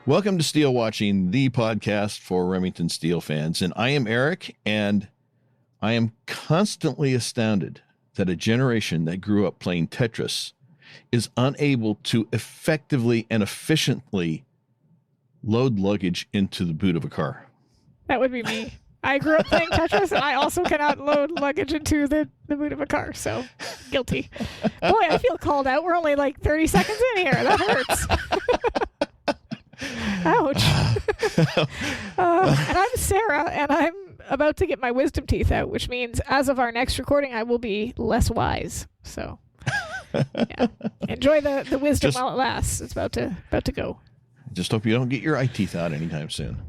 Welcome to Steele Watching, the podcast for Remington Steele fans. And I am Eric, and I am constantly astounded that a generation that grew up playing Tetris is unable to effectively and efficiently load luggage into the boot of a car. That would be me. I grew up playing Tetris, and I also cannot load luggage into the boot of a car, so guilty. Boy, I feel called out. We're only like 30 seconds in here. That hurts. Ouch. And I'm Sara, and I'm about to get my wisdom teeth out, which means as of our next recording, I will be less wise. So, yeah. Enjoy the wisdom while it lasts. It's about to go. Just hope you don't get your eye teeth out anytime soon.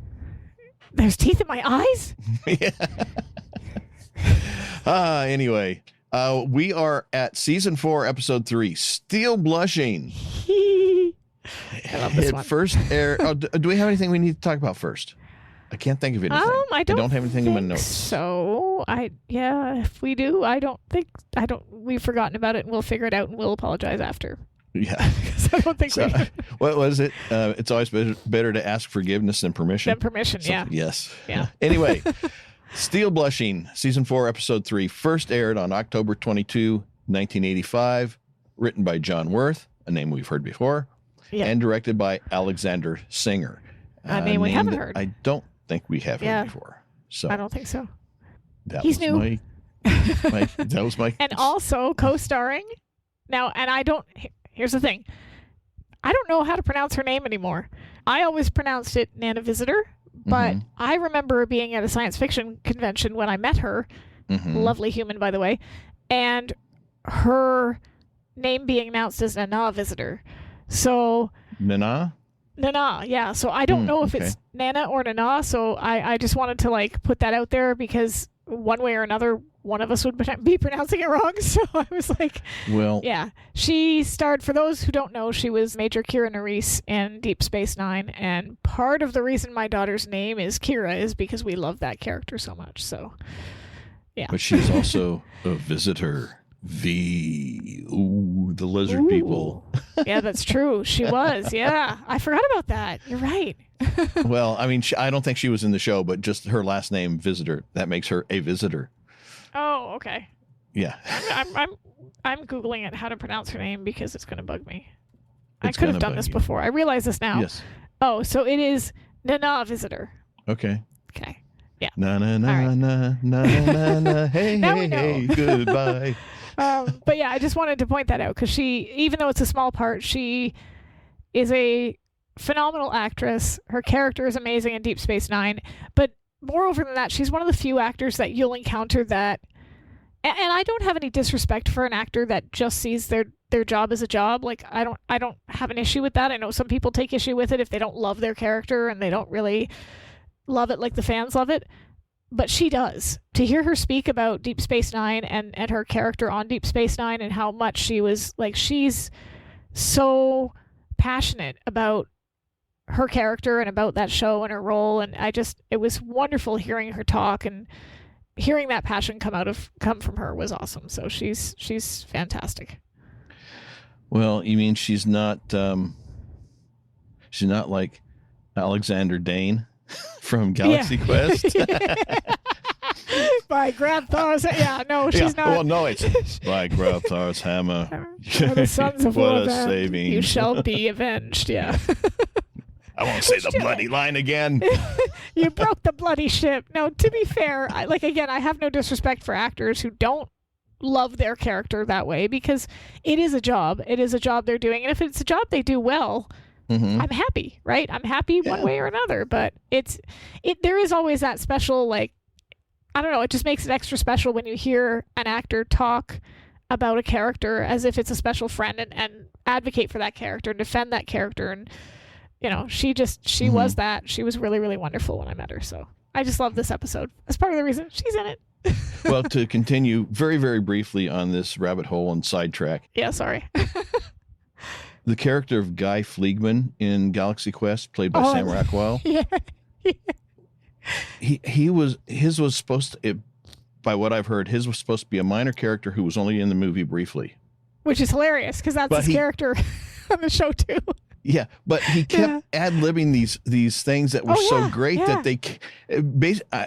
There's teeth in my eyes? Yeah. Anyway, we are at season 4, episode 3, Steele Blushing. I love this one. First air. Do we have anything we need to talk about first? I can't think of anything. I don't have anything in my notes. So if we do, we've forgotten about it, and we'll figure it out, and we'll apologize after. Yeah. Because I don't think we. What was it? It's always better to ask forgiveness than permission. Yeah. Yes. Yeah. Anyway, Steele Blushing, season 4, episode 3, first aired on October 22, 1985, written by John Worth, a name we've heard before. Yeah. And directed by Alexander Singer. A name we haven't heard. I don't think we have heard before. So I don't think so. He's new. That was my. And also co-starring. Now, here's the thing. I don't know how to pronounce her name anymore. I always pronounced it Nana Visitor, but I remember being at a science fiction convention when I met her. Lovely human, by the way. And her name being announced as Nana Visitor. So Nana, yeah. So I don't know if it's Nana or Nana. So I just wanted to put that out there because one way or another, one of us would be pronouncing it wrong. So I was like, well, yeah. She starred, for those who don't know, she was Major Kira Nerys in Deep Space Nine, and part of the reason my daughter's name is Kira is because we love that character so much. So yeah. But she's also a visitor. The lizard people. Yeah, that's true. She was. Yeah, I forgot about that. You're right. Well, I mean, I don't think she was in the show, but just her last name, Visitor, that makes her a visitor. Oh, okay. Yeah. I'm Googling it how to pronounce her name because it's going to bug me. I could have done this before. I realize this now. Yes. Oh, so it is Nana Visitor. Okay. Yeah. Na na na na na na na. Hey hey goodbye. But yeah, I just wanted to point that out because she, even though it's a small part, she is a phenomenal actress. Her character is amazing in Deep Space Nine. But moreover than that, she's one of the few actors that you'll encounter that, and I don't have any disrespect for an actor that just sees their job as a job. Like I don't have an issue with that. I know some people take issue with it if they don't love their character and they don't really love it like the fans love it. But she does. To hear her speak about Deep Space Nine and her character on Deep Space Nine and how much she was, she's so passionate about her character and about that show and her role. And it was wonderful hearing her talk, and hearing that passion come from her was awesome. So she's fantastic. Well, you mean she's not like Alexander Dane from Galaxy Quest? By Grabthar's, no, she's not. Well, no, it's by Grabthar's hammer. The sons of what a Orvan, saving! You shall be avenged. Yeah. I won't say the bloody line again. You broke the bloody ship. No, to be fair, I have no disrespect for actors who don't love their character that way, because it is a job. It is a job they're doing, and if it's a job they do well, I'm happy, right? I'm happy one way or another. But there is always that special, I don't know, it just makes it extra special when you hear an actor talk about a character as if it's a special friend and advocate for that character and defend that character. And, she was that. She was really, really wonderful when I met her. So I just love this episode. That's part of the reason she's in it. Well, to continue very, very briefly on this rabbit hole and sidetrack. Yeah, sorry. the character of Guy Fleegman in Galaxy Quest, played by Sam Rockwell. Yeah. His was supposed to, by what I've heard, his was supposed to be a minor character who was only in the movie briefly. Which is hilarious because that's his character on the show too. Yeah, but he kept ad-libbing these things that were so great that they,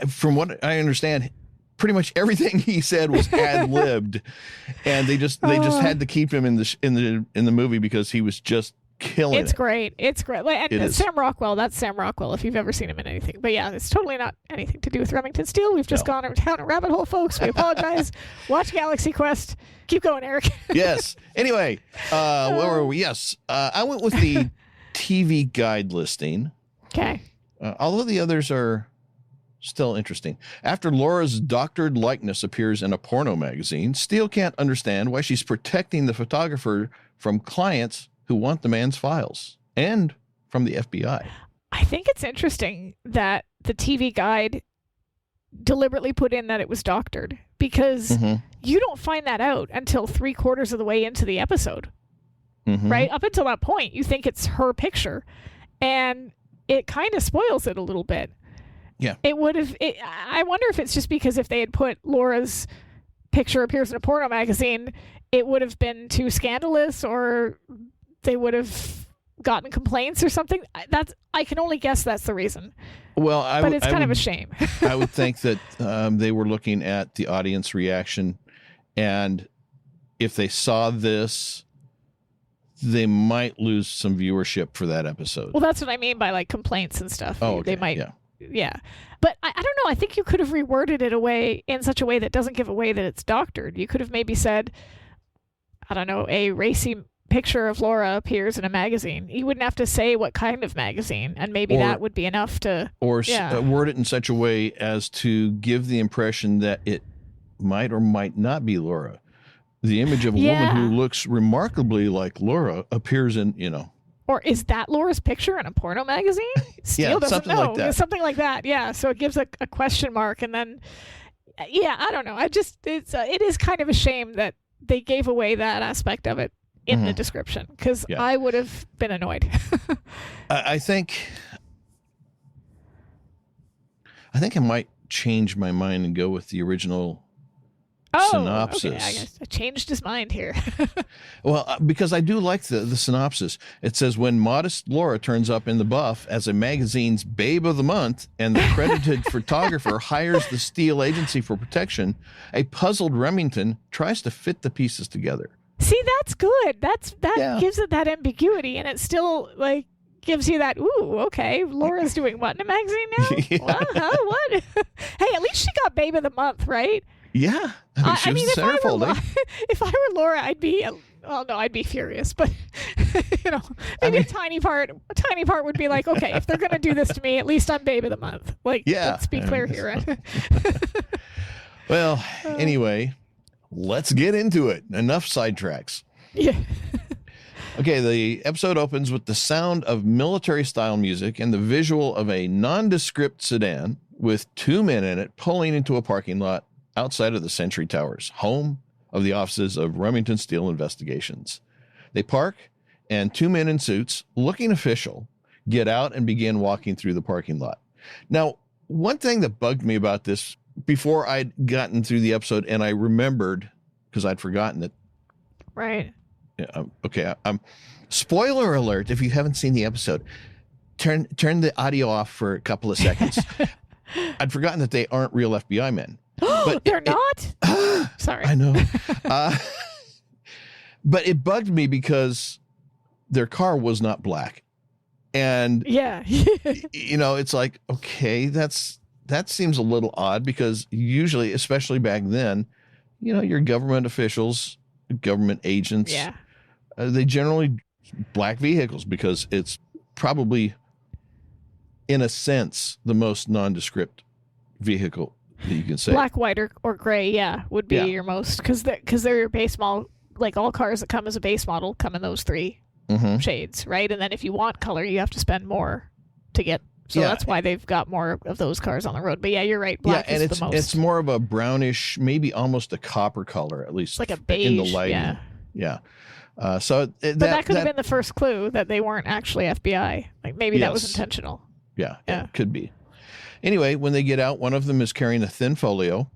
from what I understand, pretty much everything he said was ad-libbed, and they just had to keep him in the movie because he was just killing it. It's great. And Sam Rockwell, that's Sam Rockwell if you've ever seen him in anything. But yeah, it's totally not anything to do with Remington Steele. We've just gone down a rabbit hole, folks. We apologize. Watch Galaxy Quest. Keep going, Eric. Yes. Anyway, where were we? Yes. I went with the TV guide listing. Okay. Although the others are still interesting. After Laura's doctored likeness appears in a porno magazine, Steele can't understand why she's protecting the photographer from clients who want the man's files and from the FBI. I think it's interesting that the TV guide deliberately put in that it was doctored because you don't find that out until 3/4 of the way into the episode, right? Up until that point, you think it's her picture, and it kind of spoils it a little bit. Yeah. It would have. I wonder if it's just because if they had put Laura's picture appears in a porno magazine, it would have been too scandalous, or they would have gotten complaints or something. I can only guess that's the reason. Well, but it's kind of a shame. I would think that they were looking at the audience reaction, and if they saw this, they might lose some viewership for that episode. Well, that's what I mean by like complaints and stuff. Oh, okay. They might. Yeah. But I don't know. I think you could have reworded it in such a way that doesn't give away that it's doctored. You could have maybe said, I don't know, a racy picture of Laura appears in a magazine. You wouldn't have to say what kind of magazine, and maybe that would be enough to... Or word it in such a way as to give the impression that it might or might not be Laura. The image of a woman who looks remarkably like Laura appears in, Or is that Laura's picture in a porno magazine? Steele doesn't know. Like that. Something like that, yeah. So it gives a question mark, and then, I don't know. It is kind of a shame that they gave away that aspect of it in the description, because I would have been annoyed. I think I might change my mind and go with the original synopsis. Okay. I guess I changed his mind here. Well, because I do like the synopsis. It says, when modest Laura turns up in the buff as a magazine's babe of the month and the credited photographer hires the Steele Agency for protection, a puzzled Remington tries to fit the pieces together. See, that's good. That gives it that ambiguity, and it still gives you that, ooh, okay, Laura's doing what in a magazine now? What? Hey, at least she got babe of the month, right? Yeah. She was centerfolding. If I were Laura, I'd be furious, but maybe a tiny part would be like, okay, if they're going to do this to me, at least I'm babe of the month. Let's be clear here. Right? Well, anyway, let's get into it. Enough sidetracks. Yeah. Okay, the episode opens with the sound of military-style music and the visual of a nondescript sedan with two men in it pulling into a parking lot outside of the Sentry Towers, home of the offices of Remington Steele Investigations. They park, and two men in suits, looking official, get out and begin walking through the parking lot. Now, one thing that bugged me about this before I'd gotten through the episode, and I remembered because I'd forgotten it. Right. Yeah, okay. Spoiler alert! If you haven't seen the episode, turn the audio off for a couple of seconds. I'd forgotten that they aren't real FBI men. But they're not? Sorry. I know. But it bugged me because their car was not black. And, it's like, okay, that seems a little odd because usually, especially back then, your government officials, government agents, they generally black vehicles because it's probably, in a sense, the most nondescript vehicle that you can say. Black, white, or gray, would be your most, because they're your base model. Like all cars that come as a base model come in those three shades, right? And then if you want color, you have to spend more to get. So that's why they've got more of those cars on the road. But you're right. Black is the most. It's more of a brownish, maybe almost a copper color, at least like a beige in the lighting. Yeah. But that could have been the first clue that they weren't actually FBI. Like maybe that was intentional. Yeah, it could be. Anyway, when they get out, one of them is carrying a thin folio,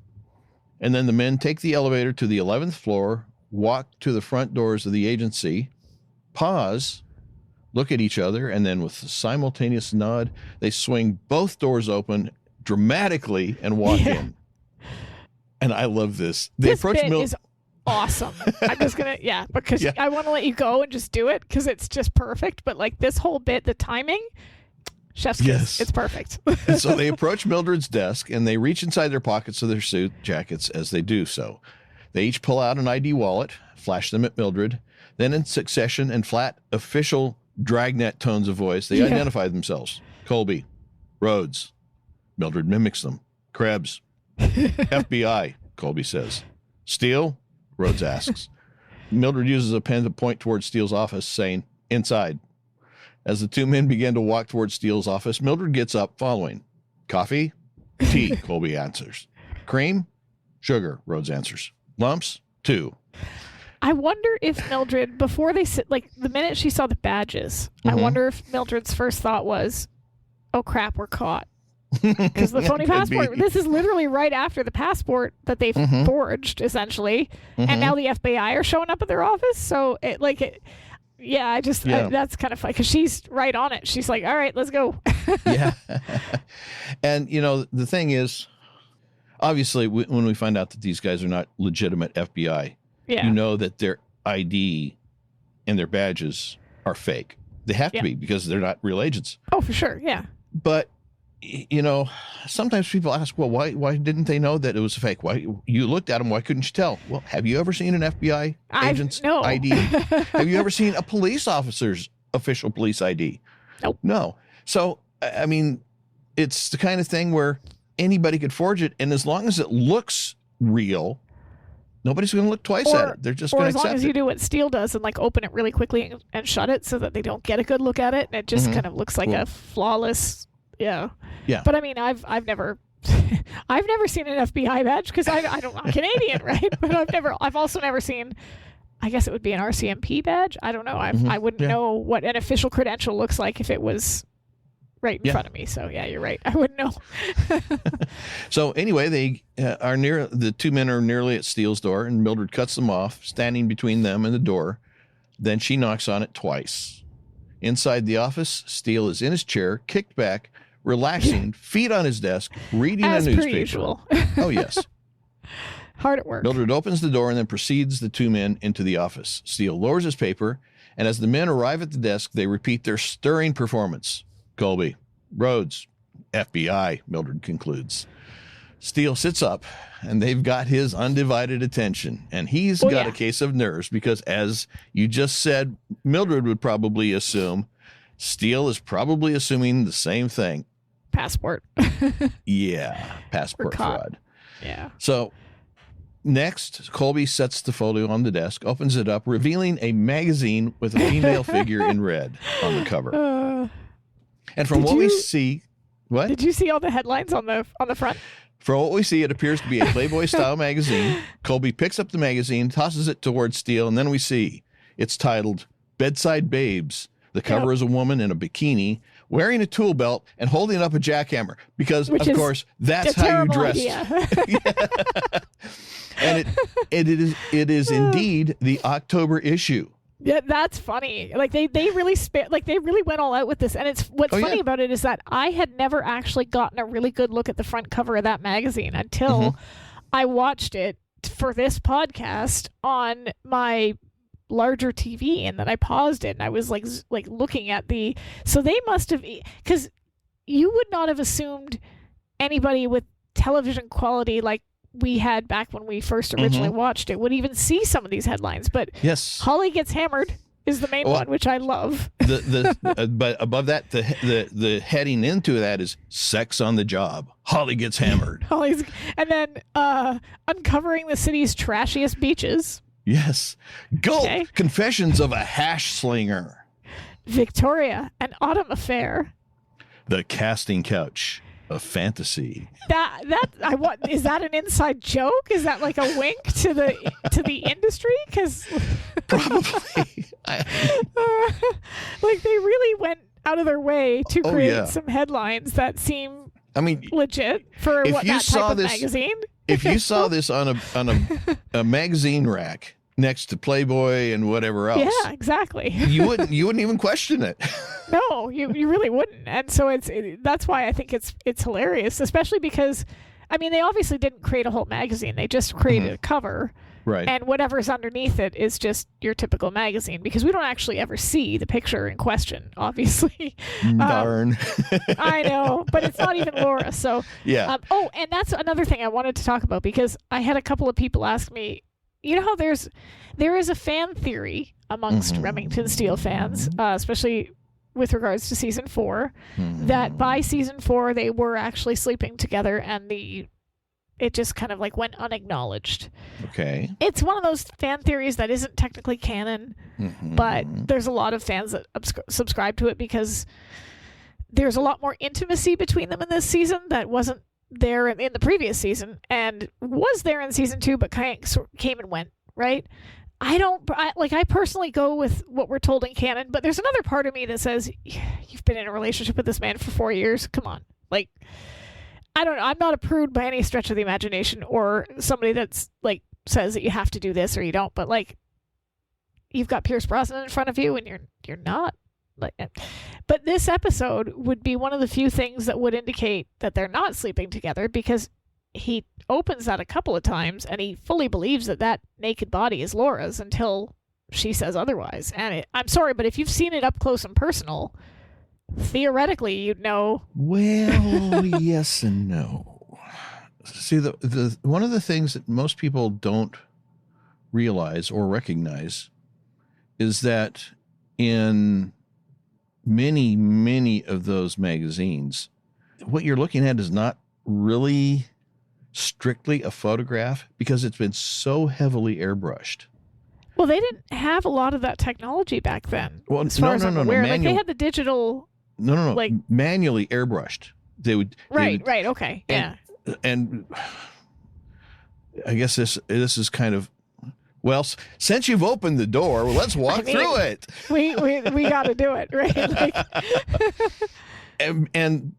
and then the men take the elevator to the 11th floor, walk to the front doors of the agency, pause, look at each other, and then with a simultaneous nod, they swing both doors open dramatically and walk in. And I love this. This bit is awesome. I'm just going to, because I want to let you go and just do it because it's just perfect. But like this whole bit, the timing, chef's kiss. It's perfect. And so they approach Mildred's desk and they reach inside their pockets of their suit jackets as they do so. They each pull out an ID wallet, flash them at Mildred. Then in succession and flat official dragnet tones of voice, they identify themselves. Colby, Rhodes. Mildred mimics them. Krebs. FBI, Colby says. Steele? Rhodes asks. Mildred uses a pen to point towards Steele's office, saying, inside. As the two men begin to walk towards Steele's office, Mildred gets up following. Coffee? Tea, Colby answers. Cream? Sugar, Rhodes answers. Lumps? 2. I wonder if Mildred, before they sit, like the minute she saw the badges, I wonder if Mildred's first thought was, oh crap, we're caught. Because the phony passport, this is literally right after the passport that they forged, essentially. And now the FBI are showing up at their office. So, that's kind of funny because she's right on it. She's like, all right, let's go. Yeah. And, the thing is, obviously, when we find out that these guys are not legitimate FBI, you know that their ID and their badges are fake. They have to be because they're not real agents. Oh, for sure. Yeah. But, sometimes people ask, well, why didn't they know that it was fake? Why you looked at them? Why couldn't you tell? Well, have you ever seen an FBI agent's ID? Have you ever seen a police officer's official police ID? Nope. No. So, I mean, it's the kind of thing where anybody could forge it. And as long as it looks real, nobody's going to look twice at it. They're just going to accept it. Or as long as you do what Steele does and like open it really quickly and shut it so that they don't get a good look at it. And it just kind of looks like a flawless. Yeah. But I mean, I've never seen an FBI badge because I'm Canadian, right? But I've also never seen, I guess it would be an RCMP badge. I don't know. I wouldn't know what an official credential looks like if it was right in front of me. So yeah, you're right. I wouldn't know. So anyway, they the two men are nearly at Steele's door and Mildred cuts them off, standing between them and the door. Then she knocks on it twice. Inside the office, Steele is in his chair, kicked back, relaxing, feet on his desk, reading a newspaper. Per usual. Oh, yes. Hard at work. Mildred opens the door and then precedes the two men into the office. Steele lowers his paper, and as the men arrive at the desk, they repeat their stirring performance. Colby, Rhodes, FBI, Mildred concludes. Steele sits up, and they've got his undivided attention, and he's got a case of nerves because, as you just said, Mildred would probably assume, Steele is probably assuming the same thing. Passport. Passport fraud. Yeah. So next, Colby sets the folio on the desk, opens it up, revealing a magazine with a female figure in red on the cover. And from what we see, what? Did you see all the headlines on the front? For what we see, it appears to be a Playboy-style magazine. Colby picks up the magazine, tosses it towards Steele, and then we see it's titled Bedside Babes. The cover is a woman in a bikini, wearing a tool belt and holding up a jackhammer because, of course, that's how you dress. And it is indeed the October issue. Yeah, that's funny. Like they really they really went all out with this. And what's funny about it is that I had never actually gotten a really good look at the front cover of that magazine until I watched it for this podcast on my larger TV, and then I paused it and I was like looking at so they must have, because you would not have assumed anybody with television quality like we had back when we first originally watched it would even see some of these headlines. But Holly Gets Hammered is the main one, which I love. But above that, the heading into that is Sex on the Job. Holly Gets Hammered. And then Uncovering the City's Trashiest Beaches. Yes. Gulp. Okay. Confessions of a Hash Slinger. Victoria, An Autumn Affair. The Casting Couch. a fantasy. Is that an inside joke? Is that like a wink to the industry? Because Probably. like they really went out of their way to create some headlines that seem legit for that type of magazine. If you saw this on a magazine rack next to Playboy and whatever else, yeah, exactly, you wouldn't even question it. No, you really wouldn't. And so that's why I think it's hilarious, especially because they obviously didn't create a whole magazine. They just created a cover. Right. And whatever's underneath it is just your typical magazine, because we don't actually ever see the picture in question, obviously. Darn. I know, but it's not even Laura. So yeah. And that's another thing I wanted to talk about, because I had a couple of people ask me, you know how there is a fan theory amongst Remington Steele fans, especially with regards to season 4, that by season 4 they were actually sleeping together, and it just kind of like went unacknowledged. Okay. It's one of those fan theories that isn't technically canon, but there's a lot of fans that subscribe to it because there's a lot more intimacy between them in this season that wasn't there in the previous season, and was there in season 2, but kind of came and went, right? I personally go with what we're told in canon, but there's another part of me that says, you've been in a relationship with this man for 4 years. Come on. Like, I don't know. I'm not a prude by any stretch of the imagination, or somebody that's like says that you have to do this or you don't. But like, you've got Pierce Brosnan in front of you, and you're not. Like, but this episode would be one of the few things that would indicate that they're not sleeping together, because he opens that a couple of times, and he fully believes that naked body is Laura's until she says otherwise. And I'm sorry, but if you've seen it up close and personal, theoretically, you'd know. Well, yes and no. See, the one of the things that most people don't realize or recognize is that in many, many of those magazines, what you're looking at is not really strictly a photograph, because it's been so heavily airbrushed. Well, they didn't have a lot of that technology back then. Well, as far as I'm aware. Like, they had the digital. No. Like, manually airbrushed. Right. Okay. Yeah. And I guess this is kind of, well, since you've opened the door, well, let's walk through it. We got to do it, right? Like, and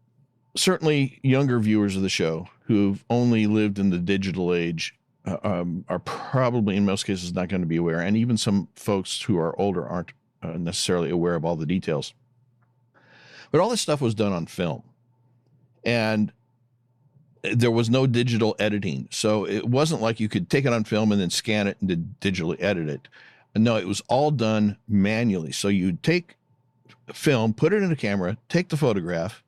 certainly younger viewers of the show who've only lived in the digital age are probably in most cases not going to be aware. And even some folks who are older aren't necessarily aware of all the details. But all this stuff was done on film, and there was no digital editing. So it wasn't like you could take it on film and then scan it and digitally edit it. No, it was all done manually. So you'd take film, put it in a camera, take the photograph,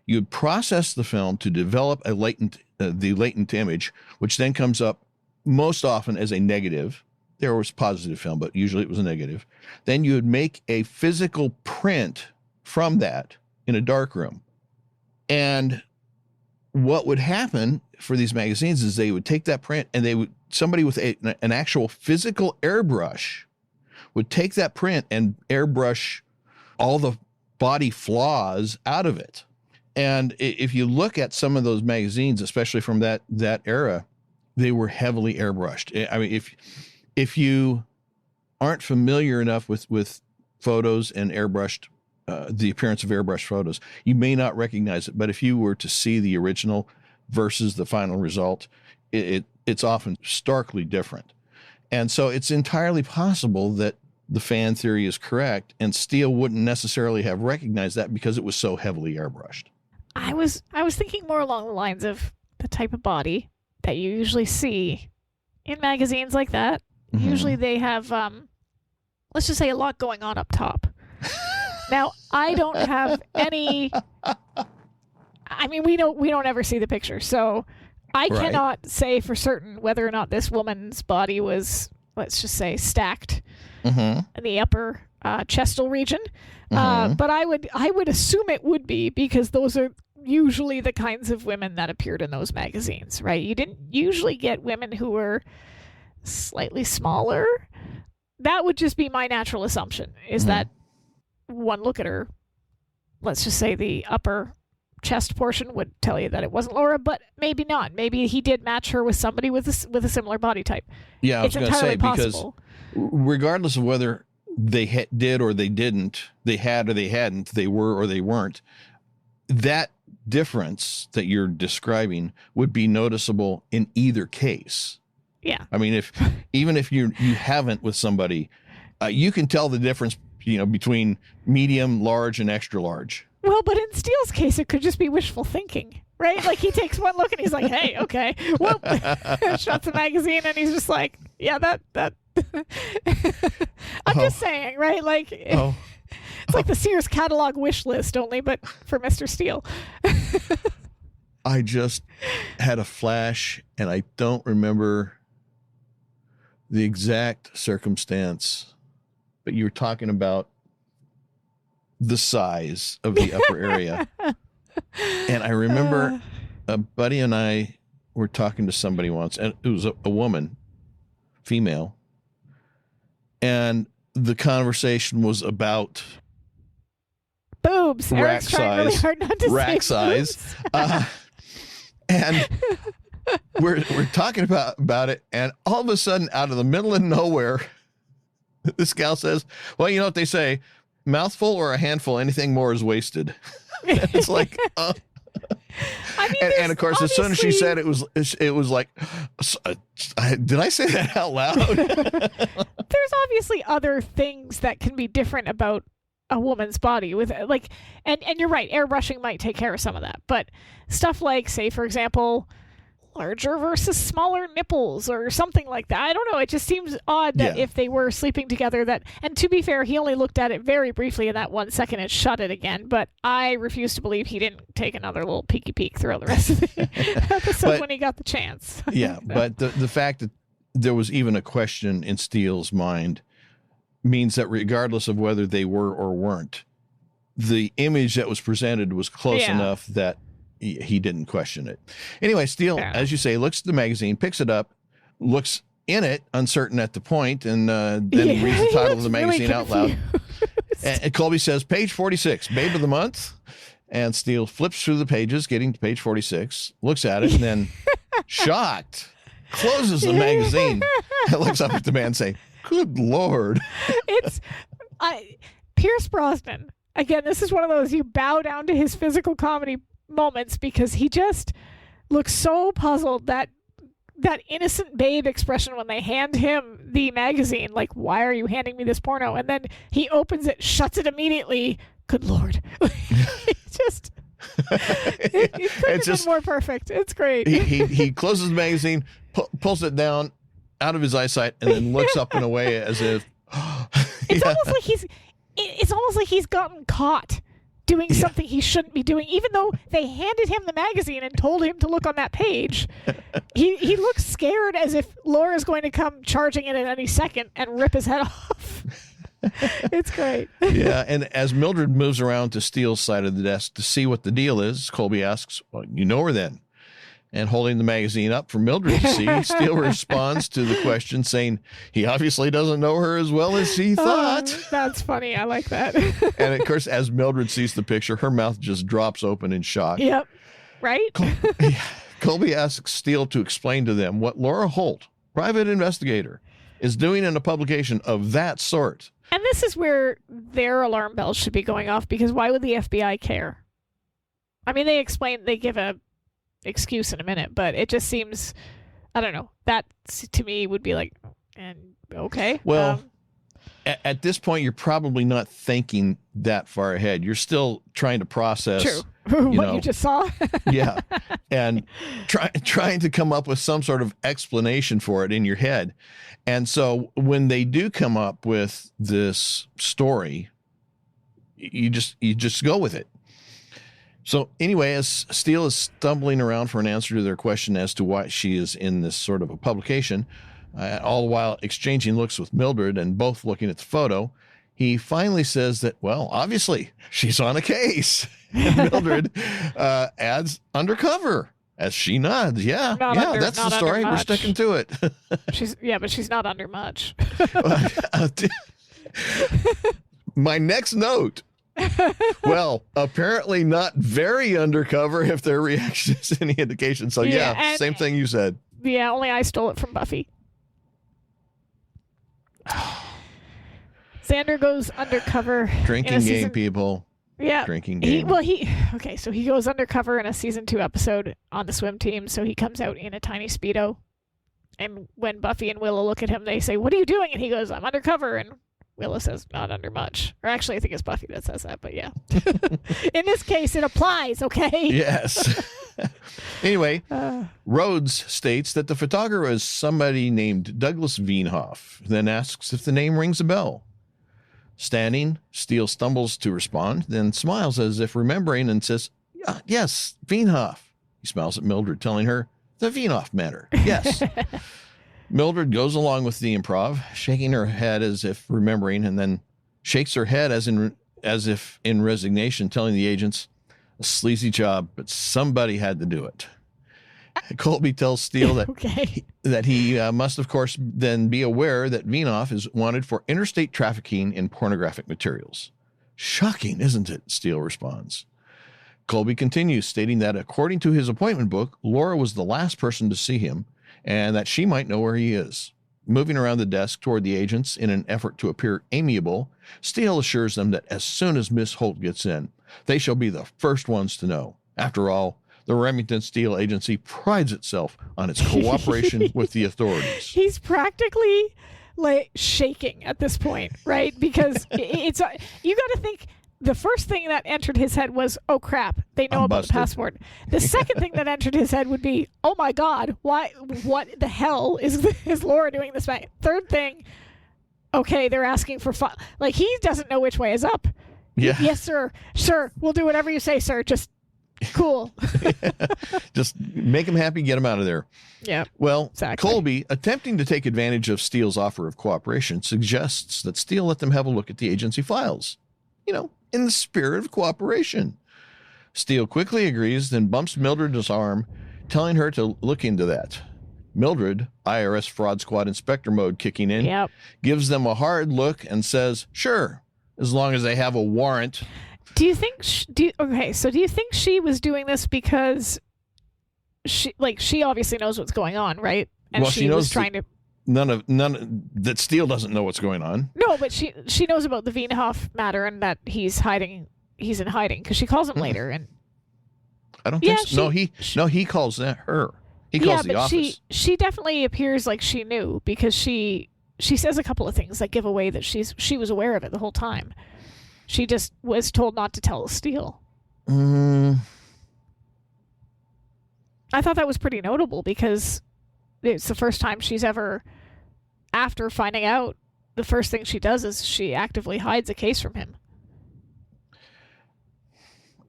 you'd process the film to develop the latent image, which then comes up most often as a negative. There was positive film, but usually it was a negative. Then you would make a physical print from that in a darkroom. And what would happen for these magazines is they would take that print, and somebody with an actual physical airbrush would take that print and airbrush all the body flaws out of it. And if you look at some of those magazines, especially from that era, they were heavily airbrushed. I mean, if you aren't familiar enough with photos and airbrushed, the appearance of airbrushed photos, you may not recognize it. But if you were to see the original versus the final result, it's often starkly different. And so it's entirely possible that the fan theory is correct, and Steele wouldn't necessarily have recognized that because it was so heavily airbrushed. I was thinking more along the lines of the type of body that you usually see in magazines like that. Mm-hmm. Usually they have, let's just say, a lot going on up top. Now, I don't have any. I mean, we don't ever see the picture, so I cannot say for certain whether or not this woman's body was, let's just say, stacked in the upper chestal region. But I would assume it would be, because those are usually the kinds of women that appeared in those magazines, right? You didn't usually get women who were slightly smaller. That would just be my natural assumption, is that one look at her, let's just say the upper chest portion would tell you that it wasn't Laura, but maybe not. Maybe he did match her with somebody with a similar body type. Yeah, I was going to say, possible. Because regardless of whether they did or they didn't, they had or they hadn't, they were or they weren't, that difference that you're describing would be noticeable in either case. Yeah. I mean, even if you haven't with somebody, you can tell the difference, between medium, large, and extra large. Well, but in Steele's case, it could just be wishful thinking, right? Like he takes one look and he's like, "Hey, okay," well, shuts the magazine and he's just like, "Yeah, that." I'm just saying, right? Like it's like the Sears catalog wish list, only but for Mr. Steele. I just had a flash, and I don't remember the exact circumstance, but you were talking about the size of the upper area. And I remember a buddy and I were talking to somebody once, and it was a woman, female, and the conversation was about boobs. Rack Eric's trying really size. hard not to Rack say size. And we're talking about it, and all of a sudden, out of the middle of nowhere, this gal says, "Well, you know what they say, mouthful or a handful, anything more is wasted." It's like, I mean, and of course, as soon as she said it was like, did I say that out loud? There's obviously other things that can be different about a woman's body with like, and you're right, airbrushing might take care of some of that, but stuff like, say, for example, larger versus smaller nipples or something like that. I don't know. It just seems odd that if they were sleeping together and to be fair, he only looked at it very briefly in that 1 second and shut it again. But I refuse to believe he didn't take another little peeky peek throughout the rest of the episode when he got the chance. Yeah. But the fact that there was even a question in Steele's mind means that regardless of whether they were or weren't, the image that was presented was close enough that he didn't question it. Anyway, Steele, as you say, looks at the magazine, picks it up, looks in it, uncertain at the point, and then he reads the title of the magazine out loud. And Colby says, "Page 46, Babe of the Month." And Steele flips through the pages, getting to page 46, looks at it, and then, shocked, closes the magazine and looks up at the man saying, "Good Lord." It's Pierce Brosnan. Again, this is one of those you bow down to his physical comedy moments because he just looks so puzzled. That innocent babe expression when they hand him the magazine, like, "Why are you handing me this porno?" And then he opens it, shuts it immediately. Good Lord. Just it couldn't have been more perfect. It's great. He closes the magazine, pulls it down out of his eyesight, and then looks up in a way as if it's almost like he's gotten caught doing something he shouldn't be doing, even though they handed him the magazine and told him to look on that page. He looks scared, as if Laura's going to come charging in at any second and rip his head off. It's great. Yeah, and as Mildred moves around to Steele's side of the desk to see what the deal is, Colby asks, "Well, you know her then?" And holding the magazine up for Mildred to see, Steele responds to the question saying he obviously doesn't know her as well as he thought. That's funny. I like that. And of course, as Mildred sees the picture, her mouth just drops open in shock. Yep. Right? Colby asks Steele to explain to them what Laura Holt, private investigator, is doing in a publication of that sort. And this is where their alarm bells should be going off, because why would the FBI care? I mean, they give a excuse in a minute, but it just seems, I don't know, that to me would be like, and okay. Well, at this point, you're probably not thinking that far ahead. You're still trying to process what you just saw. Yeah. And trying to come up with some sort of explanation for it in your head. And so when they do come up with this story, you just go with it. So anyway, as Steele is stumbling around for an answer to their question as to why she is in this sort of a publication, all the while exchanging looks with Mildred and both looking at the photo, he finally says that, well, obviously, she's on a case. And Mildred adds, undercover, as she nods. Yeah, that's the story. We're sticking to it. But she's not under much. My next note Well, apparently not very undercover if their reaction is any indication. So yeah, same thing you said. Yeah, only I stole it from Buffy. Xander goes undercover. Drinking game, people. Yeah. Drinking game. So he goes undercover in a season 2 episode on the swim team. So he comes out in a tiny Speedo. And when Buffy and Willow look at him, they say, "What are you doing?" And he goes, "I'm undercover." And Willow says, "Not under much." Or actually, I think it's Buffy that says that, but yeah. In this case, it applies, okay? Yes. Anyway, Rhodes states that the photographer is somebody named Douglas Veenhoff, then asks if the name rings a bell. Standing, Steele stumbles to respond, then smiles as if remembering and says, "Yes, Veenhoff." He smiles at Mildred, telling her, "The Veenhoff matter, yes." Mildred goes along with the improv, shaking her head as if remembering, and then shakes her head as if in resignation, telling the agents, "A sleazy job, but somebody had to do it." Colby tells Steele that he must, of course, then be aware that Veenhoff is wanted for interstate trafficking in pornographic materials. "Shocking, isn't it?" Steele responds. Colby continues, stating that according to his appointment book, Laura was the last person to see him, and that she might know where he is. Moving around the desk toward the agents in an effort to appear amiable, Steele assures them that as soon as Miss Holt gets in, they shall be the first ones to know. After all, the Remington Steele Agency prides itself on its cooperation with the authorities. He's practically like shaking at this point, right? Because it's you got to think. The first thing that entered his head was, "Oh crap, they know about the passport." The second thing that entered his head would be, "Oh my God, why? What the hell is Laura doing this way?" Third thing, okay, they're asking for fun. Like, he doesn't know which way is up. Yeah. "Yes, sir. Sure, we'll do whatever you say, sir. Just cool." Just make him happy, get him out of there. Yeah. Well, exactly. Colby, attempting to take advantage of Steele's offer of cooperation, suggests that Steele let them have a look at the agency files. In the spirit of cooperation. Steele quickly agrees, then bumps Mildred's arm, telling her to look into that. Mildred, IRS fraud squad inspector mode kicking in, gives them a hard look and says, "Sure, as long as they have a warrant." Do you think do you think she was doing this because she obviously knows what's going on, right? And well, she knows was trying to none that Steele doesn't know what's going on. No, but she knows about the Veenhoff matter and that he's in hiding because she calls him later. And I don't think so. He calls that her. He calls the office. She definitely appears like she knew because she says a couple of things that give away that she was aware of it the whole time. She just was told not to tell Steele. I thought that was pretty notable because it's the first time she's ever, after finding out, the first thing she does is she actively hides a case from him.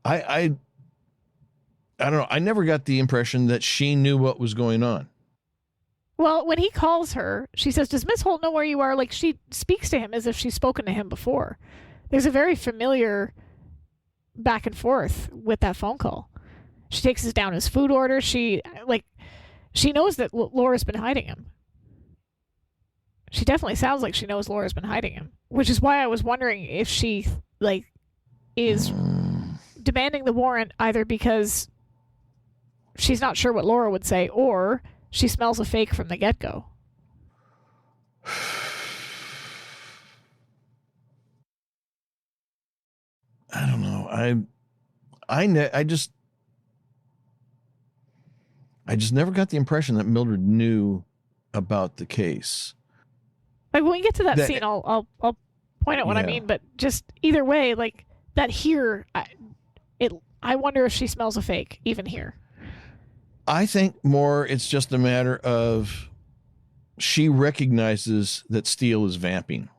I don't know. I never got the impression that she knew what was going on. Well, when he calls her, she says, "Does Miss Holt know where you are?" Like, she speaks to him as if she's spoken to him before. There's a very familiar back and forth with that phone call. She takes down his food order. She knows that Laura's been hiding him. She definitely sounds like she knows Laura's been hiding him, which is why I was wondering if she is demanding the warrant either because she's not sure what Laura would say or she smells a fake from the get-go. I don't know. I just never got the impression that Mildred knew about the case. Like, when we get to that scene, I'll point out what I mean. But just either way, like that here, I wonder if she smells a fake even here. I think more it's just a matter of she recognizes that Steele is vamping,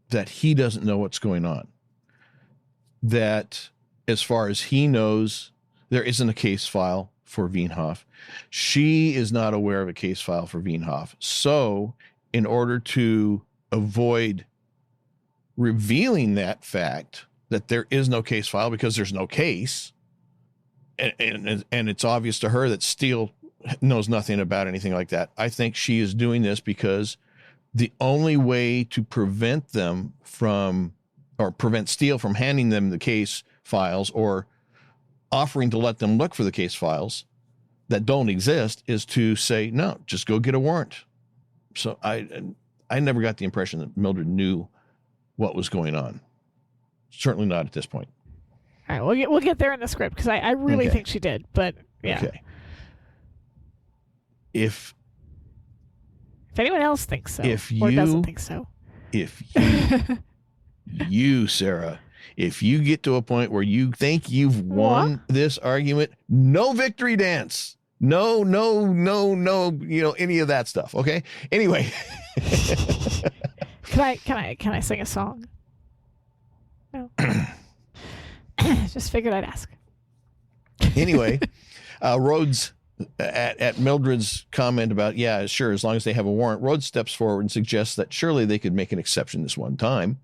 that he doesn't know what's going on, that as far as he knows, there isn't a case file for Veenhoff. She is not aware of a case file for Veenhoff. So in order to avoid revealing that fact, that there is no case file because there's no case, and it's obvious to her that Steele knows nothing about anything like that. I think she is doing this because the only way to prevent them from or prevent Steele from handing them the case files or offering to let them look for the case files that don't exist is to say, no, just go get a warrant. So I never got the impression that Mildred knew what was going on. Certainly not at this point. All right, we'll get there in the script because I really think she did, but yeah. Okay. If anyone else thinks so, or doesn't think so. If you, Sarah, if you get to a point where you think you've won this argument, no victory dance. No, any of that stuff. Okay. Anyway. Can I sing a song? No. Just figured I'd ask. Anyway, Rhodes at Mildred's comment about, yeah, sure, as long as they have a warrant, Rhodes steps forward and suggests that surely they could make an exception this one time.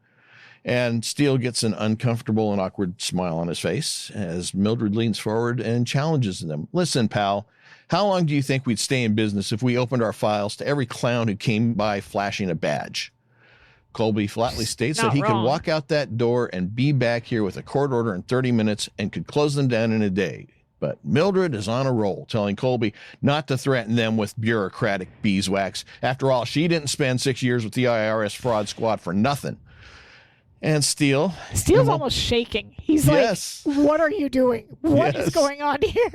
And Steele gets an uncomfortable and awkward smile on his face as Mildred leans forward and challenges them. Listen, pal, how long do you think we'd stay in business if we opened our files to every clown who came by flashing a badge? Colby flatly states that he could walk out that door and be back here with a court order in 30 minutes and could close them down in a day. But Mildred is on a roll, telling Colby not to threaten them with bureaucratic beeswax. After all, she didn't spend 6 years with the IRS fraud squad for nothing. And Steele's almost shaking. He's like, what are you doing? What is going on here?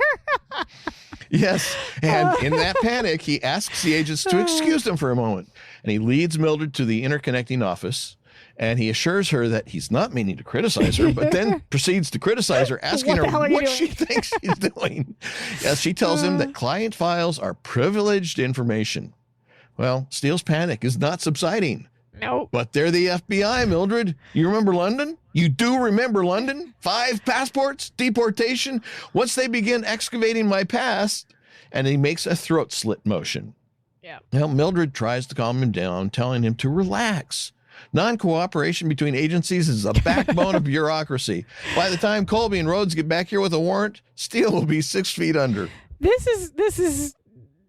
Yes. And in that panic, he asks the agents to excuse him for a moment. And he leads Mildred to the interconnecting office. And he assures her that he's not meaning to criticize her, but then proceeds to criticize her, asking her what she thinks she's doing. As she tells him that client files are privileged information. Well, Steele's panic is not subsiding. No. But they're the FBI, Mildred. You remember London? You do remember London? 5 passports, deportation. Once they begin excavating my past, and he makes a throat slit motion. Yeah. Well, Mildred tries to calm him down, telling him to relax. Non-cooperation between agencies is the backbone of bureaucracy. By the time Colby and Rhodes get back here with a warrant, Steele will be 6 feet under. This is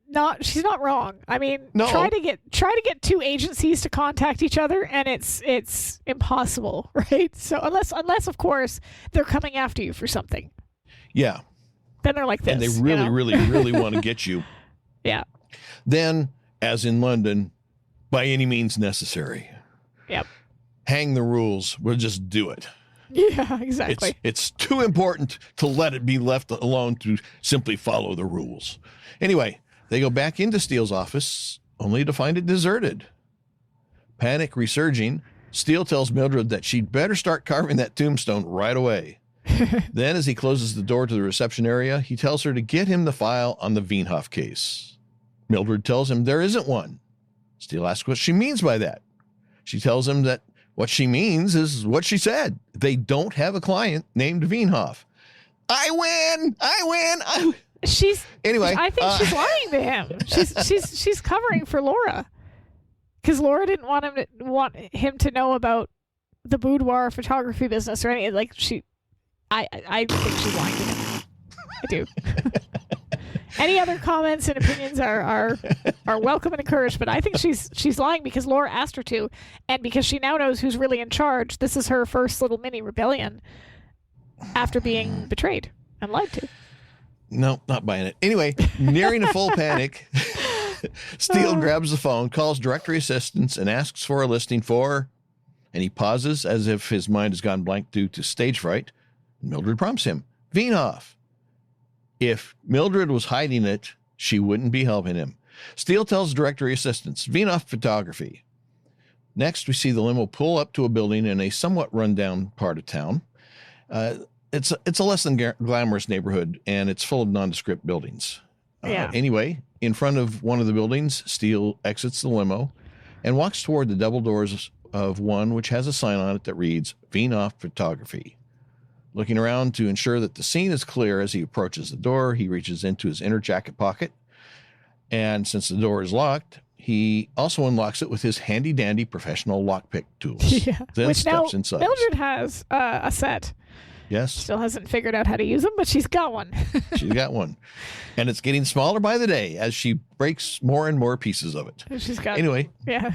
not, she's not wrong. I mean, try to get 2 agencies to contact each other, and it's impossible, right? So unless of course they're coming after you for something. Yeah. Then they're like this. And they really want to get you. Yeah. Then, as in London, by any means necessary. Yep. Hang the rules. We'll just do it. Yeah, exactly. It's too important to let it be left alone to simply follow the rules. Anyway, they go back into Steele's office, only to find it deserted. Panic resurging, Steele tells Mildred that she'd better start carving that tombstone right away. Then, as he closes the door to the reception area, he tells her to get him the file on the Veenhoff case. Mildred tells him there isn't one. Steele asks what she means by that. She tells him that what she means is what she said. They don't have a client named Veenhoff. I win! I think she's lying to him. She's covering for Laura, because Laura didn't want him to know about the boudoir photography business or anything. Like I think she's lying to him. I do. Any other comments and opinions are welcome and encouraged, but I think she's lying because Laura asked her to, and because she now knows who's really in charge. This is her first little mini rebellion after being betrayed and lied to. No, not buying it. Anyway, nearing a full panic, Steele grabs the phone, calls directory assistance, and asks for a listing for, and he pauses as if his mind has gone blank due to stage fright. Mildred prompts him, Veenhoff. If Mildred was hiding it, she wouldn't be helping him. Steele tells directory assistants, Veenhoff Photography. Next, we see the limo pull up to a building in a somewhat rundown part of town. It's a less than glamorous neighborhood, and it's full of nondescript buildings. Anyway, in front of one of the buildings, Steele exits the limo and walks toward the double doors of one which has a sign on it that reads, Veenhoff Photography. Looking around to ensure that the scene is clear as he approaches the door, he reaches into his inner jacket pocket. And since the door is locked, he also unlocks it with his handy-dandy professional lockpick tools. Yeah. Then Which steps now inside. Mildred has a set. Yes. Still hasn't figured out how to use them, but she's got one. She's got one. And it's getting smaller by the day as she breaks more and more pieces of it. She's got. Anyway, yeah.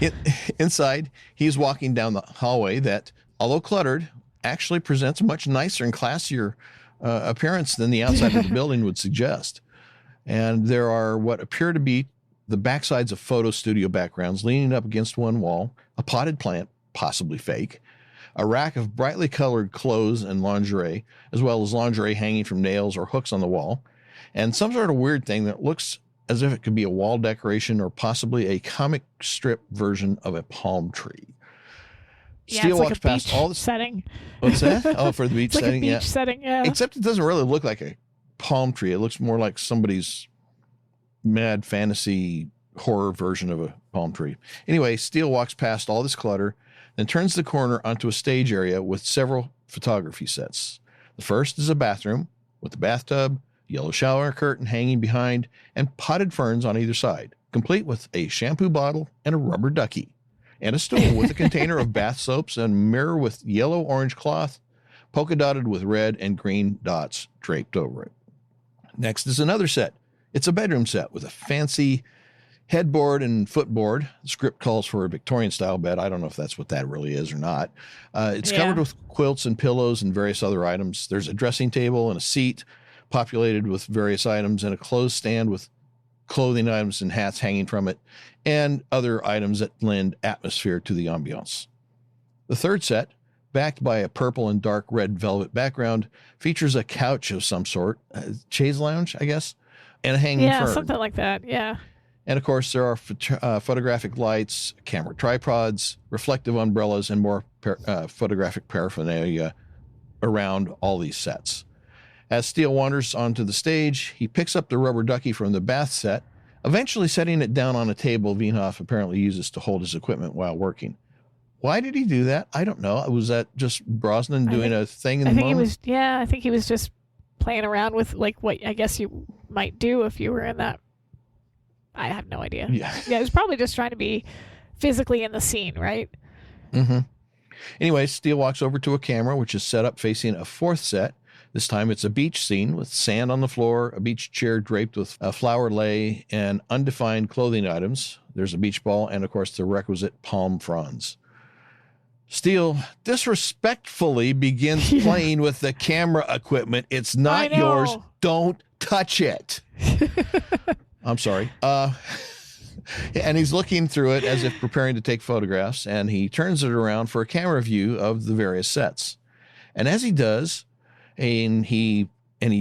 Inside, he's walking down the hallway that although cluttered, actually presents a much nicer and classier appearance than the outside of the building would suggest. And there are what appear to be the backsides of photo studio backgrounds leaning up against one wall, a potted plant, possibly fake, a rack of brightly colored clothes and lingerie, as well as lingerie hanging from nails or hooks on the wall, and some sort of weird thing that looks as if it could be a wall decoration or possibly a comic strip version of a palm tree. Yeah, Steele it's like walks a past beach all the setting. What's that? Oh, for the beach It's like setting, a beach setting, yeah. Except it doesn't really look like a palm tree. It looks more like somebody's mad fantasy horror version of a palm tree. Anyway, Steele walks past all this clutter, then turns the corner onto a stage area with several photography sets. The first is a bathroom with a bathtub, yellow shower curtain hanging behind, and potted ferns on either side, complete with a shampoo bottle and a rubber ducky, and a stool with a container of bath soaps and a mirror with yellow-orange cloth, polka dotted with red and green dots draped over it. Next is another set. It's a bedroom set with a fancy headboard and footboard. The script calls for a Victorian-style bed. I don't know if that's what that really is or not. It's covered with quilts and pillows and various other items. There's a dressing table and a seat populated with various items and a clothes stand with clothing items and hats hanging from it and other items that lend atmosphere to the ambiance. The third set, backed by a purple and dark red velvet background, features a couch of some sort, a chaise lounge, I guess, and a hanging fern. Yeah, something like that, yeah. And, of course, there are photographic lights, camera tripods, reflective umbrellas, and more photographic paraphernalia around all these sets. As Steele wanders onto the stage, he picks up the rubber ducky from the bath set, eventually setting it down on a table Vienhoff apparently uses to hold his equipment while working. Why did he do that? I don't know. Was that just Brosnan doing a thing in the moment? I think he was just playing around with like what I guess you might do if you were in that. I have no idea. Yeah, he was probably just trying to be physically in the scene, right? Mm-hmm. Anyway, Steele walks over to a camera, which is set up facing a fourth set. This time it's a beach scene with sand on the floor, a beach chair draped with a flower lei, and undefined clothing items. There's a beach ball and, of course, the requisite palm fronds. Steele disrespectfully begins playing with the camera equipment. It's not yours. Don't touch it. I'm sorry. And he's looking through it as if preparing to take photographs, and he turns it around for a camera view of the various sets. And as he does, and he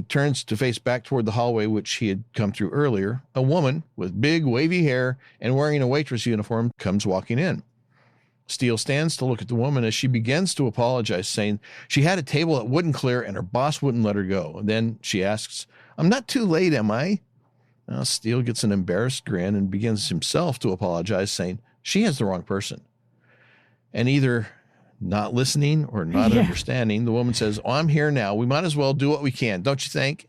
turns to face back toward the hallway which he had come through earlier, a woman with big wavy hair and wearing a waitress uniform comes walking in. Steele stands to look at the woman as she begins to apologize, saying she had a table that wouldn't clear and her boss wouldn't let her go. And then she asks, "I'm not too late, am I?" Now, Steele gets an embarrassed grin and begins himself to apologize, saying she has the wrong person. And either not listening or not understanding, the woman says, "Oh, I'm here now. We might as well do what we can, don't you think?"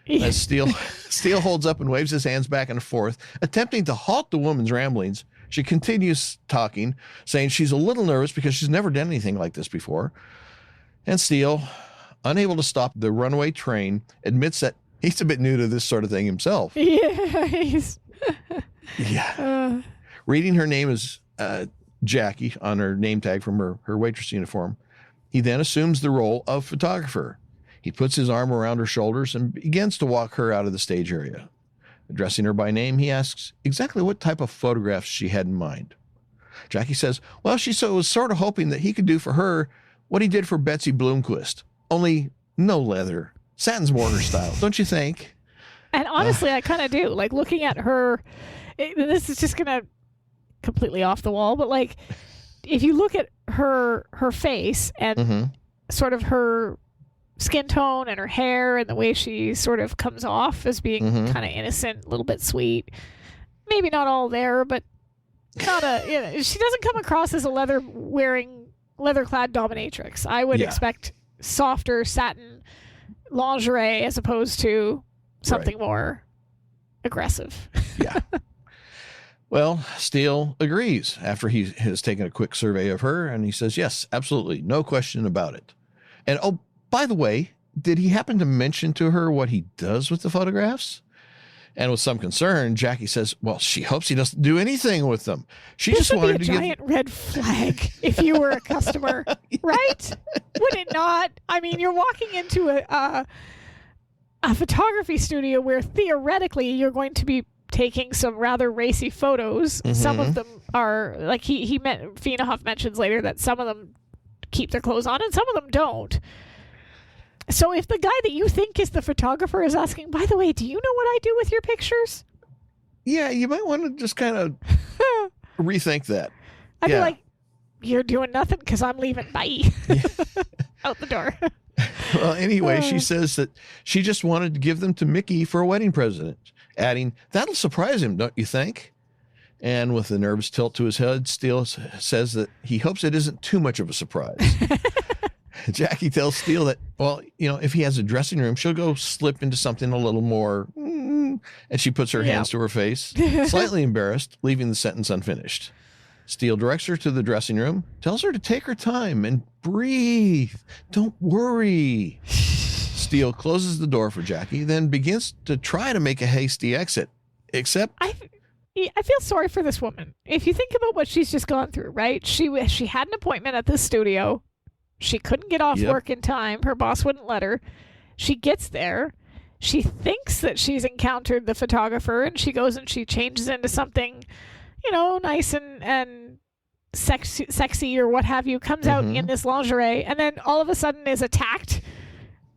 As Steele holds up and waves his hands back and forth, attempting to halt the woman's ramblings. She continues talking, saying she's a little nervous because she's never done anything like this before. And Steele, unable to stop the runaway train, admits that he's a bit new to this sort of thing himself. Yeah. Reading her name as Jackie on her name tag from her waitress uniform, he then assumes the role of photographer. He puts his arm around her shoulders and begins to walk her out of the stage area. Addressing her by name, he asks exactly what type of photographs she had in mind. Jackie says, well, she was sort of hoping that he could do for her what he did for Betsy Bloomquist, only no leather, satin's mortar style, don't you think? And honestly, I kind of do. Like, looking at her, this is just going to completely off the wall, but like, if you look at her face and sort of her skin tone and her hair and the way she sort of comes off as being kind of innocent, a little bit sweet, maybe not all there, but not she doesn't come across as a leather-clad dominatrix. I would expect softer satin lingerie as opposed to something more aggressive. Yeah. Well, Steele agrees after he has taken a quick survey of her, and he says, yes, absolutely, no question about it. And, oh, by the way, did he happen to mention to her what he does with the photographs? And with some concern, Jackie says, well, she hopes he doesn't do anything with them. She This just would be wanted a to giant red flag if you were a customer, right? Would it not? I mean, you're walking into a photography studio where theoretically you're going to be taking some rather racy photos. Some of them are, like Veenhoff mentions later that some of them keep their clothes on and some of them don't. So if the guy that you think is the photographer is asking, by the way, do you know what I do with your pictures? Yeah, you might want to just kind of rethink that. I'd be like, you're doing nothing because I'm leaving. Bye. Out the door. Well, anyway, she says that she just wanted to give them to Mickey for a wedding present, adding, that'll surprise him, don't you think? And with a nervous tilt to his head, Steele says that he hopes it isn't too much of a surprise. Jackie tells Steele that, well, if he has a dressing room, she'll go slip into something a little more, and she puts her hands to her face, slightly embarrassed, leaving the sentence unfinished. Steele directs her to the dressing room, tells her to take her time and breathe. Don't worry. Steele closes the door for Jackie, then begins to try to make a hasty exit, except... I feel sorry for this woman. If you think about what she's just gone through, right? She had an appointment at this studio. She couldn't get off work in time. Her boss wouldn't let her. She gets there. She thinks that she's encountered the photographer, and she goes and she changes into something, nice and sexy or what have you, comes out in this lingerie, and then all of a sudden is attacked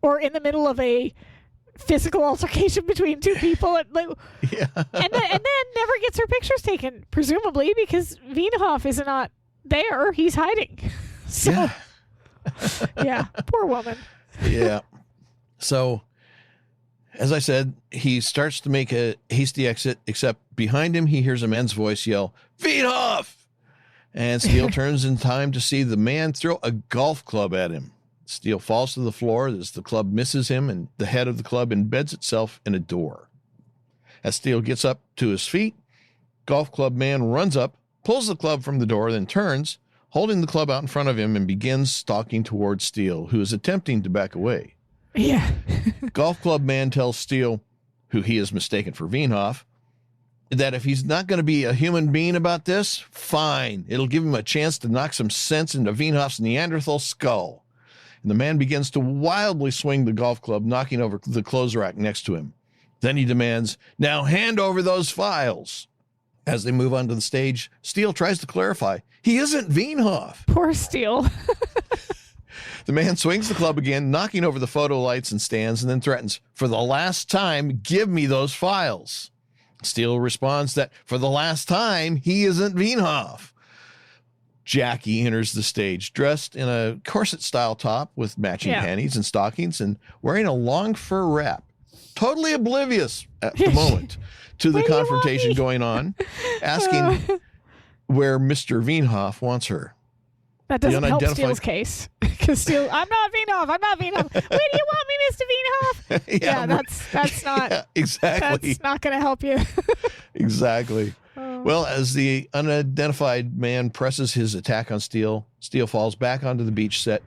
or in the middle of a physical altercation between two people, and then never gets her pictures taken, presumably because Veenhoff is not there. He's hiding. So... Yeah, poor woman. Yeah. So, as I said, he starts to make a hasty exit, except behind him, he hears a man's voice yell, Veenhoff! And Steele turns in time to see the man throw a golf club at him. Steele falls to the floor as the club misses him, and the head of the club embeds itself in a door. As Steele gets up to his feet, golf club man runs up, pulls the club from the door, then turns, holding the club out in front of him, and begins stalking towards Steele, who is attempting to back away. Yeah. Golf club man tells Steele, who he is mistaken for Veenhoff, that if he's not going to be a human being about this, fine. It'll give him a chance to knock some sense into Veenhoff's Neanderthal skull. And the man begins to wildly swing the golf club, knocking over the clothes rack next to him. Then he demands, now hand over those files. As they move onto the stage, Steele tries to clarify, he isn't Veenhoff. Poor Steele. The man swings the club again, knocking over the photo lights and stands, and then threatens, for the last time, give me those files. Steele responds that for the last time, he isn't Veenhoff. Jackie enters the stage, dressed in a corset-style top with matching panties and stockings, and wearing a long fur wrap, totally oblivious at the moment to the confrontation going on, asking where Mr. Veenhoff wants her. That doesn't help Steele's case. Because Steele, I'm not Veenhoff. Where do you want me, Mr. Veenhoff? That's not. Yeah, exactly. That's not going to help you. Exactly. Oh. Well, as the unidentified man presses his attack on Steele, Steele falls back onto the beach set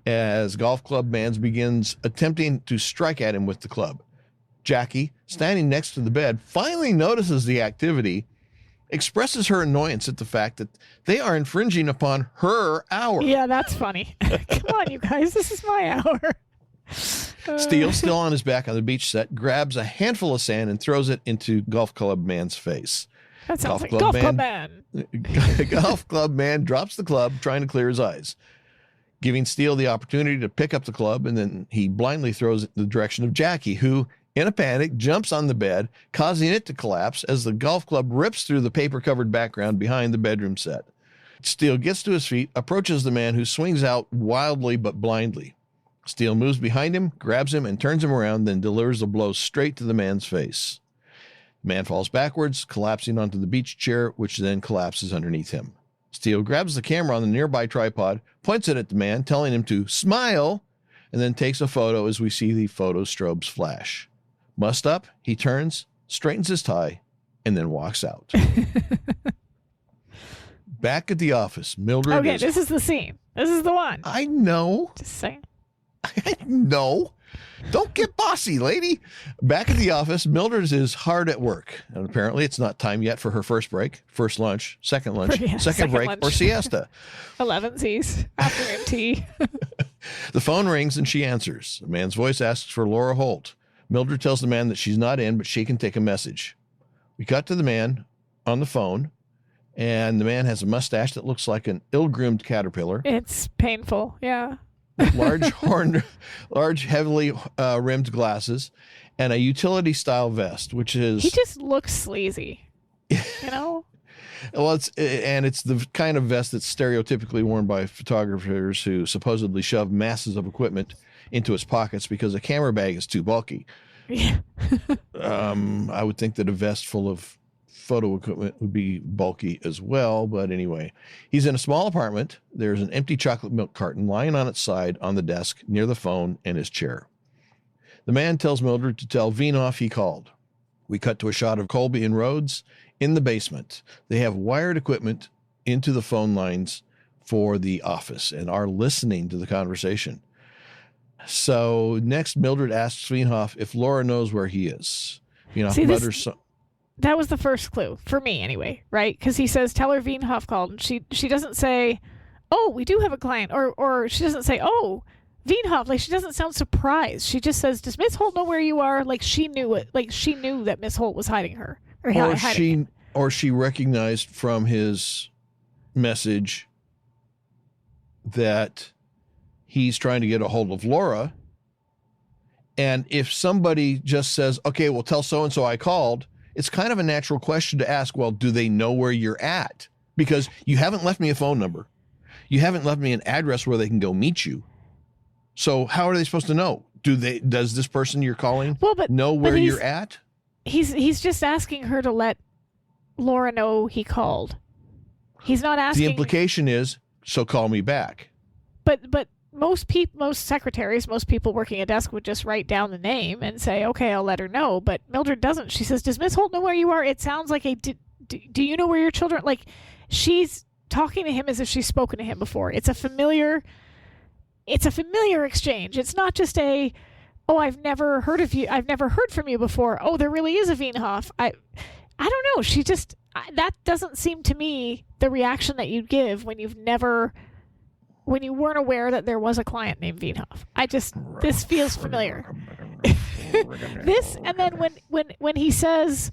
as golf club man begins attempting to strike at him with the club. Jackie, standing next to the bed, finally notices the activity, expresses her annoyance at the fact that they are infringing upon her hour. Yeah, that's funny. Come on, you guys. This is my hour. Steele, still on his back on the beach set, grabs a handful of sand and throws it into golf club man's face. That sounds like golf club man. Golf club man drops the club, trying to clear his eyes, giving Steele the opportunity to pick up the club, and then he blindly throws it in the direction of Jackie, who, in a panic, jumps on the bed, causing it to collapse as the golf club rips through the paper-covered background behind the bedroom set. Steele gets to his feet, approaches the man, who swings out wildly but blindly. Steele moves behind him, grabs him, and turns him around, then delivers a blow straight to the man's face. The man falls backwards, collapsing onto the beach chair, which then collapses underneath him. Steele grabs the camera on the nearby tripod, points it at the man, telling him to smile, and then takes a photo as we see the photo strobes flash. Mussed up, he turns, straightens his tie, and then walks out. Back at the office, Mildred this is the scene. This is the one. I know. Just saying. I know. Don't get bossy, lady. Back at the office, Mildred is hard at work. And apparently it's not time yet for her first break, first lunch, second lunch, second break, lunch. or siesta. 11's, afternoon tea. The phone rings and she answers. A man's voice asks for Laura Holt. Mildred tells the man that she's not in, but she can take a message. We cut to the man on the phone, and the man has a mustache that looks like an ill-groomed caterpillar. It's painful, yeah. Large, heavily rimmed glasses, and a utility-style vest, which is... He just looks sleazy, you know? Well, it's the kind of vest that's stereotypically worn by photographers who supposedly shove masses of equipment into his pockets because a camera bag is too bulky. Yeah. I would think that a vest full of photo equipment would be bulky as well, but anyway, he's in a small apartment. There's an empty chocolate milk carton lying on its side on the desk near the phone and his chair. The man tells Mildred to tell Vinoff he called. We cut to a shot of Colby and Rhodes in the basement. They have wired equipment into the phone lines for the office and are listening to the conversation. So next, Mildred asks Vinoff if Laura knows where he is. Vinoff mutters... That was the first clue, for me anyway, right? Because he says, tell her Vinoff called, and she doesn't say, oh, we do have a client, or she doesn't say, oh, Vinoff, like she doesn't sound surprised. She just says, does Miss Holt know where you are? Like she knew it, like she knew that Miss Holt was hiding her. Or she recognized from his message that he's trying to get a hold of Laura. And if somebody just says, okay, well, tell so-and-so I called, it's kind of a natural question to ask, well, do they know where you're at? Because you haven't left me a phone number. You haven't left me an address where they can go meet you. So how are they supposed to know? Does this person you're calling know where you're at? He's just asking her to let Laura know he called. He's not asking. The implication is, so call me back. But most secretaries, most people working a desk would just write down the name and say, okay, I'll let her know. But Mildred doesn't. She says, does Miss Holt know where you are? It sounds like do you know where your children, like she's talking to him as if she's spoken to him before. It's a familiar exchange. It's not just oh, I've never heard of you. I've never heard from you before. Oh, there really is a Vinoff. I don't know. That doesn't seem to me the reaction that you'd give when you weren't aware that there was a client named Vinoff. This feels familiar. This, and then when he says,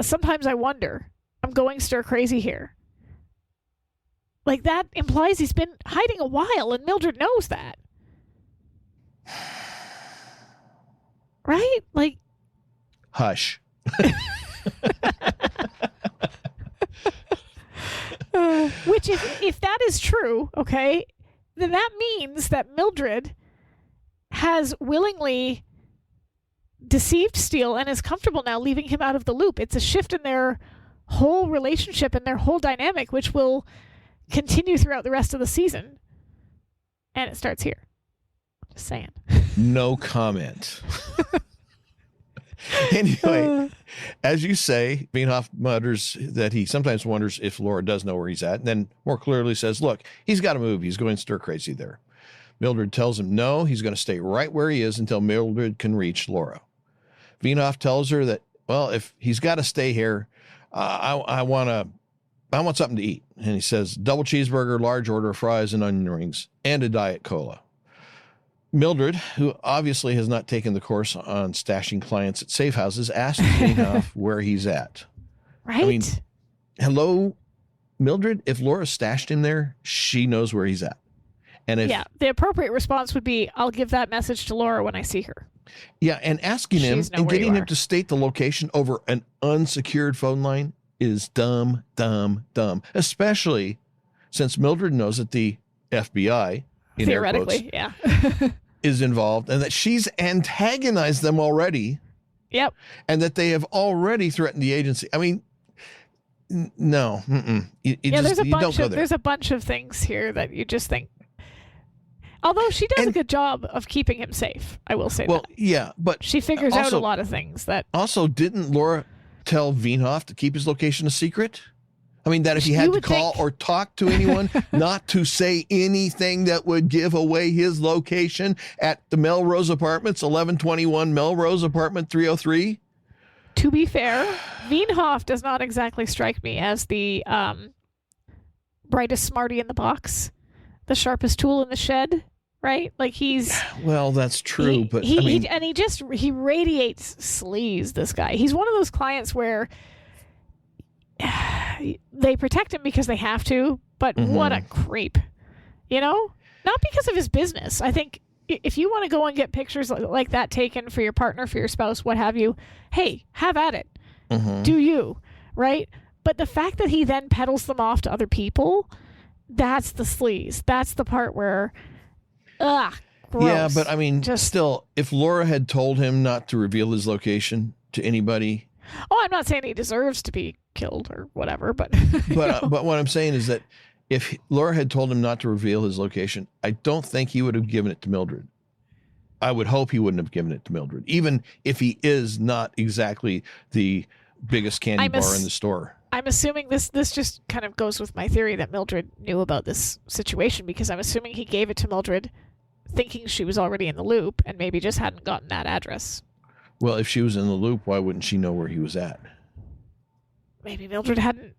sometimes I wonder, I'm going stir crazy here. Like that implies he's been hiding a while and Mildred knows that. Right? Like, hush. Which if that is true, okay, then that means that Mildred has willingly deceived Steele and is comfortable now leaving him out of the loop. It's a shift in their whole relationship and their whole dynamic, which will continue throughout the rest of the season. And it starts here. Just saying. No comment. Anyway, as you say, Vinoff mutters that he sometimes wonders if Laura does know where he's at, and then more clearly says, look, he's got to move. He's going stir crazy there. Mildred tells him no, he's going to stay right where he is until Mildred can reach Laura. Vinoff tells her that, well, if he's got to stay here, I want something to eat. And he says, double cheeseburger, large order of fries and onion rings, and a Diet Cola. Mildred, who obviously has not taken the course on stashing clients at safe houses, asks Vinoff where he's at. Right? I mean, hello, Mildred, if Laura stashed him there, she knows where he's at. And if, the appropriate response would be, I'll give that message to Laura when I see her. Yeah, and asking him and getting him to state the location over an unsecured phone line is dumb, dumb, dumb. Especially since Mildred knows that the FBI, in theoretically, air quotes, is involved, and that she's antagonized them already. Yep. And that they have already threatened the agency. I mean, no. There's a bunch of things here that you just think. Although she does a good job of keeping him safe, I will say that. Well, yeah, but she figures out a lot of things that. Also, didn't Laura tell Vinoff to keep his location a secret? I mean, that if he had to call or talk to anyone, not to say anything that would give away his location at the Melrose Apartments, 1121 Melrose Apartment 303. To be fair, Wienhoff does not exactly strike me as the brightest smarty in the box, the sharpest tool in the shed, right? Like he's... Well, that's true, but he radiates sleaze, this guy. He's one of those clients where they protect him because they have to, but what a creep, you know? Not because of his business. I think if you want to go and get pictures like that taken for your partner, for your spouse, what have you, hey, have at it. Do you, right? But the fact that he then peddles them off to other people, that's the sleaze. That's the part where, gross. Yeah, but I mean, still, if Laura had told him not to reveal his location to anybody... Oh, I'm not saying he deserves to be killed or whatever, but... but what I'm saying is that if Laura had told him not to reveal his location, I don't think he would have given it to Mildred. I would hope he wouldn't have given it to Mildred, even if he is not exactly the biggest candy bar in the store. I'm assuming this just kind of goes with my theory that Mildred knew about this situation, because I'm assuming he gave it to Mildred thinking she was already in the loop and maybe just hadn't gotten that address. Well, if she was in the loop, why wouldn't she know where he was at? Maybe Mildred hadn't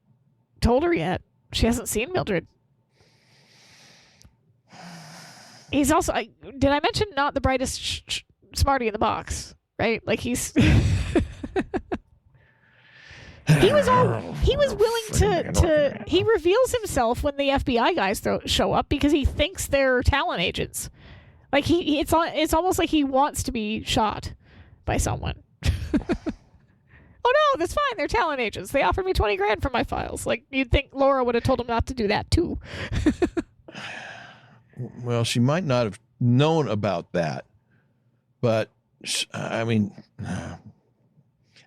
told her yet. She hasn't seen Mildred. He's also... did I mention not the brightest smarty in the box? Right? Like he's... He was willing to he reveals himself when the FBI guys show up because he thinks they're talent agents. Like it's almost like he wants to be shot by someone. Oh no, that's fine. They're talent agents. They offered me $20,000 for my files. Like you'd think Laura would have told him not to do that too. Well, she might not have known about that, but I mean,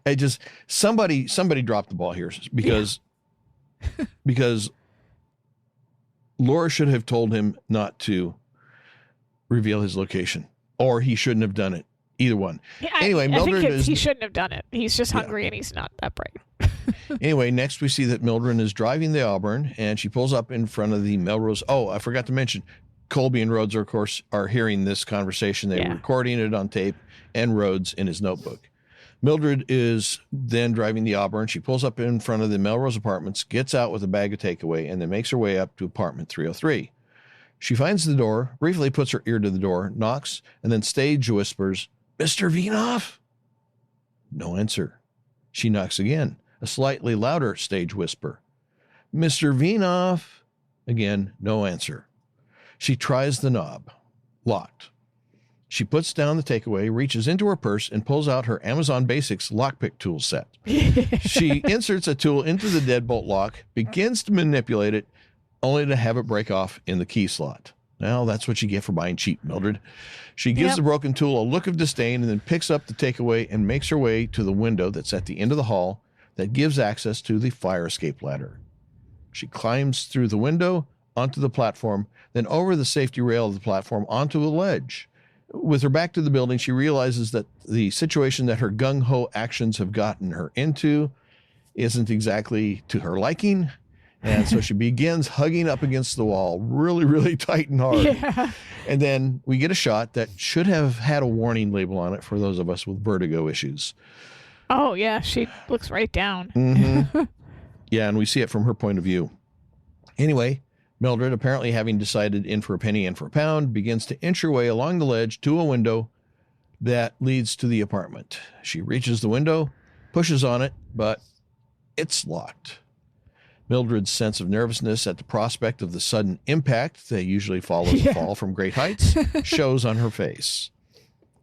it just somebody dropped the ball here because because Laura should have told him not to reveal his location, or he shouldn't have done it. Either one. Yeah, anyway, Mildred he shouldn't have done it. He's just hungry and he's not that bright. Anyway, next we see that Mildred is driving the Auburn and she pulls up in front of the Melrose. Oh, I forgot to mention, Colby and Rhodes, of course, are hearing this conversation. They were recording it on tape, and Rhodes in his notebook. Mildred is then driving the Auburn. She pulls up in front of the Melrose Apartments, gets out with a bag of takeaway, and then makes her way up to apartment 303. She finds the door, briefly puts her ear to the door, knocks, and then stage whispers, "Mr. Wienhoff?" No answer. She knocks again, a slightly louder stage whisper. "Mr. Wienhoff?" Again, no answer. She tries the knob. Locked. She puts down the takeaway, reaches into her purse, and pulls out her Amazon Basics lockpick tool set. She inserts a tool into the deadbolt lock, begins to manipulate it, only to have it break off in the key slot. Well, that's what you get for buying cheap, Mildred. She gives the broken tool a look of disdain and then picks up the takeaway and makes her way to the window that's at the end of the hall that gives access to the fire escape ladder. She climbs through the window onto the platform, then over the safety rail of the platform onto a ledge. With her back to the building, she realizes that the situation that her gung-ho actions have gotten her into isn't exactly to her liking. And so she begins hugging up against the wall really, really tight and hard. Yeah. And then we get a shot that should have had a warning label on it for those of us with vertigo issues. Oh, yeah. She looks right down. Mm-hmm. Yeah, and we see it from her point of view. Anyway, Mildred, apparently having decided in for a penny, in for a pound, begins to inch her way along the ledge to a window that leads to the apartment. She reaches the window, pushes on it, but it's locked. Mildred's sense of nervousness at the prospect of the sudden impact that usually follows a fall from great heights shows on her face.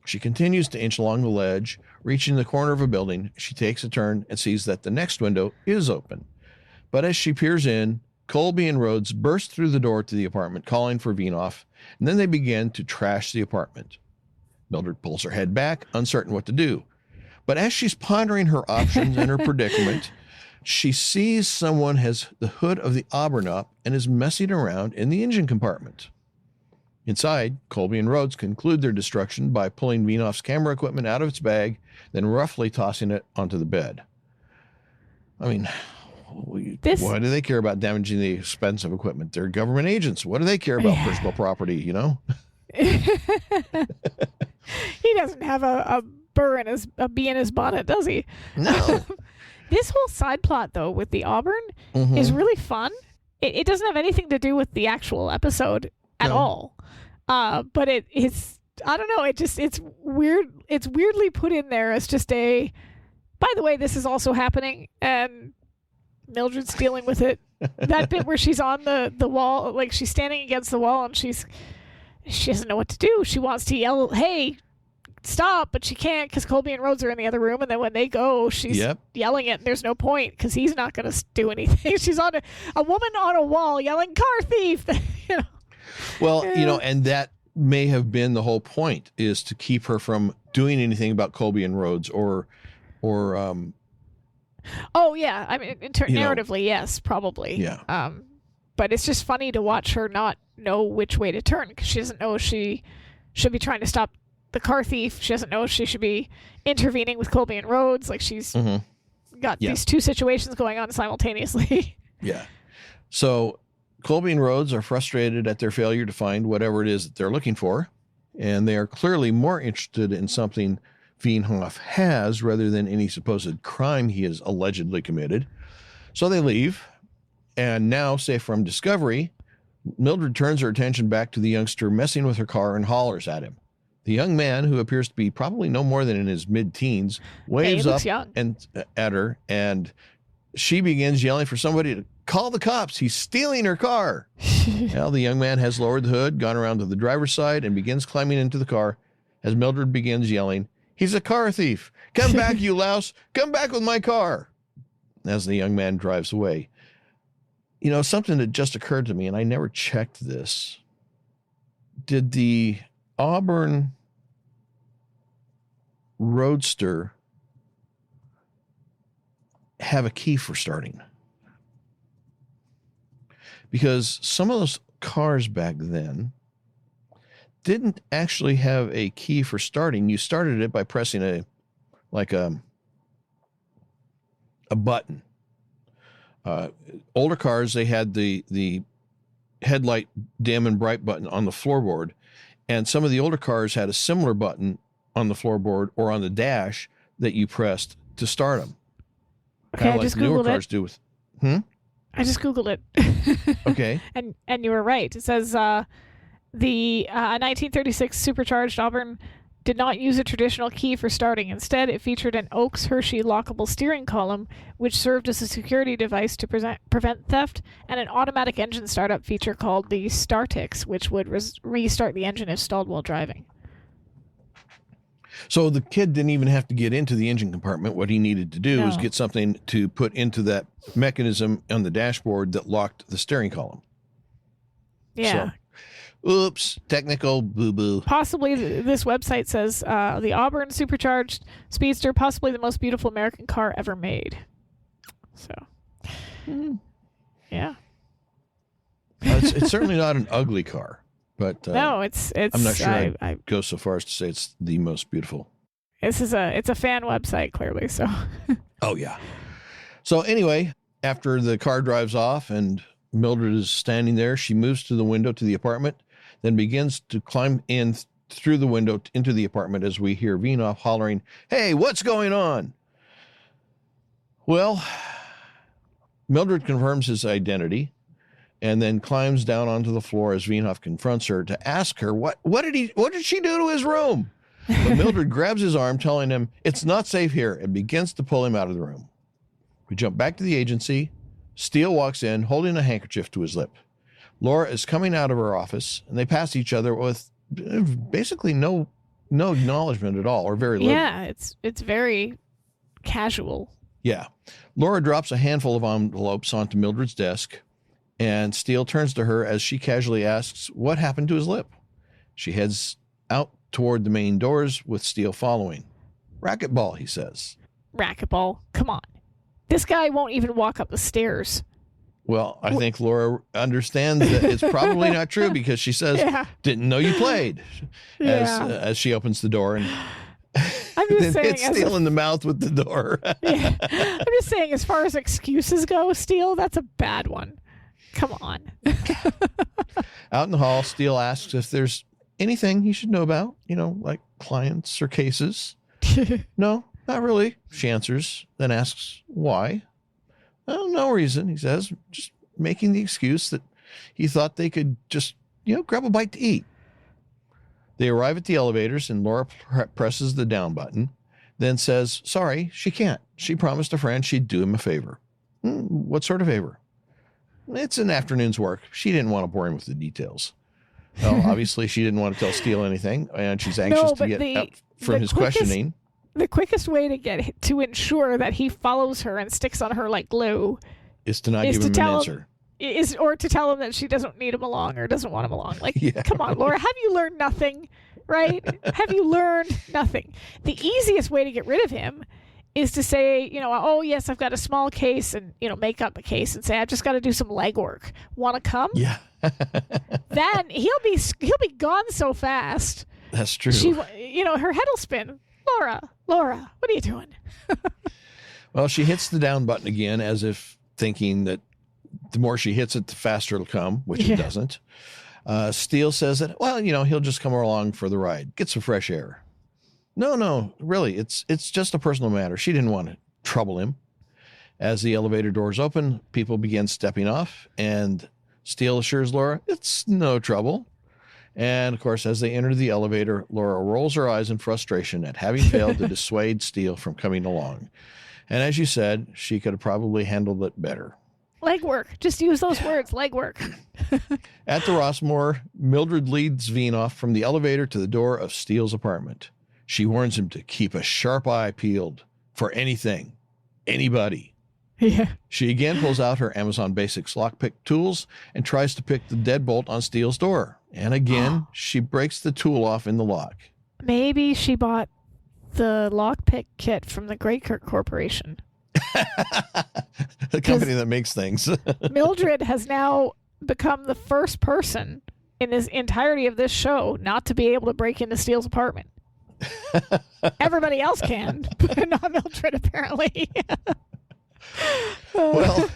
She continues to inch along the ledge. Reaching the corner of a building, she takes a turn and sees that the next window is open. But as she peers in, Colby and Rhodes burst through the door to the apartment, calling for Wienhoff, and then they begin to trash the apartment. Mildred pulls her head back, uncertain what to do. But as she's pondering her options and her predicament, she sees someone has the hood of the Auburn up and is messing around in the engine compartment. Inside, Colby and Rhodes conclude their destruction by pulling Wienhoff's camera equipment out of its bag, then roughly tossing it onto the bed. I mean, Why do they care about damaging the expensive equipment? They're government agents. What do they care about personal property, you know? He doesn't have a bee in his bonnet, does he? No. This whole side plot, though, with the Auburn is really fun. It doesn't have anything to do with the actual episode at all. But it's I don't know. It's weird. It's weirdly put in there as just a. By the way, this is also happening, and Mildred's dealing with it. That bit where she's on the wall, like she's standing against the wall, and she doesn't know what to do. She wants to yell, "Hey, stop!" but she can't because Colby and Rhodes are in the other room. And then when they go, she's yelling it, and there's no point because he's not going to do anything. She's on a woman on a wall yelling, "Car thief!" you know. Well, you know, and that may have been the whole point, is to keep her from doing anything about Colby and Rhodes or oh yeah, I mean narratively, yes, probably. Yeah. But it's just funny to watch her not know which way to turn because she doesn't know if she should be trying to stop the car thief. She doesn't know if she should be intervening with Colby and Rhodes. Like she's got these two situations going on simultaneously. Yeah. So Colby and Rhodes are frustrated at their failure to find whatever it is that they're looking for, and they are clearly more interested in something Wienhoff has rather than any supposed crime he has allegedly committed. So they leave, and now, safe from discovery, Mildred turns her attention back to the youngster messing with her car and hollers at him. The young man, who appears to be probably no more than in his mid-teens, waves up at her, and she begins yelling for somebody to call the cops. He's stealing her car. Well, the young man has lowered the hood, gone around to the driver's side, and begins climbing into the car as Mildred begins yelling, "He's a car thief. Come back, you louse. Come back with my car," as the young man drives away. You know, something that just occurred to me, and I never checked this. Did the Auburn Roadster have a key for starting? Because some of those cars back then didn't actually have a key for starting. You started it by pressing a button. Older cars, they had the headlight dim and bright button on the floorboard, and some of the older cars had a similar button on the floorboard or on the dash that you pressed to start them. Okay, I just Googled cars do with. I just Googled it. Okay. And you were right. It says the 1936 supercharged Auburn did not use a traditional key for starting. Instead, it featured an Oakes-Hershey lockable steering column, which served as a security device to prevent theft, and an automatic engine startup feature called the Startix, which would restart the engine if stalled while driving. So the kid didn't even have to get into the engine compartment. What he needed to do was get something to put into that mechanism on the dashboard that locked the steering column. Yeah. So, oops, technical boo-boo. Possibly, this website says the Auburn supercharged Speedster, possibly the most beautiful American car ever made. So, yeah. It's certainly not an ugly car. But no, it's. I'm not sure I'd go so far as to say it's the most beautiful. It's a fan website, clearly. So. Oh yeah. So anyway, after the car drives off and Mildred is standing there, she moves to the window to the apartment, then begins to climb in through the window into the apartment as we hear Wienhoff hollering, "Hey, what's going on?" Well, Mildred confirms his identity, and then climbs down onto the floor as Wienhoff confronts her to ask her what did she do to his room? But Mildred grabs his arm, telling him it's not safe here, and begins to pull him out of the room. We jump back to the agency. Steele walks in, holding a handkerchief to his lip. Laura is coming out of her office, and they pass each other with basically no acknowledgement at all, or very little. Yeah, it's very casual. Yeah. Laura drops a handful of envelopes onto Mildred's desk, and Steele turns to her as she casually asks what happened to his lip. She heads out toward the main doors with Steele following. "Racquetball," he says. Racquetball? Come on. This guy won't even walk up the stairs. Well, I think Laura understands that it's probably not true because she says, "Didn't know you played," as she opens the door. And I I'm just Then saying. hit Steele in the mouth with the door. Yeah. I'm just saying, as far as excuses go, Steele, that's a bad one. Come on. Out in the hall, Steele asks if there's anything he should know about, like clients or cases. No, not really, she answers, then asks why. Well, no reason, he says, just making the excuse that he thought they could just, grab a bite to eat. They arrive at the elevators and Laura presses the down button, then says, sorry, she can't. She promised a friend she'd do him a favor. What sort of favor? It's an afternoon's work. She didn't want to bore him with the details. Well, obviously she didn't want to tell Steele anything, and she's anxious to get out from his questioning. The quickest way to ensure that he follows her and sticks on her like glue is to not give him an answer. Or to tell him that she doesn't need him along or doesn't want him along. Come on, Laura, have you learned nothing? Right? Have you learned nothing? The easiest way to get rid of him is to say, oh, yes, I've got a small case, and, make up a case and say, I've just got to do some legwork. Want to come? Yeah. Then he'll be gone so fast. That's true. Her head will spin. Laura, what are you doing? Well, she hits the down button again as if thinking that the more she hits it, the faster it'll come, which it doesn't. Steele says that, well, he'll just come along for the ride, get some fresh air. No, really, it's just a personal matter. She didn't want to trouble him. As the elevator doors open, people begin stepping off, and Steele assures Laura it's no trouble. And, of course, as they enter the elevator, Laura rolls her eyes in frustration at having failed to dissuade Steele from coming along. And as you said, she could have probably handled it better. Legwork. Just use those words, legwork. At the Rossmore, Mildred leads Vinoff from the elevator to the door of Steele's apartment. She warns him to keep a sharp eye peeled for anything, anybody. Yeah. She again pulls out her Amazon Basics lockpick tools and tries to pick the deadbolt on Steele's door. And again, she breaks the tool off in the lock. Maybe she bought the lockpick kit from the Greykirk Corporation. The company that makes things. Mildred has now become the first person in this entirety of this show not to be able to break into Steele's apartment. Everybody else can, but not Mildred, apparently. Well,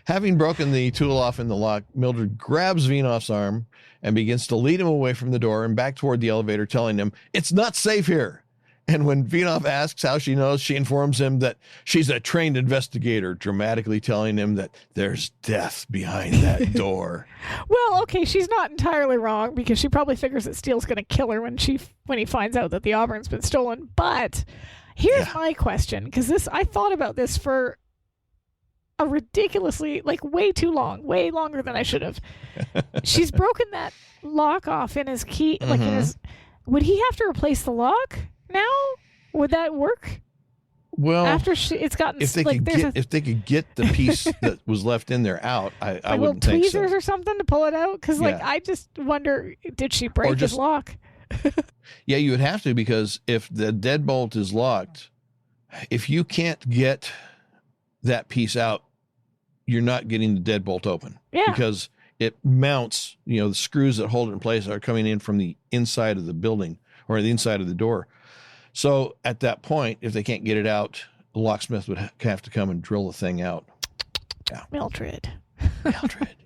having broken the tool off in the lock, Mildred grabs Vinoff's arm and begins to lead him away from the door and back toward the elevator, telling him, it's not safe here. And when Vinoff asks how she knows, she informs him that she's a trained investigator, dramatically telling him that there's death behind that door. Well, okay, she's not entirely wrong, because she probably figures that Steele's going to kill her when he finds out that the Auburn's been stolen. But here's my question, because I thought about this for a ridiculously, way too long, way longer than I should have. She's broken that lock off in his key, in his. Would he have to replace the lock now? Would that work? Well, after it's gotten, if they could get the piece that was left in there out, I wouldn't think so. Tweezers or something to pull it out, because I just wonder, did she break his lock? Yeah, you would have to, because if the deadbolt is locked, if you can't get that piece out, you're not getting the deadbolt open. Yeah. Because it mounts, the screws that hold it in place are coming in from the inside of the building or the inside of the door. So at that point, if they can't get it out, the locksmith would have to come and drill the thing out. Yeah. Mildred,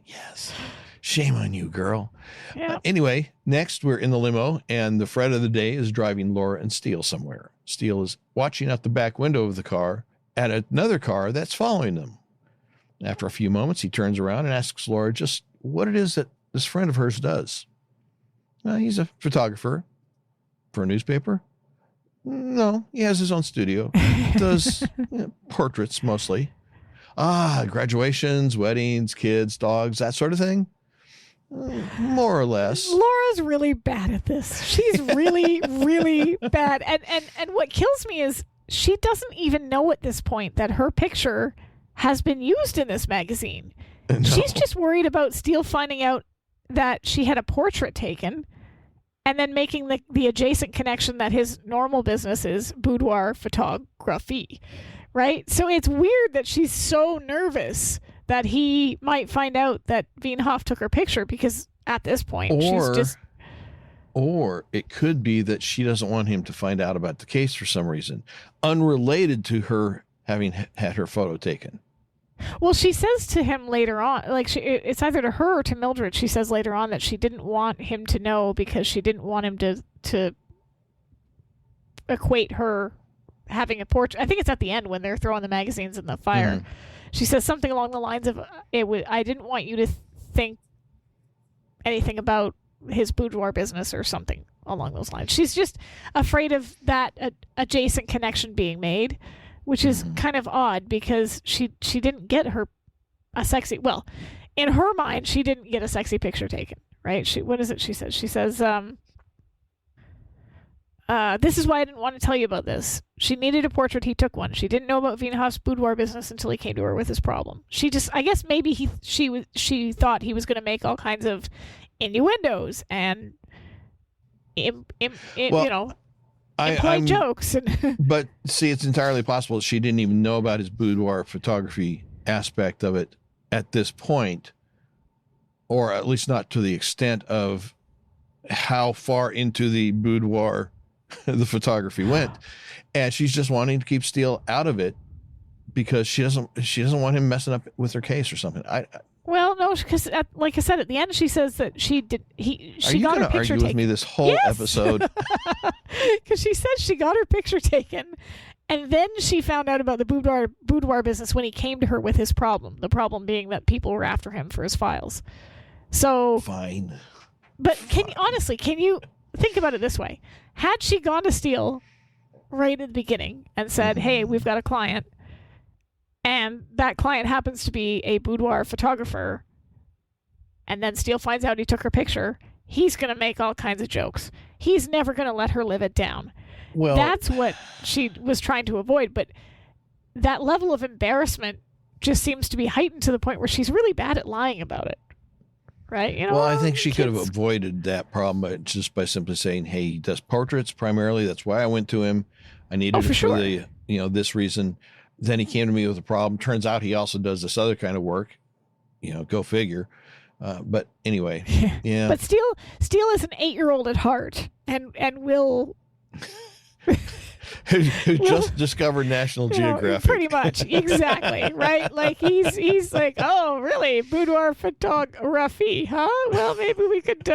yes. Shame on you, girl. Yeah. Anyway, next we're in the limo, and the friend of the day is driving Laura and Steele somewhere. Steele is watching out the back window of the car at another car that's following them. After a few moments, he turns around and asks Laura just what it is that this friend of hers does. He's a photographer for a newspaper. No, he has his own studio. Does portraits mostly. Graduations, weddings, kids, dogs, that sort of thing. More or less. Laura's really bad at this. She's really, really bad. And what kills me is she doesn't even know at this point that her picture has been used in this magazine. No. She's just worried about Steele finding out that she had a portrait taken and then making the adjacent connection that his normal business is boudoir photography, right? So it's weird that she's so nervous that he might find out that Vinoff took her picture, because at this point she's just... Or it could be that she doesn't want him to find out about the case for some reason, unrelated to her having had her photo taken. Well, she says to him later on, like it's either to her or to Mildred. She says later on that she didn't want him to know because she didn't want him to equate her having a portrait. I think it's at the end when they're throwing the magazines in the fire. Mm-hmm. She says something along the lines of, I didn't want you to think anything about his boudoir business or something along those lines. She's just afraid of that adjacent connection being made, which is kind of odd because she didn't get a sexy, well, in her mind, she didn't get a sexy picture taken, right? What is it she says? She says, this is why I didn't want to tell you about this. She needed a portrait, he took one. She didn't know about Wienhoff's boudoir business until he came to her with his problem. She just, I guess maybe she thought he was going to make all kinds of innuendos and imply jokes. But see, it's entirely possible she didn't even know about his boudoir photography aspect of it at this point, or at least not to the extent of how far into the boudoir the photography went. And she's just wanting to keep Steele out of it because she doesn't want him messing up with her case or something. Well, no, because like I said, at the end, she says that she got her picture taken. Are you going to argue with me this whole episode? Because she said she got her picture taken, and then she found out about the boudoir business when he came to her with his problem. The problem being that people were after him for his files. So fine. But honestly, can you think about it this way? Had she gone to Steele right at the beginning and said, "Hey, we've got a client," and that client happens to be a boudoir photographer, and then Steele finds out he took her picture, he's going to make all kinds of jokes. He's never going to let her live it down. Well, that's what she was trying to avoid, but that level of embarrassment just seems to be heightened to the point where she's really bad at lying about it. Right? You know, well, I think she could have avoided that problem just by simply saying, "Hey, he does portraits primarily. That's why I went to him. I needed it for the, this reason." Then he came to me with a problem. Turns out he also does this other kind of work. Go figure. But anyway, yeah. But Steele is an 8-year-old at heart, and will. who just discovered National Geographic. Pretty much, exactly, right? Like he's like, oh, really? Boudoir photography, huh? Well, maybe we could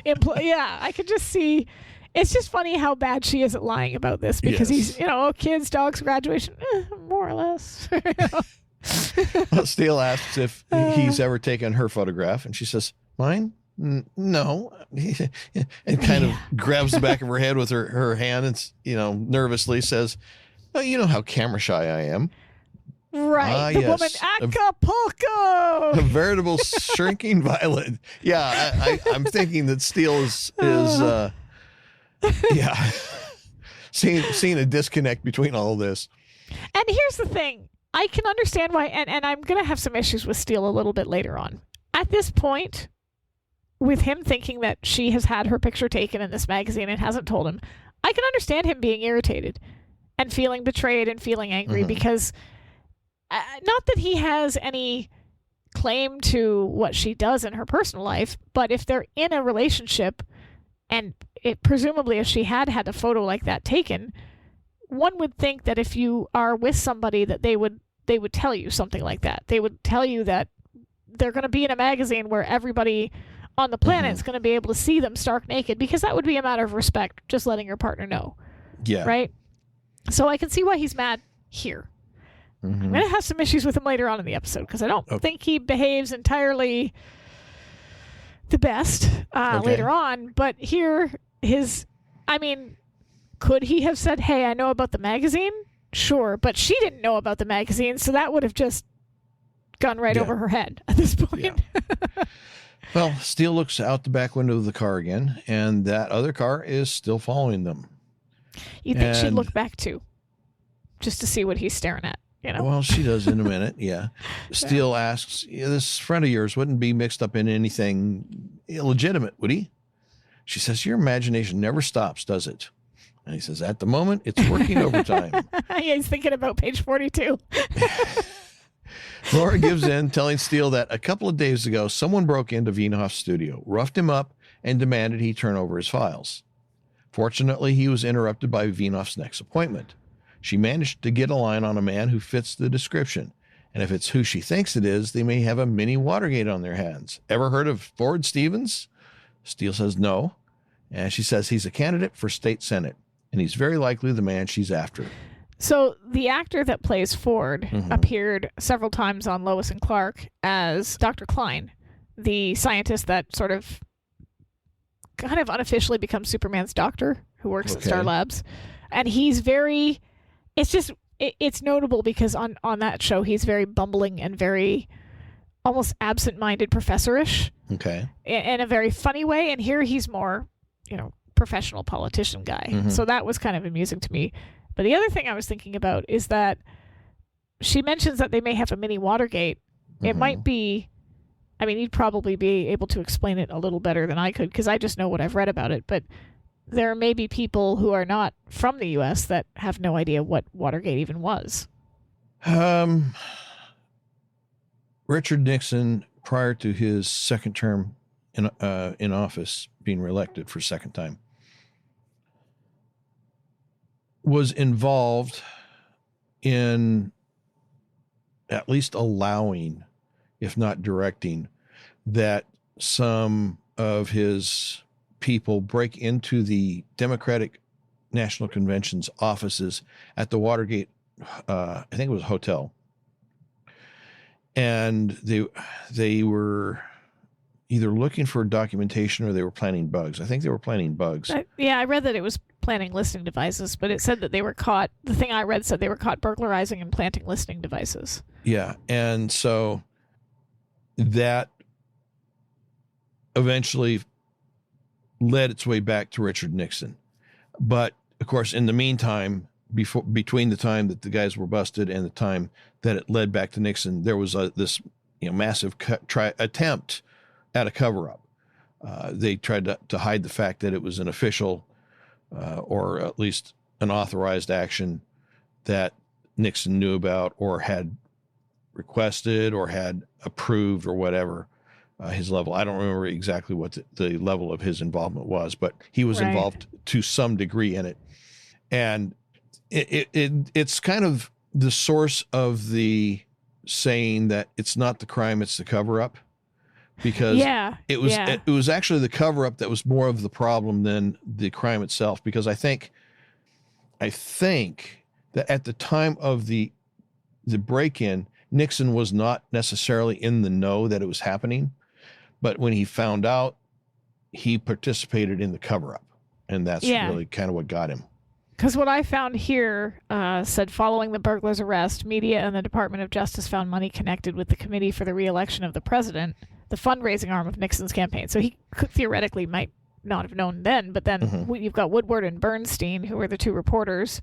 employ. Yeah, I could just see. It's just funny how bad she is at lying about this because he's, kids, dogs, graduation, more or less. Well, Steele asks if he's ever taken her photograph, and she says, "Mine? No," and kind of grabs the back of her head with her hand and, nervously says, "Oh, you know how camera shy I am." Right. The woman, Acapulco. A veritable shrinking violet. Yeah, I'm thinking that Steele is seeing a disconnect between all of this. And here's the thing. I can understand why, and I'm going to have some issues with Steele a little bit later on. At this point, with him thinking that she has had her picture taken in this magazine and hasn't told him, I can understand him being irritated and feeling betrayed and feeling angry because not that he has any claim to what she does in her personal life, but if they're in a relationship and presumably if she had a photo like that taken, one would think that if you are with somebody that they would tell you something like that. They would tell you that they're going to be in a magazine where everybody on the planet is going to be able to see them stark naked, because that would be a matter of respect, just letting your partner know. Yeah. Right? So I can see why he's mad here. I'm going to have some issues with him later on in the episode because I don't think he behaves entirely the best later on. But here, could he have said, "Hey, I know about the magazine"? Sure, but she didn't know about the magazine, so that would have just gone right over her head at this point. Yeah. Well, Steele looks out the back window of the car again, and that other car is still following them. You think she'd look back too, just to see what he's staring at, Well, she does in a minute, yeah. Steele asks, "This friend of yours wouldn't be mixed up in anything illegitimate, would he?" She says, "Your imagination never stops, does it?" And he says, "At the moment, it's working overtime." Yeah, he's thinking about page 42. Laura gives in, telling Steele that a couple of days ago, someone broke into Wienhoff's studio, roughed him up, and demanded he turn over his files. Fortunately, he was interrupted by Vinoff's next appointment. She managed to get a line on a man who fits the description, and if it's who she thinks it is, they may have a mini Watergate on their hands. Ever heard of Ford Stevens? Steele says no, and she says he's a candidate for state senate, and he's very likely the man she's after. So the actor that plays Ford appeared several times on Lois and Clark as Dr. Klein, the scientist that sort of kind of unofficially becomes Superman's doctor who works at Star Labs. And he's very, it's notable because on that show, he's very bumbling and very almost absent-minded professorish. Okay. In a very funny way. And here he's more, professional politician guy. So that was kind of amusing to me. But the other thing I was thinking about is that she mentions that they may have a mini Watergate. It might be, you'd probably be able to explain it a little better than I could because I just know what I've read about it. But there may be people who are not from the U.S. that have no idea what Watergate even was. Richard Nixon, prior to his second term in office, being reelected for a second time, was involved in at least allowing, if not directing, that some of his people break into the Democratic National Convention's offices at the Watergate, I think it was a hotel. And they were either looking for documentation or they were planting bugs. I think they were planting bugs. I read that it was planting listening devices, but it said that they were caught. The thing I read said they were caught burglarizing and planting listening devices. Yeah. And so that eventually led its way back to Richard Nixon. But of course, in the meantime, between the time that the guys were busted and the time that it led back to Nixon, there was this massive attempt at a cover-up. They tried to hide the fact that it was an official or at least an authorized action that Nixon knew about or had requested or had approved or whatever his level. I don't remember exactly what the level of his involvement was, but he was involved to some degree in it. And it's kind of the source of the saying that it's not the crime, it's the cover-up. Because it was actually the cover-up that was more of the problem than the crime itself. Because I think that at the time of the break-in, Nixon was not necessarily in the know that it was happening, but when he found out, he participated in the cover-up, and that's really kind of what got him. Because what I found here said, following the burglar's arrest, media and the Department of Justice found money connected with the Committee for the Re-election of the President, the fundraising arm of Nixon's campaign. So he theoretically might not have known then, but then you've got Woodward and Bernstein, who were the two reporters,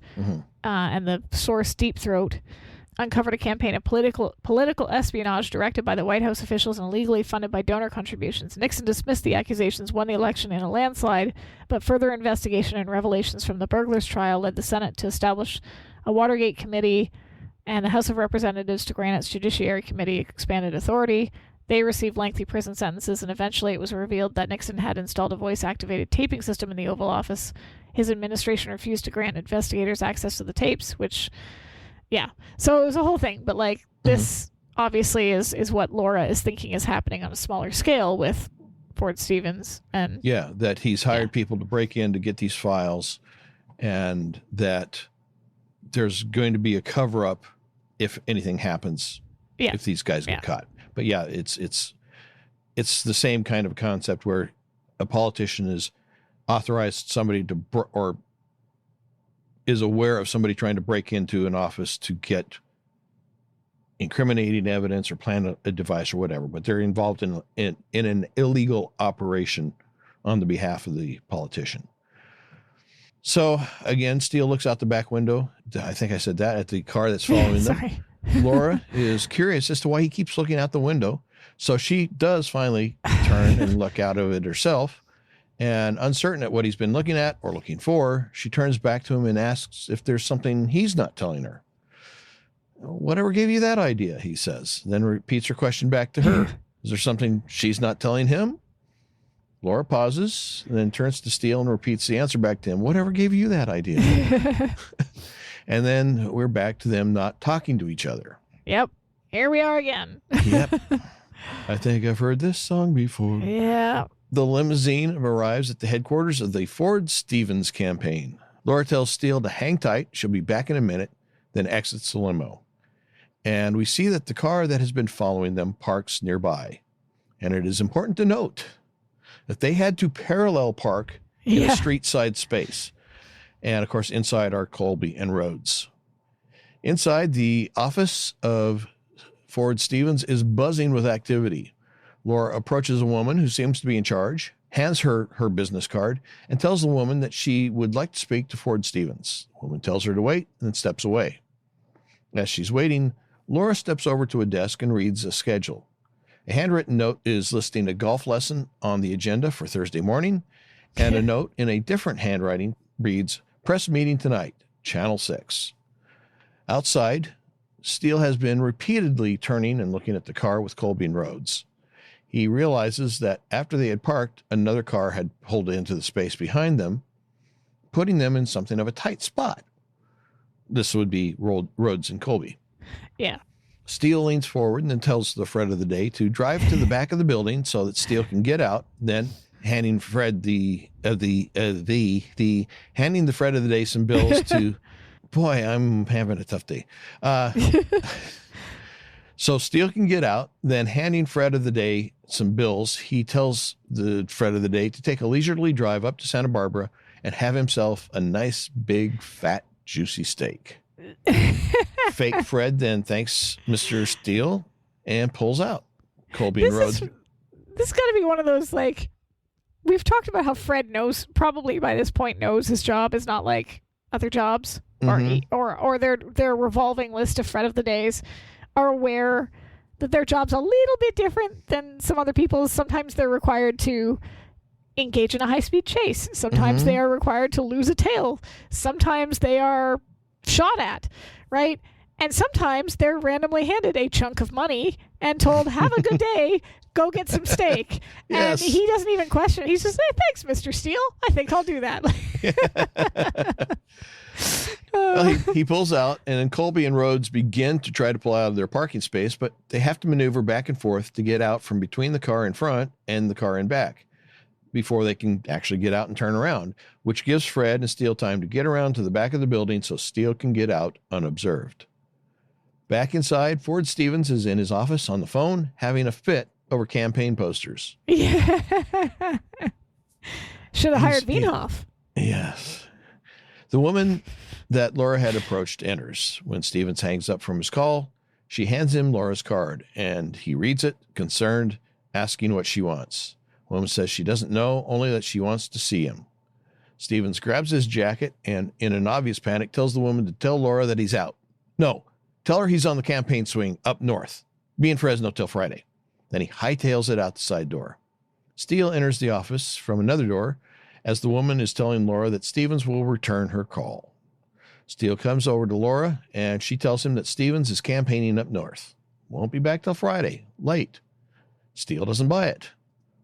and the source Deep Throat uncovered a campaign of political espionage directed by the White House officials and illegally funded by donor contributions. Nixon dismissed the accusations, won the election in a landslide, but further investigation and revelations from the burglars' trial led the Senate to establish a Watergate committee and the House of Representatives to grant its Judiciary Committee expanded authority. They received lengthy prison sentences, and eventually it was revealed that Nixon had installed a voice-activated taping system in the Oval Office. His administration refused to grant investigators access to the tapes, which... Yeah. So it was a whole thing, but this obviously is what Laura is thinking is happening on a smaller scale with Ford Stevens and that he's hired people to break in to get these files, and that there's going to be a cover up if anything happens if these guys get caught. But it's the same kind of concept where a politician is authorized somebody to or is aware of somebody trying to break into an office to get incriminating evidence or plan a device or whatever, but they're involved in an illegal operation on the behalf of the politician. So again, Steele looks out the back window. I think I said that at the car that's following them. Laura is curious as to why he keeps looking out the window. So she does finally turn and look out of it herself. And uncertain at what he's been looking at or looking for, she turns back to him and asks if there's something he's not telling her. Whatever gave you that idea, he says. Then repeats her question back to her. Is there something she's not telling him? Laura pauses, and then turns to Steele and repeats the answer back to him. Whatever gave you that idea? And then we're back to them not talking to each other. Yep. Here we are again. Yep. I think I've heard this song before. Yeah. The limousine arrives at the headquarters of the Ford-Stevens campaign. Laura tells Steele to hang tight. She'll be back in a minute, then exits the limo. And we see that the car that has been following them parks nearby. And it is important to note that they had to parallel park in a street side space. And, of course, inside are Colby and Rhodes. Inside, the office of Ford-Stevens is buzzing with activity. Laura approaches a woman who seems to be in charge, hands her business card, and tells the woman that she would like to speak to Ford-Stevens. The woman tells her to wait and then steps away. As she's waiting, Laura steps over to a desk and reads a schedule. A handwritten note is listing a golf lesson on the agenda for Thursday morning, and a note in a different handwriting reads, "Press meeting tonight, Channel 6. Outside, Steele has been repeatedly turning and looking at the car with Colby and Rhodes. He realizes that after they had parked, another car had pulled into the space behind them, putting them in something of a tight spot. This would be Rhodes and Colby. Yeah. Steele leans forward and then tells the Fred of the day to drive to the back of the building so that Steele can get out. Then handing Fred handing the Fred of the day some bills to. Boy, I'm having a tough day. So Steele can get out. Then handing Fred of the day some bills, he tells the Fred of the day to take a leisurely drive up to Santa Barbara and have himself a nice, big, fat, juicy steak. Fake Fred then thanks Mr. Steele and pulls out. Colby and Rhodes. This got to be one of those, like, we've talked about how Fred probably by this point knows his job is not like other jobs, or their revolving list of Fred of the days are aware that their job's a little bit different than some other people's. Sometimes they're required to engage in a high-speed chase. Sometimes they are required to lose a tail. Sometimes they are shot at, right? And sometimes they're randomly handed a chunk of money and told, have a good day, go get some steak. Yes. And he doesn't even question it. He's just like, thanks, Mr. Steele. I think I'll do that. Well, he pulls out, and then Colby and Rhodes begin to try to pull out of their parking space, but they have to maneuver back and forth to get out from between the car in front and the car in back before they can actually get out and turn around, which gives Fred and Steele time to get around to the back of the building so Steele can get out unobserved. Back inside, Ford-Stevens is in his office on the phone having a fit over campaign posters. Yeah. Should have hired Vienhoff. Yes. The woman that Laura had approached enters. When Stevens hangs up from his call, she hands him Laura's card, and he reads it, concerned, asking what she wants. The woman says she doesn't know, only that she wants to see him. Stevens grabs his jacket and, in an obvious panic, tells the woman to tell Laura that he's out. No, tell her he's on the campaign swing up north. Be in Fresno till Friday. Then he hightails it out the side door. Steele enters the office from another door as the woman is telling Laura that Stevens will return her call. Steele comes over to Laura, and she tells him that Stevens is campaigning up north. Won't be back till Friday. Late. Steele doesn't buy it.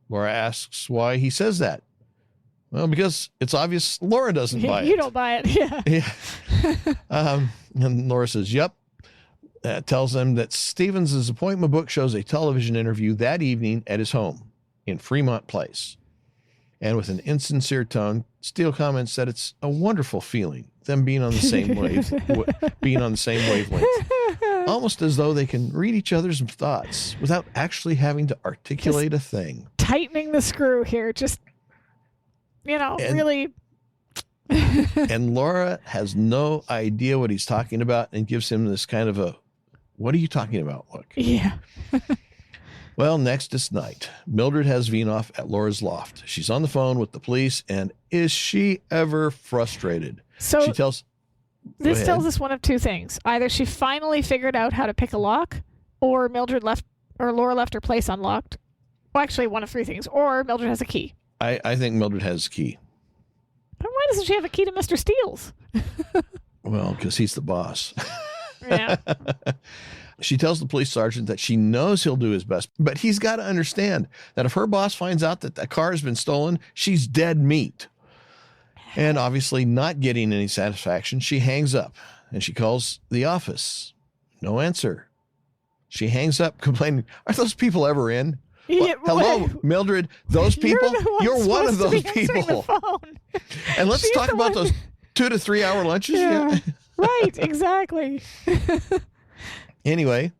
Laura asks why he says that. Well, because it's obvious Laura doesn't buy it. You don't buy it. Yeah. And Laura says, yep. Tells them that Stevens' appointment book shows a television interview that evening at his home in Fremont Place. And with an insincere tone, Steele comments that it's a wonderful feeling, them being on the same wavelength, almost as though they can read each other's thoughts without actually having to articulate a thing. Tightening the screw here, just, really. And Laura has no idea what he's talking about and gives him this kind of a, what are you talking about look? Yeah. Well, next is night. Mildred has Vienhoff at Laura's loft. She's on the phone with the police, and is she ever frustrated? So she tells us one of two things. Either she finally figured out how to pick a lock, or Laura left her place unlocked. Well, actually, one of three things. Or Mildred has a key. I think Mildred has a key. But why doesn't she have a key to Mr. Steele's? Well, because he's the boss. Yeah. She tells the police sergeant that she knows he'll do his best, but he's got to understand that if her boss finds out that the car has been stolen, she's dead meat. And obviously not getting any satisfaction, she hangs up and she calls the office. No answer. She hangs up complaining, are those people ever in? Yeah, Hello, Mildred, those people? You're one of those people. The phone. And let's talk about those 2 to 3 hour lunches. Yeah. Right, exactly. Anyway,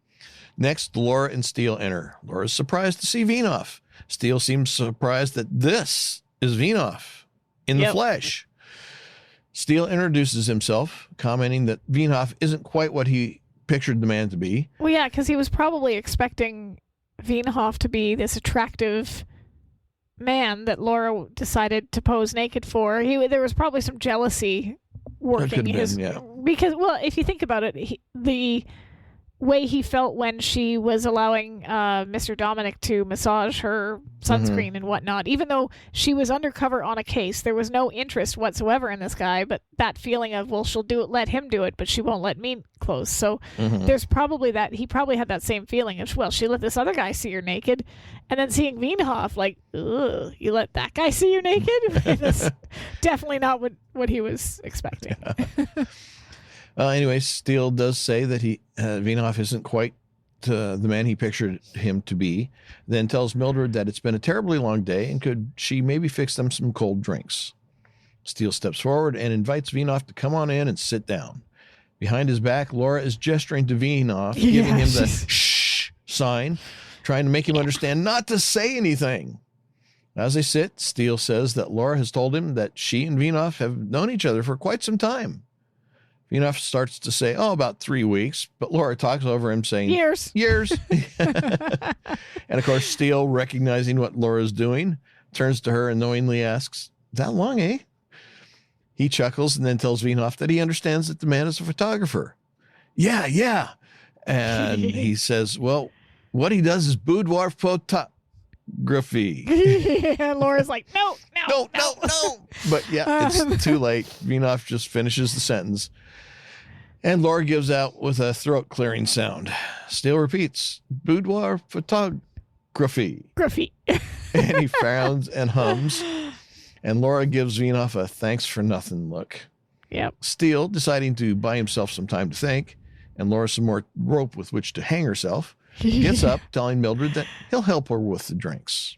next, Laura and Steele enter. Laura's surprised to see Vinoff. Steele seems surprised that this is Vinoff in the flesh. Steele introduces himself, commenting that Vinoff isn't quite what he pictured the man to be. Well, yeah, because he was probably expecting Vinoff to be this attractive man that Laura decided to pose naked for. There was probably some jealousy working his... yeah. Because, well, if you think about it, the way he felt when she was allowing Mr. Dominic to massage her sunscreen and whatnot, even though she was undercover on a case, there was no interest whatsoever in this guy, but that feeling of, well, she'll do it, let him do it, but she won't let me close. So there's probably that, he probably had that same feeling of, well, she let this other guy see her naked, and then seeing Veenhoff, like, ugh, you let that guy see you naked? That's definitely not what he was expecting. Anyway, Steele does say that Veenhoff isn't quite the man he pictured him to be, then tells Mildred that it's been a terribly long day and could she maybe fix them some cold drinks. Steele steps forward and invites Veenhoff to come on in and sit down. Behind his back, Laura is gesturing to Veenhoff, giving him the shh sign, trying to make him understand not to say anything. As they sit, Steele says that Laura has told him that she and Veenhoff have known each other for quite some time. Veenhoff starts to say, about 3 weeks, but Laura talks over him saying, Years. And of course, Steele, recognizing what Laura's doing, turns to her and knowingly asks, that long, eh? He chuckles and then tells Veenhoff that he understands that the man is a photographer. Yeah. And he says, well, what he does is boudoir photography. Yeah, Laura's like, no. But yeah, it's too late. Veenhoff just finishes the sentence. And Laura gives out with a throat-clearing sound. Steele repeats, boudoir photography. And he frowns and hums. And Laura gives Veenhoff a thanks-for-nothing look. Yep. Steele, deciding to buy himself some time to think, and Laura some more rope with which to hang herself, gets up, telling Mildred that he'll help her with the drinks.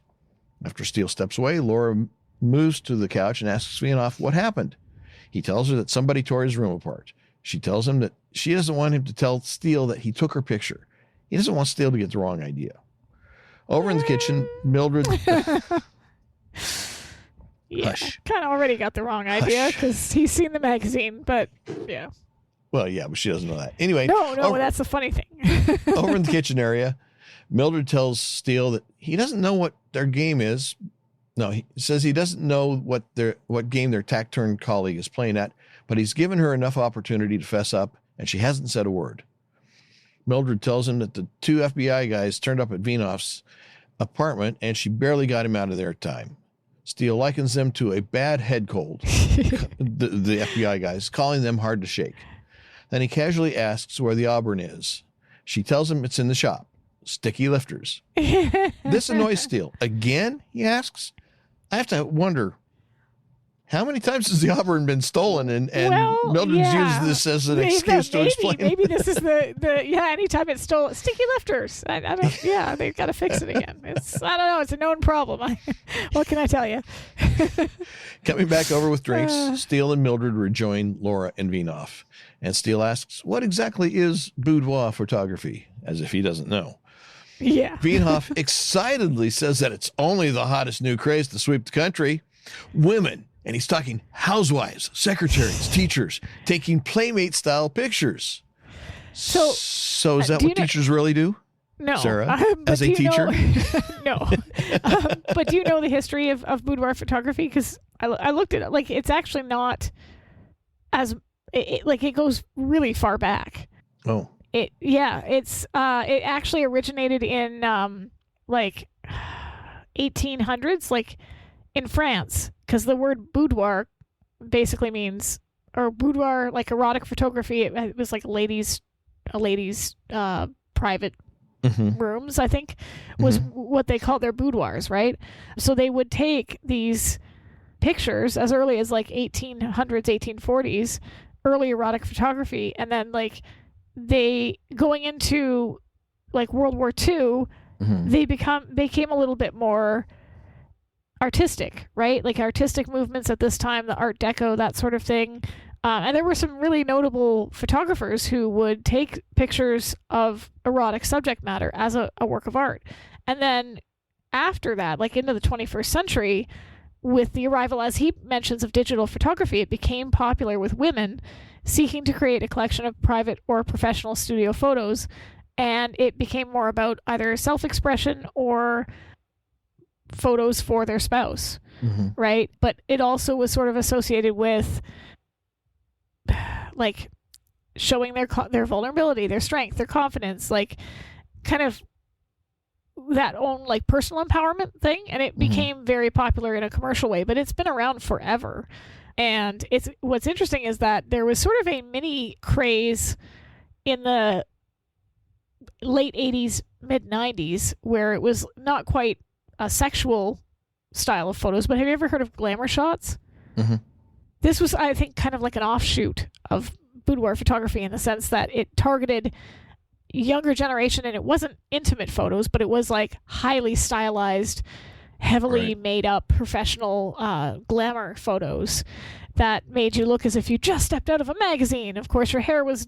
After Steele steps away, Laura moves to the couch and asks Veenhoff what happened. He tells her that somebody tore his room apart. She tells him that she doesn't want him to tell Steele that he took her picture. He doesn't want Steele to get the wrong idea. Over in the kitchen, Mildred... Hush. Kind of already got the wrong idea because he's seen the magazine, but yeah. Well, yeah, but she doesn't know that. Anyway. No, that's the funny thing. Over in the kitchen area, Mildred tells Steele that he doesn't know what their game is. No, he says he doesn't know what game their taciturn colleague is playing at, but he's given her enough opportunity to fess up, and she hasn't said a word. Mildred tells him that the 2 FBI guys turned up at Veenhoff's apartment, and she barely got him out of there in time. Steele likens them to a bad head cold, the FBI guys, calling them hard to shake. Then he casually asks where the Auburn is. She tells him it's in the shop. Sticky lifters. This annoys Steele. Again, he asks. I have to wonder, how many times has the Auburn been stolen? And Mildred's used this as an excuse to explain. Maybe this is anytime it's stolen. Sticky lifters. I don't, they've got to fix it again. I don't know. It's a known problem. What can I tell you? Coming back over with drinks, Steele and Mildred rejoin Laura and Veenhoff. And Steele asks, what exactly is boudoir photography? As if he doesn't know. Yeah. Veenhoff excitedly says that it's only the hottest new craze to sweep the country. Women, and he's talking housewives, secretaries, teachers, taking Playmate-style pictures. So is that what teachers really do? No. Sara, as a teacher? No. But do you know the history of boudoir photography? Because I looked at it. Like, it's actually not as... it goes really far back. Oh. It actually originated in 1800s, like in France, because the word boudoir basically means, or boudoir, like erotic photography. It was like a lady's private rooms, I think, was what they called their boudoirs, right? So they would take these pictures as early as like 1800s, 1840s, early erotic photography, and then like they going into like World War II, they became a little bit more artistic, right? Like artistic movements at this time, the Art Deco, that sort of thing. And there were some really notable photographers who would take pictures of erotic subject matter as a work of art. And then after that, like into the 21st century, with the arrival, as he mentions, of digital photography, it became popular with women seeking to create a collection of private or professional studio photos. And it became more about either self-expression or photos for their spouse, right? But it also was sort of associated with like showing their vulnerability, their strength, their confidence, like kind of that own like personal empowerment thing. And it became very popular in a commercial way, but it's been around forever. And what's interesting is that there was sort of a mini craze in the late 80s, mid 90s, where it was not quite a sexual style of photos, but have you ever heard of glamour shots? This was, I think, kind of like an offshoot of boudoir photography in the sense that it targeted younger generation, and it wasn't intimate photos, but it was like highly stylized, heavily made up professional glamour photos that made you look as if you just stepped out of a magazine. Of course, your hair was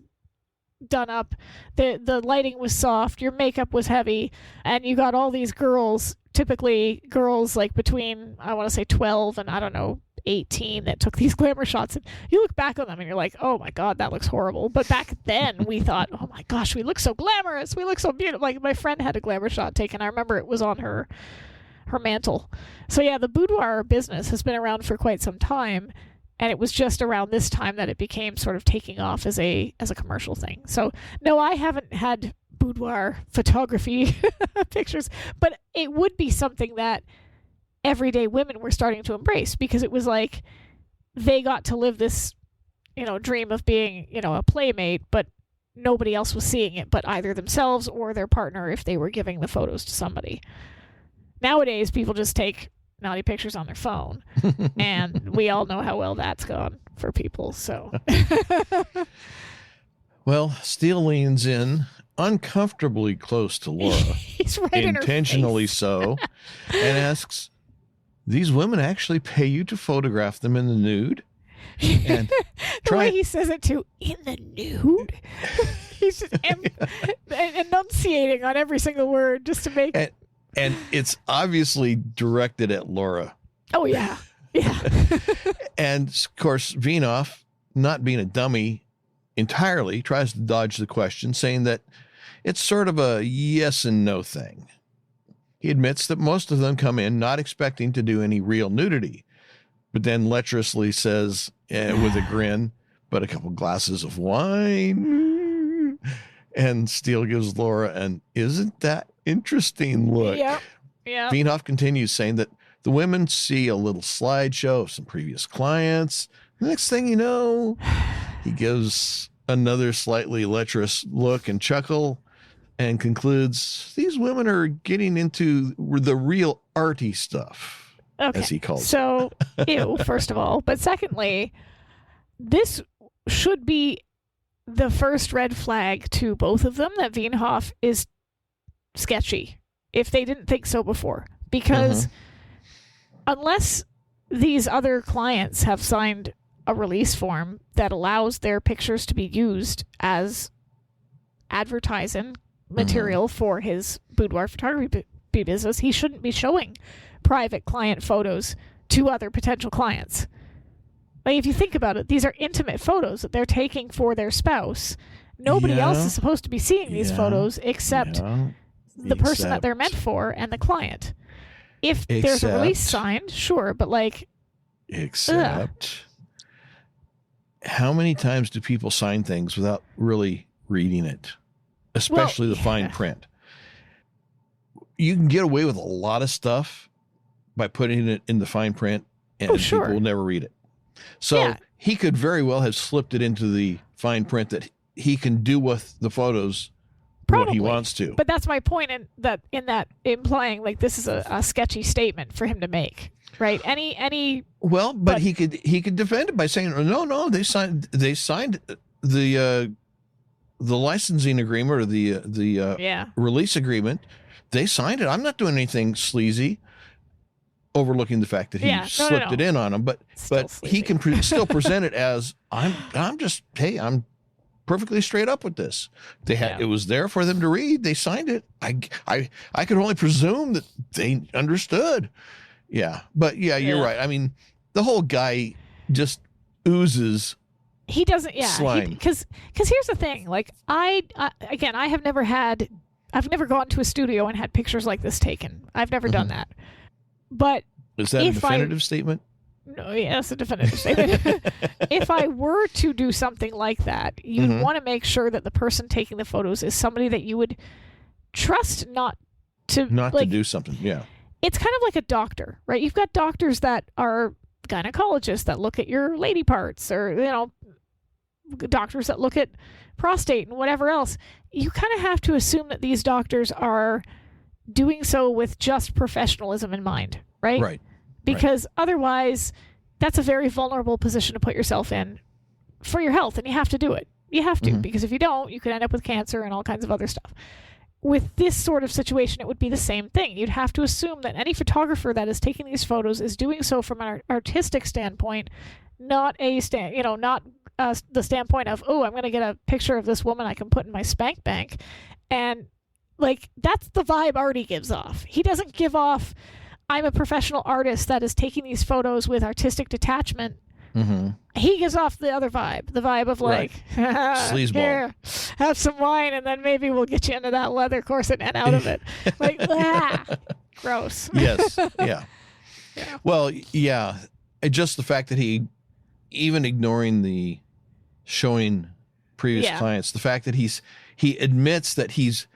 done up, the lighting was soft, your makeup was heavy, and you got all these girls, typically girls like between, I want to say 12 and, I don't know, 18, that took these glamour shots, and you look back on them and you're like, oh my god, that looks horrible. But back then we thought, oh my gosh, we look so glamorous, we look so beautiful. Like my friend had a glamour shot taken, I remember it was on her mantle. So yeah, the boudoir business has been around for quite some time, and it was just around this time that it became sort of taking off as a commercial thing. So no, I haven't had boudoir photography pictures, but it would be something that everyday women were starting to embrace, because it was like they got to live this, dream of being, a playmate, but nobody else was seeing it but either themselves or their partner if they were giving the photos to somebody. Nowadays, people just take naughty pictures on their phone, and we all know how well that's gone for people, so. Well, Steele leans in uncomfortably close to Laura, he's right intentionally in her face. so, and asks, these women actually pay you to photograph them in the nude? And the way he says it too, in the nude. He's just enunciating on every single word just to make it. And it's obviously directed at Laura. Oh, yeah. Yeah. And, of course, Vinoff, not being a dummy entirely, tries to dodge the question, saying that it's sort of a yes and no thing. He admits that most of them come in not expecting to do any real nudity, but then lecherously says, with a grin, but a couple glasses of wine. And Steele gives Laura an "isn't that interesting" look. Yeah. Vinoff continues, saying that the women see a little slideshow of some previous clients. The next thing you know, he gives another slightly lecherous look and chuckle, and concludes, these women are getting into the real arty stuff, as he calls it. So, ew, first of all. But secondly, this should be the first red flag to both of them that Vinoff is sketchy, if they didn't think so before. Because unless these other clients have signed a release form that allows their pictures to be used as advertising material for his boudoir photography business, he shouldn't be showing private client photos to other potential clients. Like, if you think about it, these are intimate photos that they're taking for their spouse. Nobody else is supposed to be seeing these photos except the person that they're meant for and the client. If there's a release signed, sure, but like... Except... How many times do people sign things without really reading it? Especially the fine print. You can get away with a lot of stuff by putting it in the fine print, and people will never read it. So he could very well have slipped it into the fine print that he can do with the photos Probably. what he wants to. But that's my point in that implying like this is a sketchy statement for him to make, right? Any Well, but he could defend it by saying, no, they signed the licensing agreement or the release agreement. They signed it. I'm not doing anything sleazy, overlooking the fact that he slipped it in on him. But he can still present it as I'm perfectly straight up with this. It was there for them to read. They signed it. I could only presume that they understood. Yeah, but you're right. I mean, the whole guy just oozes. He doesn't. Yeah, slime. Because here's the thing. Like I've never gone to a studio and had pictures like this taken. I've never done that. But is that a definitive statement? No, it's a definitive statement. If I were to do something like that, you'd want to make sure that the person taking the photos is somebody that you would trust not to do something. Yeah. It's kind of like a doctor, right? You've got doctors that are gynecologists that look at your lady parts, or doctors that look at prostate and whatever else. You kind of have to assume that these doctors are doing so with just professionalism in mind, right? Right. Because otherwise, that's a very vulnerable position to put yourself in for your health, and you have to do it. You have to, because if you don't, you could end up with cancer and all kinds of other stuff. With this sort of situation, it would be the same thing. You'd have to assume that any photographer that is taking these photos is doing so from an artistic standpoint, not the standpoint of, oh, I'm going to get a picture of this woman I can put in my spank bank. And like, that's the vibe Artie gives off. He doesn't give off, I'm a professional artist that is taking these photos with artistic detachment. He gives off the other vibe, the vibe of like, sleazeball. Here, have some wine and then maybe we'll get you into that leather corset and out of it. Like, gross. Yes. Yeah. Well, yeah. Just the fact that he, even ignoring the showing previous clients, the fact that he admits that he's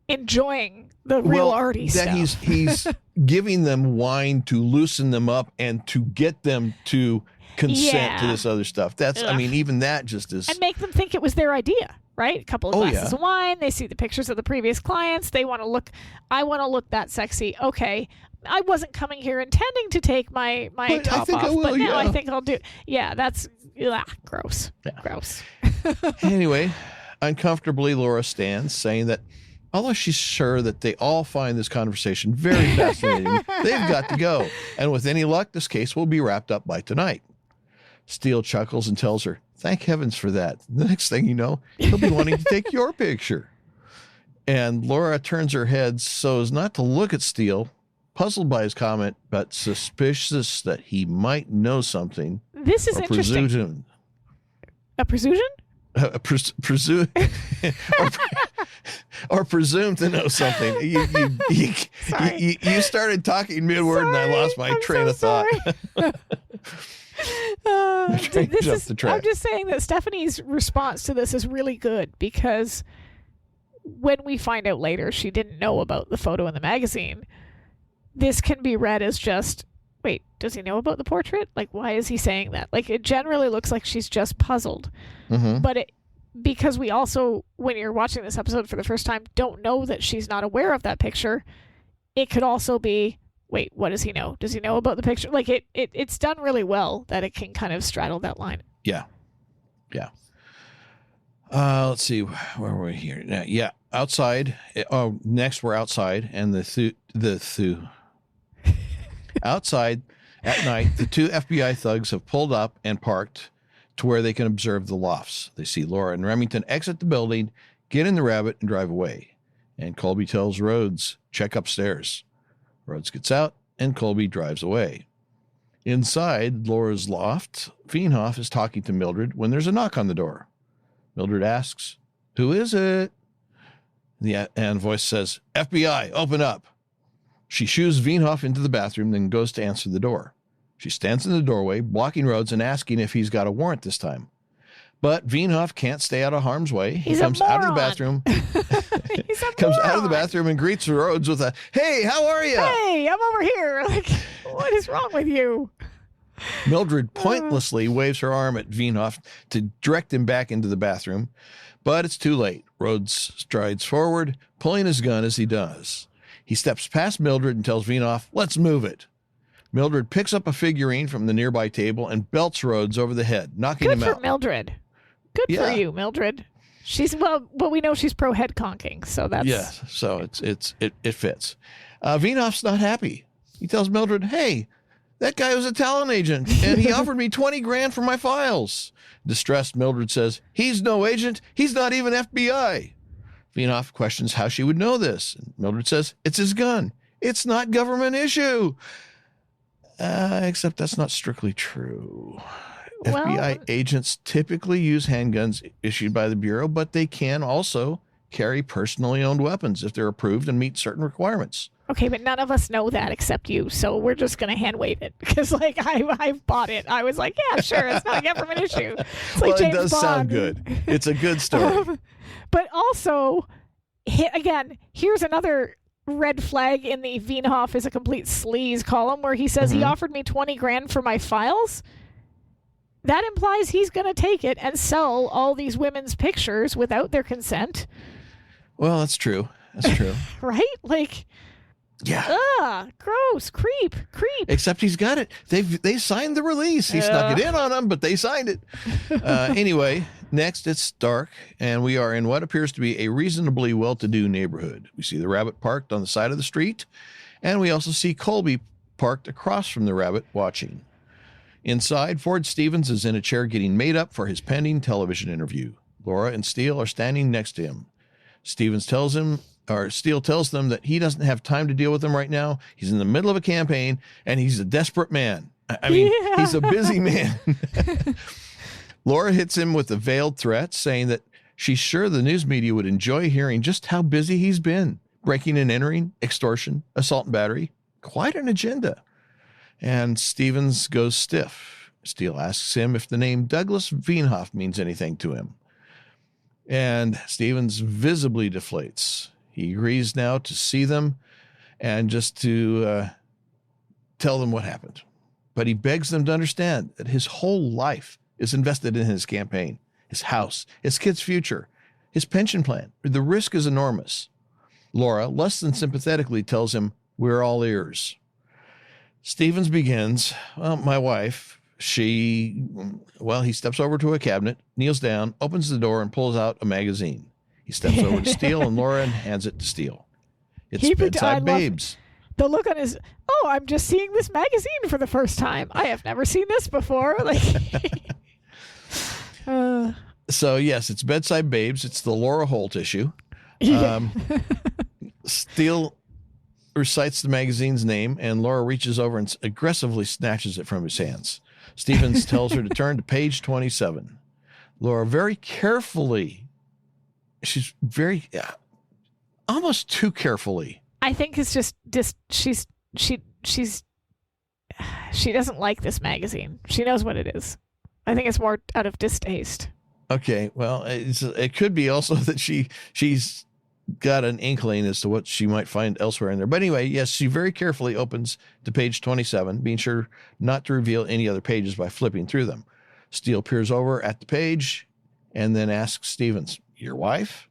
enjoying the real Artie stuff. That he's giving them wine to loosen them up and to get them to consent to this other stuff. That's, I mean, even that just is. And make them think it was their idea, right? A couple of glasses of wine. They see the pictures of the previous clients. They want to look, I want to look that sexy. Okay. I wasn't coming here intending to take my top off, but now I think I'll do. Yeah, that's gross. Yeah. Gross. Anyway, uncomfortably, Laura stands, saying that although she's sure that they all find this conversation very fascinating, they've got to go. And with any luck, this case will be wrapped up by tonight. Steele chuckles and tells her, thank heavens for that. The next thing you know, he'll be wanting to take your picture. And Laura turns her head so as not to look at Steele, puzzled by his comment, but suspicious that he might know something. This is interesting. A presumption? Or presume to know something. You started talking mid-word and I lost my train of thought. I'm just saying that Stephanie's response to this is really good, because when we find out later she didn't know about the photo in the magazine, this can be read as just, wait, does he know about the portrait? Like, why is he saying that? Like, it generally looks like she's just puzzled. But because we also, when you're watching this episode for the first time, don't know that she's not aware of that picture, it could also be, wait, what does he know? Does he know about the picture? Like, it's done really well that it can kind of straddle that line. Yeah. Yeah. Let's see, where were we here? Yeah, outside. Next we're outside, and outside at night, the two FBI thugs have pulled up and parked to where they can observe the lofts. They see Laura and Remington exit the building, get in the Rabbit, and drive away. And Colby tells Rhodes, check upstairs. Rhodes gets out, and Colby drives away. Inside Laura's loft, Veenhoff is talking to Mildred when there's a knock on the door. Mildred asks, who is it? And the voice says, FBI, open up. She shoos Veenhoff into the bathroom, then goes to answer the door. She stands in the doorway, blocking Rhodes and asking if he's got a warrant this time. But Veenhoff can't stay out of harm's way. He comes out of the bathroom. Out of the bathroom and greets Rhodes with a, hey, how are you? Hey, I'm over here. Like, what is wrong with you? Mildred pointlessly waves her arm at Veenhoff to direct him back into the bathroom, but it's too late. Rhodes strides forward, pulling his gun as he does. He steps past Mildred and tells Veenhoff, "Let's move it." Mildred picks up a figurine from the nearby table and belts Rhodes over the head, knocking him out. Good for Mildred. Good for you, Mildred. She's we know she's pro head conking, so that's so it fits. Veenhoff's not happy. He tells Mildred, "Hey, that guy was a talent agent, and he offered me 20 grand for my files." Distressed, Mildred says, "He's no agent. He's not even FBI." Veenhoff questions how she would know this. And Mildred says, "It's his gun. It's not government issue." Except that's not strictly true. FBI agents typically use handguns issued by the Bureau, but they can also carry personally owned weapons if they're approved and meet certain requirements. Okay, but none of us know that except you, so we're just going to hand wave it because, I bought it. I was like, yeah, sure, it's not a government issue. It's like James it does Bond. Sound good. It's a good story. But also, again, here's another red flag in the Veenhoff is a complete sleaze column where he says he offered me 20 grand for my files. That implies he's going to take it and sell all these women's pictures without their consent. Well, that's true. That's true. Right? Yeah. Gross. Creep. Except he's got it. They signed the release. He snuck it in on them, but they signed it. Anyway, next it's dark, and we are in what appears to be a reasonably well-to-do neighborhood. We see the Rabbit parked on the side of the street, and we also see Colby parked across from the Rabbit watching. Inside, Ford Stevens is in a chair getting made up for his pending television interview. Laura and Steele are standing next to him. Steele tells them that he doesn't have time to deal with them right now. He's in the middle of a campaign, and he's a desperate man. He's a busy man. Laura hits him with a veiled threat, saying that she's sure the news media would enjoy hearing just how busy he's been. Breaking and entering, extortion, assault and battery. Quite an agenda. And Stevens goes stiff. Steele asks him if the name Douglas Veenhoff means anything to him. And Stevens visibly deflates. He agrees now to see them and just to tell them what happened. But he begs them to understand that his whole life is invested in his campaign, his house, his kid's future, his pension plan. The risk is enormous. Laura, less than sympathetically, tells him, "We're all ears." Stevens begins, my wife, he steps over to a cabinet, kneels down, opens the door, and pulls out a magazine. He steps over to Steele and Laura and hands it to Steele. It's Bedside Babes. The look on his, I'm just seeing this magazine for the first time. I have never seen this before. So, yes, it's Bedside Babes. It's the Laura Holt issue. Steele recites the magazine's name, and Laura reaches over and aggressively snatches it from his hands. Stevens tells her to turn to page 27. Laura very carefully, she's very, almost too carefully. I think it's just she doesn't like this magazine. She knows what it is. I think it's more out of distaste. Okay, well, it could be also that she's got an inkling as to what she might find elsewhere in there. But anyway, yes, she very carefully opens to page 27, being sure not to reveal any other pages by flipping through them. Steele peers over at the page and then asks Stevens, "Your wife?"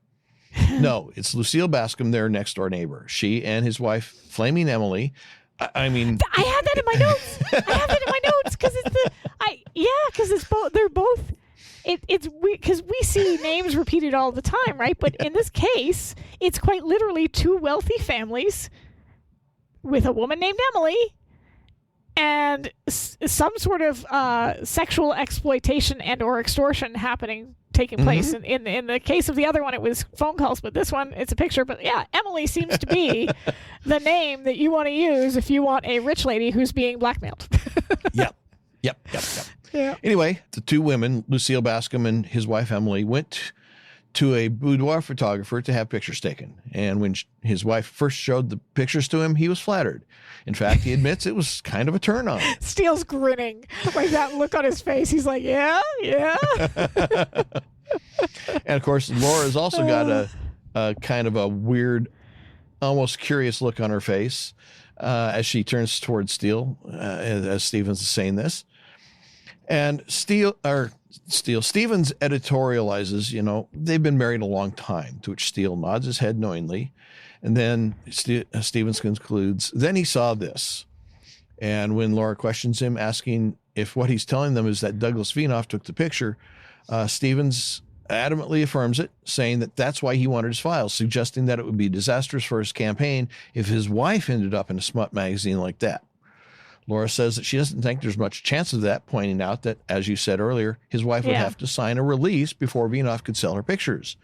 No, it's Lucille Bascom, their next door neighbor. She and his wife, Flaming Emily. I have that in my notes. Because it's both. They're both. It's because we see names repeated all the time, right? But in this case, it's quite literally two wealthy families with a woman named Emily and some sort of sexual exploitation and or extortion taking place. In the case of the other one, it was phone calls, but this one, it's a picture. But yeah, Emily seems to be the name that you want to use if you want a rich lady who's being blackmailed. Yep. Yeah. Anyway, the two women, Lucille Bascom and his wife Emily, went to a boudoir photographer to have pictures taken. And when his wife first showed the pictures to him, he was flattered. In fact, he admits it was kind of a turn on. Steele's grinning, like that look on his face. He's like, yeah. And of course, Laura's also got a kind of a weird, almost curious look on her face as she turns towards Steele, as Stevens is saying this. And Stevens editorializes, they've been married a long time, to which Steele nods his head knowingly. And then Stevens concludes, then he saw this. And when Laura questions him, asking if what he's telling them is that Douglas Vienoff took the picture, Stevens adamantly affirms it, saying that that's why he wanted his files, suggesting that it would be disastrous for his campaign if his wife ended up in a smut magazine like that. Laura says that she doesn't think there's much chance of that, pointing out that, as you said earlier, his wife would have to sign a release before Vienoff could sell her pictures.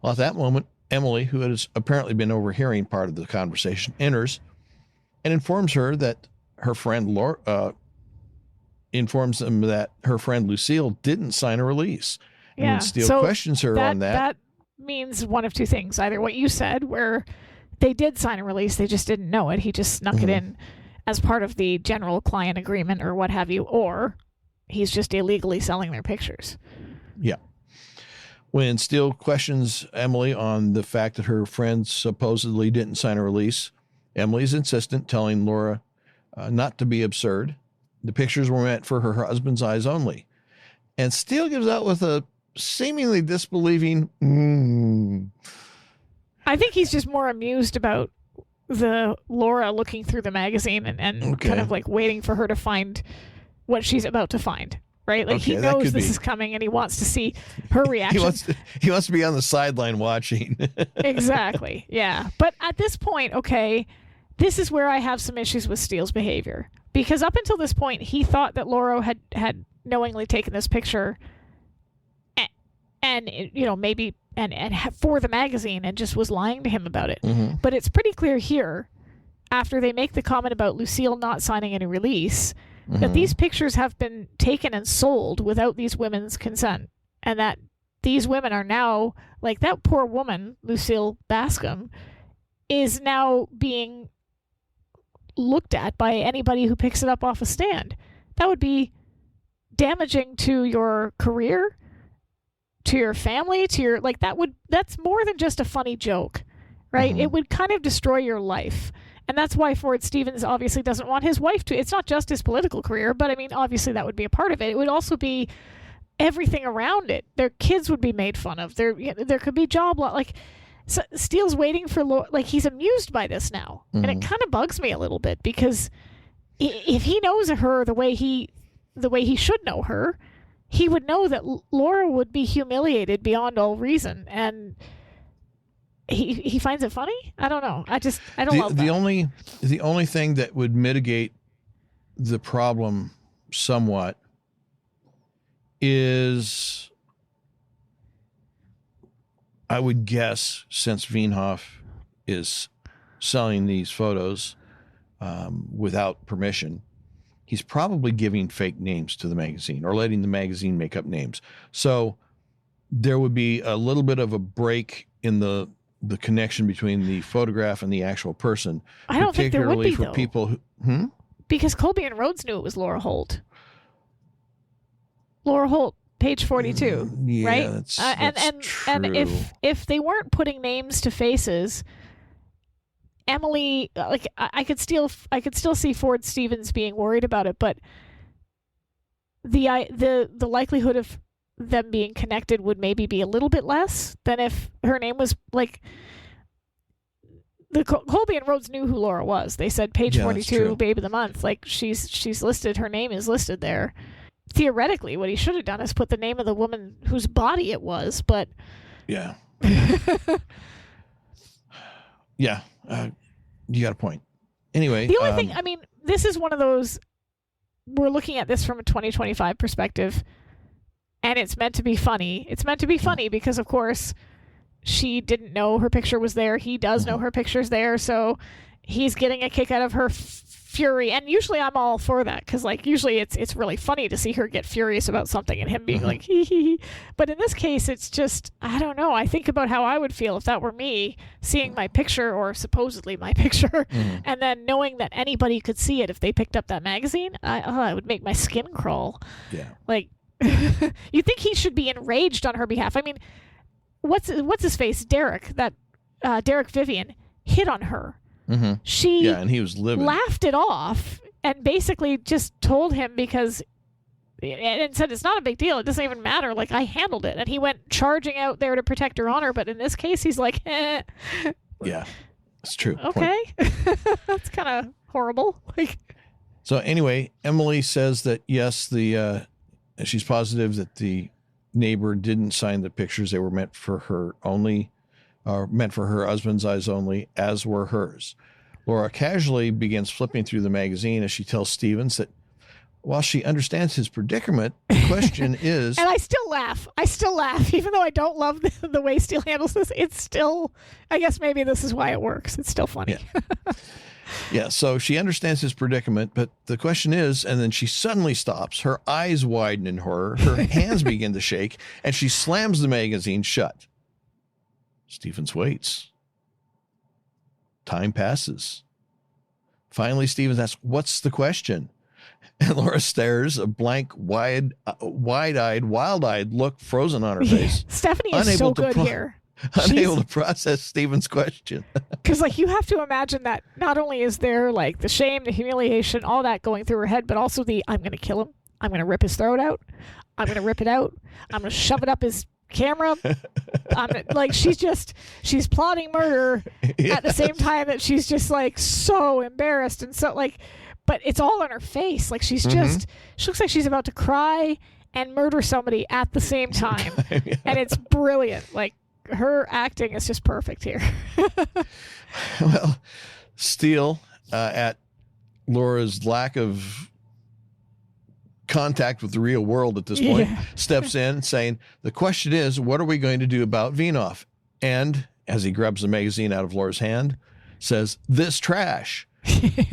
Well, at that moment, Emily, who has apparently been overhearing part of the conversation, enters and informs her that her friend informs them that her friend Lucille didn't sign a release. And when Steele questions her on that. That means one of two things. Either what you said, where they did sign a release, they just didn't know it. He just snuck it in as part of the general client agreement or what have you, or he's just illegally selling their pictures. Yeah. When Steele questions Emily on the fact that her friend supposedly didn't sign a release, Emily's insistent, telling Laura not to be absurd. The pictures were meant for her husband's eyes only. And Steele gives out with a seemingly disbelieving, I think he's just more amused about the Laura looking through the magazine and kind of like waiting for her to find what she's about to find. Right? Like he knows this is coming and he wants to see her reaction. He wants to be on the sideline watching. Exactly. Yeah. But at this point, this is where I have some issues with Steele's behavior. Because up until this point, he thought that Laura had knowingly taken this picture and maybe and for the magazine and just was lying to him about it. Mm-hmm. But it's pretty clear here, after they make the comment about Lucille not signing any release, that these pictures have been taken and sold without these women's consent, and that these women are now, like that poor woman, Lucille Bascom, is now being looked at by anybody who picks it up off a stand. That would be damaging to your career, to your family, to your, that's more than just a funny joke, right? It would kind of destroy your life. And that's why Ford Stevens obviously doesn't want his wife to. It's not just his political career, but I mean, obviously that would be a part of it. It would also be everything around it. Their kids would be made fun of. There could be job loss. So Steele's waiting for, he's amused by this now. And it kind of bugs me a little bit because if he knows her the way he should know her, he would know that Laura would be humiliated beyond all reason. And he finds it funny? I don't know. I don't love that. The only thing that would mitigate the problem somewhat is, I would guess, since Vienoff is selling these photos without permission, he's probably giving fake names to the magazine or letting the magazine make up names. So there would be a little bit of a break in the connection between the photograph and the actual person. I don't think there would be, for though. People who, Because Colby and Rhodes knew it was Laura Holt. Laura Holt, page 42, yeah, right? That's and true. if they weren't putting names to faces, Emily, I could still see Ford Stevens being worried about it, but the likelihood of them being connected would maybe be a little bit less than if her name was the Colby and Rhodes knew who Laura was. They said page 42, babe of the month. She's listed, her name is listed there. Theoretically, what he should have done is put the name of the woman whose body it was, but yeah. Yeah. You got a point. Anyway. The only thing, I mean, this is one of those, we're looking at this from a 2025 perspective, and it's meant to be funny. It's meant to be funny because, of course, she didn't know her picture was there. He does know her picture's there, so he's getting a kick out of her fury. And usually I'm all for that because, usually it's really funny to see her get furious about something and him being like, hee hee hee. But in this case, it's just, I don't know. I think about how I would feel if that were me seeing my picture, or supposedly my picture, and then knowing that anybody could see it if they picked up that magazine. It would make my skin crawl. Yeah. You think he should be enraged on her behalf? I mean, what's his face? Derek Vivian hit on her. And he was livid. Laughed it off and basically just told him, because and said it's not a big deal. It doesn't even matter. Like, I handled it. And he went charging out there to protect her honor. But in this case, he's like, eh. Yeah, it's true. Okay. That's kind of horrible. Like, so anyway, Emily says that, yes, she's positive that the neighbor didn't sign the pictures. They were meant for her only, or meant for her husband's eyes only, as were hers. Laura casually begins flipping through the magazine as she tells Stevens that while she understands his predicament, the question is... And I still laugh. Even though I don't love the way Steele handles this, it's still... I guess maybe this is why it works. It's still funny. Yeah, so she understands his predicament, but the question is, and then she suddenly stops. Her eyes widen in horror. Her hands begin to shake, and she slams the magazine shut. Stevens waits. Time passes. Finally, Stevens asks, "What's the question?" And Laura stares, a blank, wide-eyed, wild-eyed look frozen on her face. Stephanie is so good here. Unable to process Stephen's question. Because, like, you have to imagine that not only is there, like, the shame, the humiliation, all that going through her head, but also the, I'm going to kill him. I'm going to rip his throat out. I'm going to rip it out. I'm going to shove it up his camera. Like, she's plotting murder at the same time that she's just, like, so embarrassed and so, like... But it's all on her face. Like, she's just... She looks like she's about to cry and murder somebody at the same time. Yeah. And it's brilliant. Like, her acting is just perfect here. Well, Steele, at Laura's lack of contact with the real world at this point, steps in saying, "The question is, what are we going to do about Vinoff?" And, as he grabs the magazine out of Laura's hand, says, "This trash."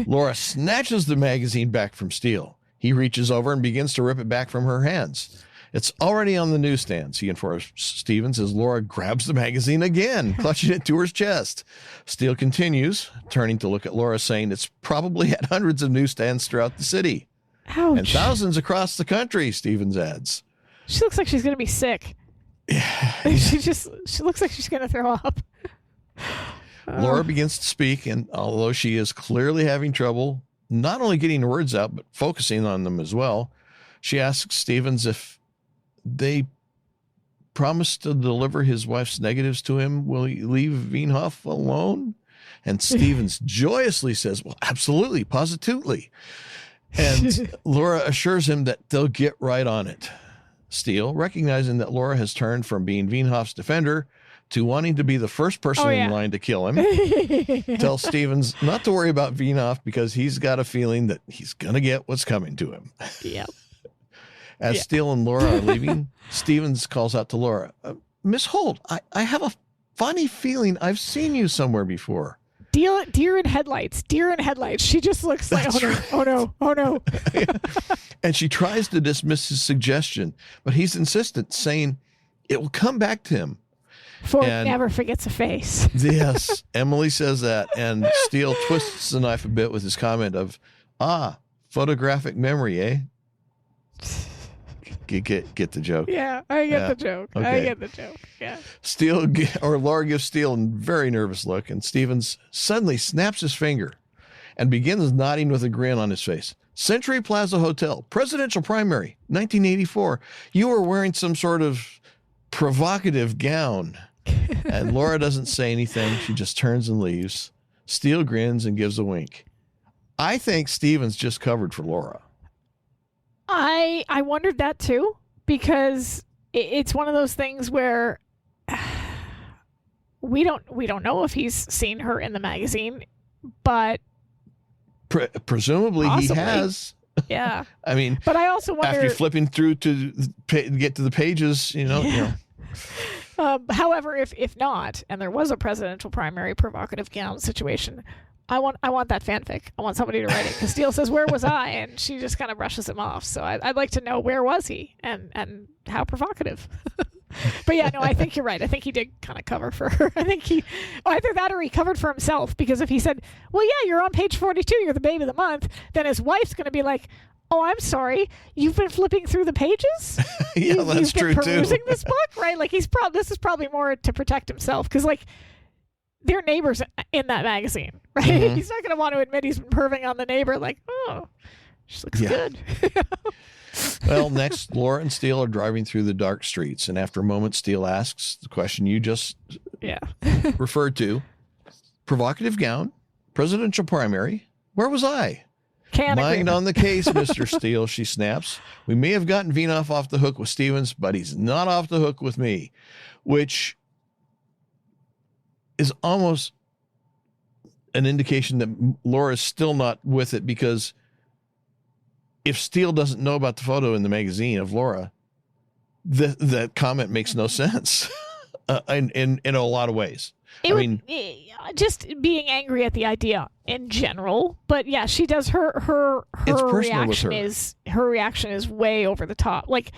Laura snatches the magazine back from Steele. He reaches over and begins to rip it back from her hands. "It's already on the newsstands," he informs Stevens as Laura grabs the magazine again, clutching it to her chest. Steele continues, turning to look at Laura, saying, "It's probably at hundreds of newsstands throughout the city." Ouch. "And thousands across the country," Stevens adds. She looks like she's going to be sick. She looks like she's going to throw up. Laura begins to speak, and although she is clearly having trouble not only getting words out, but focusing on them as well, she asks Stevens if they promise to deliver his wife's negatives to him, will he leave Vinoff alone? And Stevens joyously says, "Well, absolutely, positively." And Laura assures him that they'll get right on it. Steele, recognizing that Laura has turned from being Vinoff's defender to wanting to be the first person in line to kill him, tells Stevens not to worry about Vinoff because he's got a feeling that he's going to get what's coming to him. Yep. As Steele and Laura are leaving, Stevens calls out to Laura, "Miss Holt, I have a funny feeling I've seen you somewhere before." Deer in headlights. She just looks like, oh no. And she tries to dismiss his suggestion, but he's insistent, saying it will come back to him. For it never forgets a face. Yes, Emily says that, and Steele twists the knife a bit with his comment of, photographic memory, eh? Get the joke. Yeah, I get the joke. Okay. I get the joke. Yeah. Laura gives Steele a very nervous look, and Stevens suddenly snaps his finger and begins nodding with a grin on his face. "Century Plaza Hotel, presidential primary, 1984. You were wearing some sort of provocative gown." And Laura doesn't say anything. She just turns and leaves. Steele grins and gives a wink. I think Stevens just covered for Laura. I wondered that too, because it's one of those things where we don't know if he's seen her in the magazine, but presumably possibly. He has. Yeah. I mean, but I also wonder, after flipping through to get to the pages, you know. However, if not, and there was a presidential primary provocative gown situation, I want that fanfic. I want somebody to write it, because Steele says, "Where was I?" and she just kind of brushes him off. So I'd like to know, where was he and how provocative. But yeah, no, I think you're right. I think he did kind of cover for her. I think either that or he covered for himself, because if he said, "Well, yeah, you're on page 42, you're the babe of the month," then his wife's going to be like, "Oh, I'm sorry, you've been flipping through the pages?" Yeah, that's true too. You've been perusing this book, right? Like, this is probably more to protect himself, because, like, they're neighbors in that magazine, right? He's not going to want to admit he's been perving on the neighbor, like, "Oh, she looks good." Well, next, Laura and Steele are driving through the dark streets, and after a moment, Steele asks the question you just referred to. Provocative gown, presidential primary, where was I? Mind on the case, Mr. Steele, she snaps. We may have gotten Vinoff off the hook with Stevens, but he's not off the hook with me, which is almost an indication that Laura's still not with it, because if Steele doesn't know about the photo in the magazine of Laura, that comment makes no sense in a lot of ways. Just being angry at the idea in general, but yeah, she does her reaction is way over the top. Like,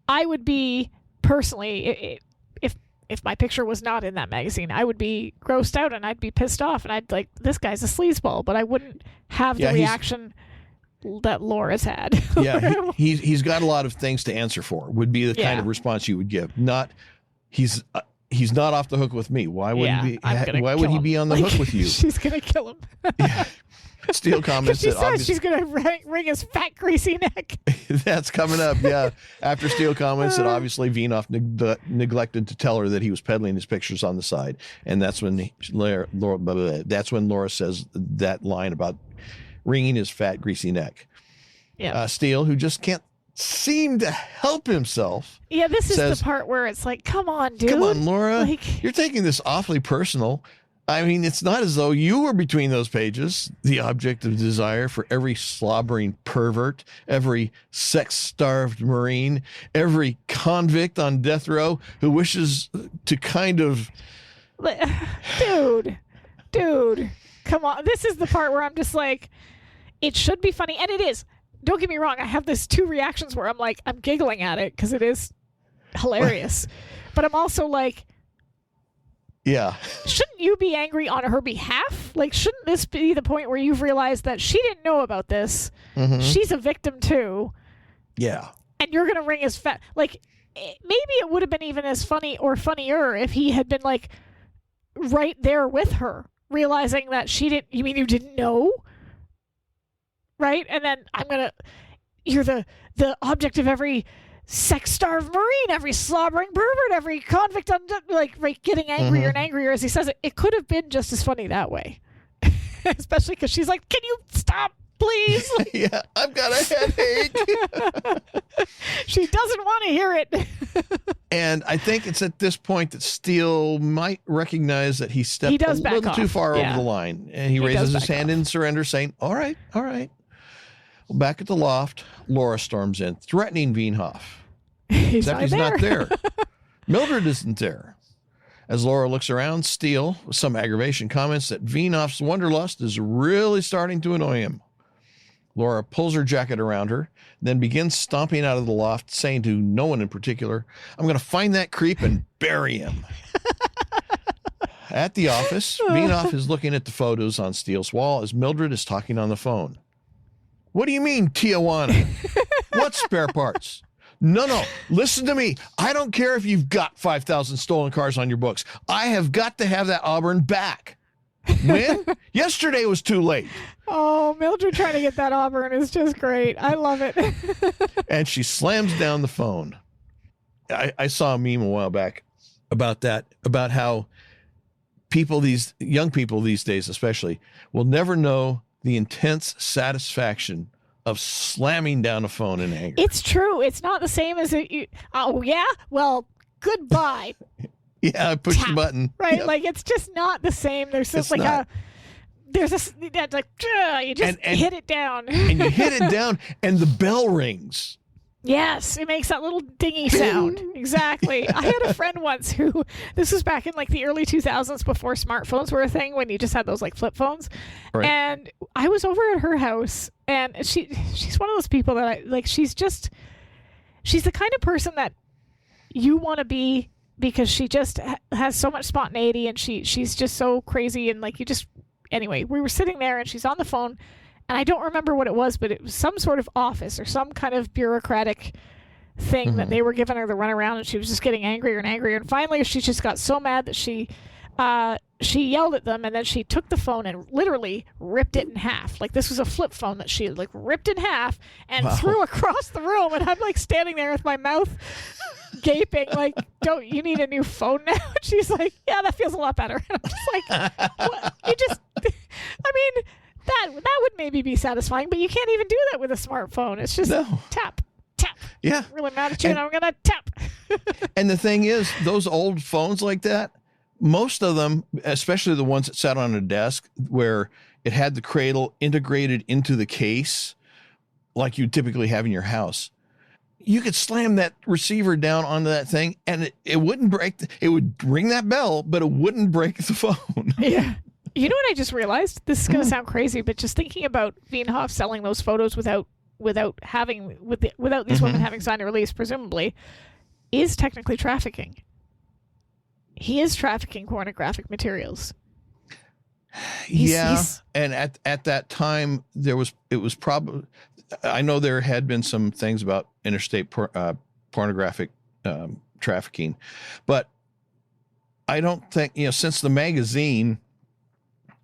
I would be personally, if my picture was not in that magazine, I would be grossed out and I'd be pissed off and I'd like, this guy's a sleazeball, but I wouldn't have the reaction that Laura's had. Yeah, he's got a lot of things to answer for, would be the kind of response you would give. Not, he's not off the hook with me. Why would he be on the hook with you? She's going to kill him. Yeah. Steele comments that obviously she's going to wring his fat, greasy neck. That's coming up, yeah. After Steele comments that obviously Vinoff neglected to tell her that he was peddling his pictures on the side, and that's when Laura says that line about wringing his fat, greasy neck. Yeah. Steele, who just can't seem to help himself. Yeah, this is the part where it's like, come on, dude. Come on, Laura. You're taking this awfully personal. I mean, it's not as though you were between those pages, the object of desire for every slobbering pervert, every sex-starved Marine, every convict on death row who wishes to kind of... Dude, come on. This is the part where I'm just like, it should be funny, and it is. Don't get me wrong, I have this two reactions where I'm like, I'm giggling at it because it is hilarious. But I'm also like, yeah. Shouldn't you be angry on her behalf? Like, shouldn't this be the point where you've realized that she didn't know about this? Mm-hmm. She's a victim too. Yeah. And you're going to wring his fat. Like, maybe it would have been even as funny or funnier if he had been like right there with her, realizing that she didn't. You mean you didn't know? Right? And then you're the object of every sex-starved Marine, every slobbering pervert, every convict, getting angrier and angrier as he says it. It could have been just as funny that way. Especially because she's like, can you stop, please? Yeah, I've got a headache. She doesn't want to hear it. And I think it's at this point that Steele might recognize that he stepped a little too far over the line. And he raises his hand in surrender, saying, all right. Well, back at the loft, Laura storms in, threatening Vinoff. Except he's not there. Mildred isn't there. As Laura looks around, Steele, with some aggravation, comments that Vinoff's wanderlust is really starting to annoy him. Laura pulls her jacket around her, then begins stomping out of the loft, saying to no one in particular, I'm going to find that creep and bury him. At the office, Vinoff is looking at the photos on Steele's wall as Mildred is talking on the phone. What do you mean, Tijuana? What spare parts? No, listen to me. I don't care if you've got 5,000 stolen cars on your books. I have got to have that Auburn back. When? Yesterday was too late. Oh, Mildred trying to get that Auburn is just great. I love it. And she slams down the phone. I saw a meme a while back about that, about how young people these days especially, will never know the intense satisfaction of slamming down a phone in anger. It's true. It's not the same as oh yeah? Well, goodbye. Yeah, I pushed the button. Right? Yep. Like, it's just not the same. There's just you just hit it down. And you hit it down and the bell rings. Yes, it makes that little dingy sound. Exactly. I had a friend once who, this was back in like the early 2000s before smartphones were a thing, when you just had those like flip phones. Right. And I was over at her house, and she's one of those people that she's the kind of person that you want to be, because she just has so much spontaneity, and she's just so crazy, and anyway, we were sitting there and she's on the phone. And I don't remember what it was, but it was some sort of office or some kind of bureaucratic thing that they were giving her the runaround, and she was just getting angrier and angrier. And finally, she just got so mad that she she yelled at them, and then she took the phone and literally ripped it in half. Like, this was a flip phone that she like ripped in half and threw across the room. And I'm like standing there with my mouth gaping, like, "Don't you need a new phone now?" And she's like, "Yeah, that feels a lot better." And I'm just like, what? You just, I mean, that would maybe be satisfying, but you can't even do that with a smartphone. It's just tap. Yeah. I'm really mad at you, and I'm gonna tap. And the thing is, those old phones like that, most of them, especially the ones that sat on a desk where it had the cradle integrated into the case, like you typically have in your house, you could slam that receiver down onto that thing and it wouldn't break. It would ring that bell, but it wouldn't break the phone. Yeah. You know what I just realized? This is going to sound crazy, but just thinking about Veenhoff selling those photos without these women having signed a release, presumably, is technically trafficking. He is trafficking pornographic materials. And at that time it was probably, I know there had been some things about interstate pornographic trafficking, but I don't think, since the magazine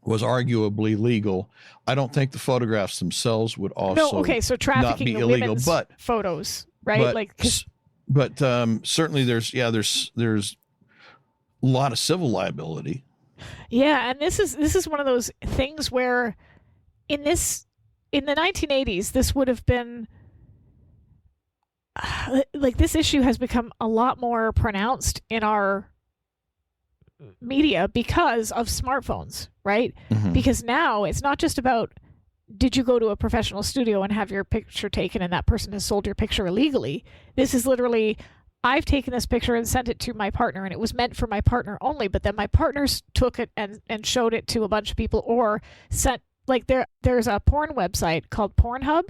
was arguably legal, I don't think the photographs themselves would also so trafficking not be the illegal, women's but photos, right? But certainly there's a lot of civil liability. Yeah, and this is one of those things where in the 1980s, this would have been like, this issue has become a lot more pronounced in our media because of smartphones, right? Because now it's not just about, did you go to a professional studio and have your picture taken and that person has sold your picture illegally? This is literally, I've taken this picture and sent it to my partner, and it was meant for my partner only, but then my partners took it and showed it to a bunch of people, or sent, like, there's a porn website called Pornhub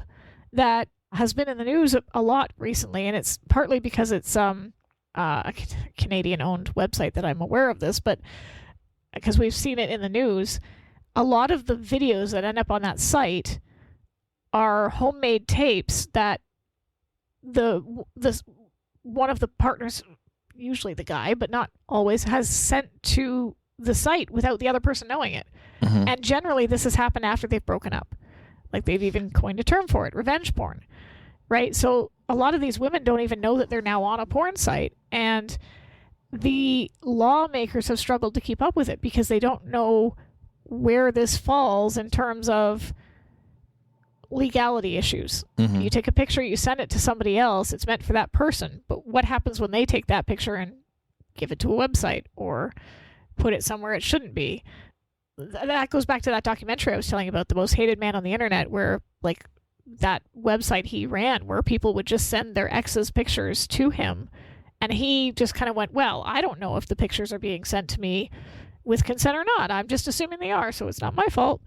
that has been in the news a lot recently, and it's partly because it's a Canadian-owned website that I'm aware of this, but because we've seen it in the news, a lot of the videos that end up on that site are homemade tapes that one of the partners, usually the guy, but not always, has sent to the site without the other person knowing it. And generally this has happened after they've broken up. Like, they've even coined a term for it, revenge porn, right? So a lot of these women don't even know that they're now on a porn site, and the lawmakers have struggled to keep up with it because they don't know where this falls in terms of legality issues. You take a picture, you send it to somebody else, it's meant for that person, but what happens when they take that picture and give it to a website or put it somewhere it shouldn't be? That goes back to that documentary I was telling you about, The Most Hated Man on the Internet, where, like, that website he ran where people would just send their ex's pictures to him, and he just kind of went, well, I don't know if the pictures are being sent to me with consent or not. I'm just assuming they are, so it's not my fault.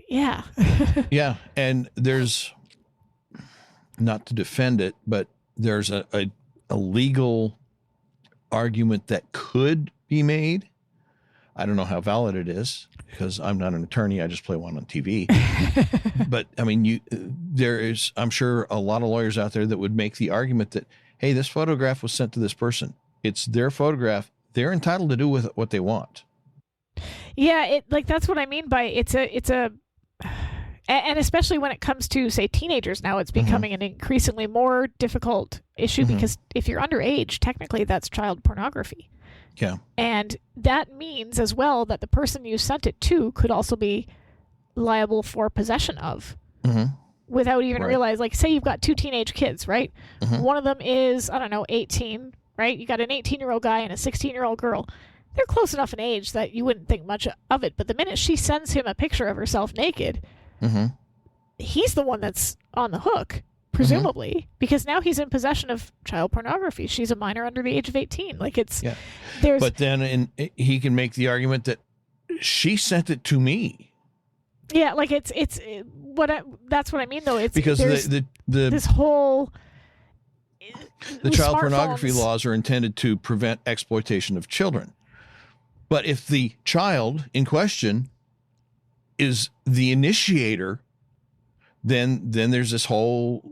Yeah. Yeah, and there's, not to defend it, but there's a legal argument that could be made. I don't know how valid it is because I'm not an attorney. I just play one on TV. But I mean, there is, I'm sure, a lot of lawyers out there that would make the argument that, hey, this photograph was sent to this person. It's their photograph. They're entitled to do with it what they want. Yeah, that's what I mean by it's a, and especially when it comes to, say, teenagers now, it's becoming an increasingly more difficult issue because if you're underage, technically that's child pornography. Yeah. And that means as well that the person you sent it to could also be liable for possession of without even realize, like, say you've got two teenage kids, right? One of them is, I don't know, 18, right? You got an 18-year-old guy and a 16-year-old girl. They're close enough in age that you wouldn't think much of it. But the minute she sends him a picture of herself naked, he's the one that's on the hook, presumably, because now he's in possession of child pornography. She's a minor under the age of 18. Like, it's, there's. But then he can make the argument that she sent it to me. Yeah, like that's what I mean, though. It's because this whole. The child pornography laws are intended to prevent exploitation of children. But if the child in question is the initiator, then there's this whole,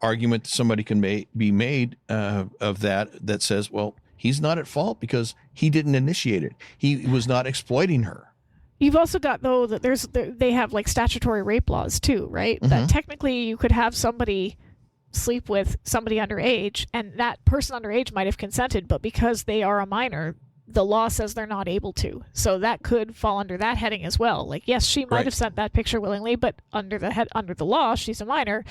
argument that somebody can be made of that says, well, he's not at fault because he didn't initiate it. He was not exploiting her. You've also got, though, that they have like statutory rape laws too, right? Mm-hmm. That technically you could have somebody sleep with somebody underage, and that person underage might have consented, but because they are a minor, the law says they're not able to. So that could fall under that heading as well. Like, yes, she might have sent that picture willingly, but under the law, she's a minor.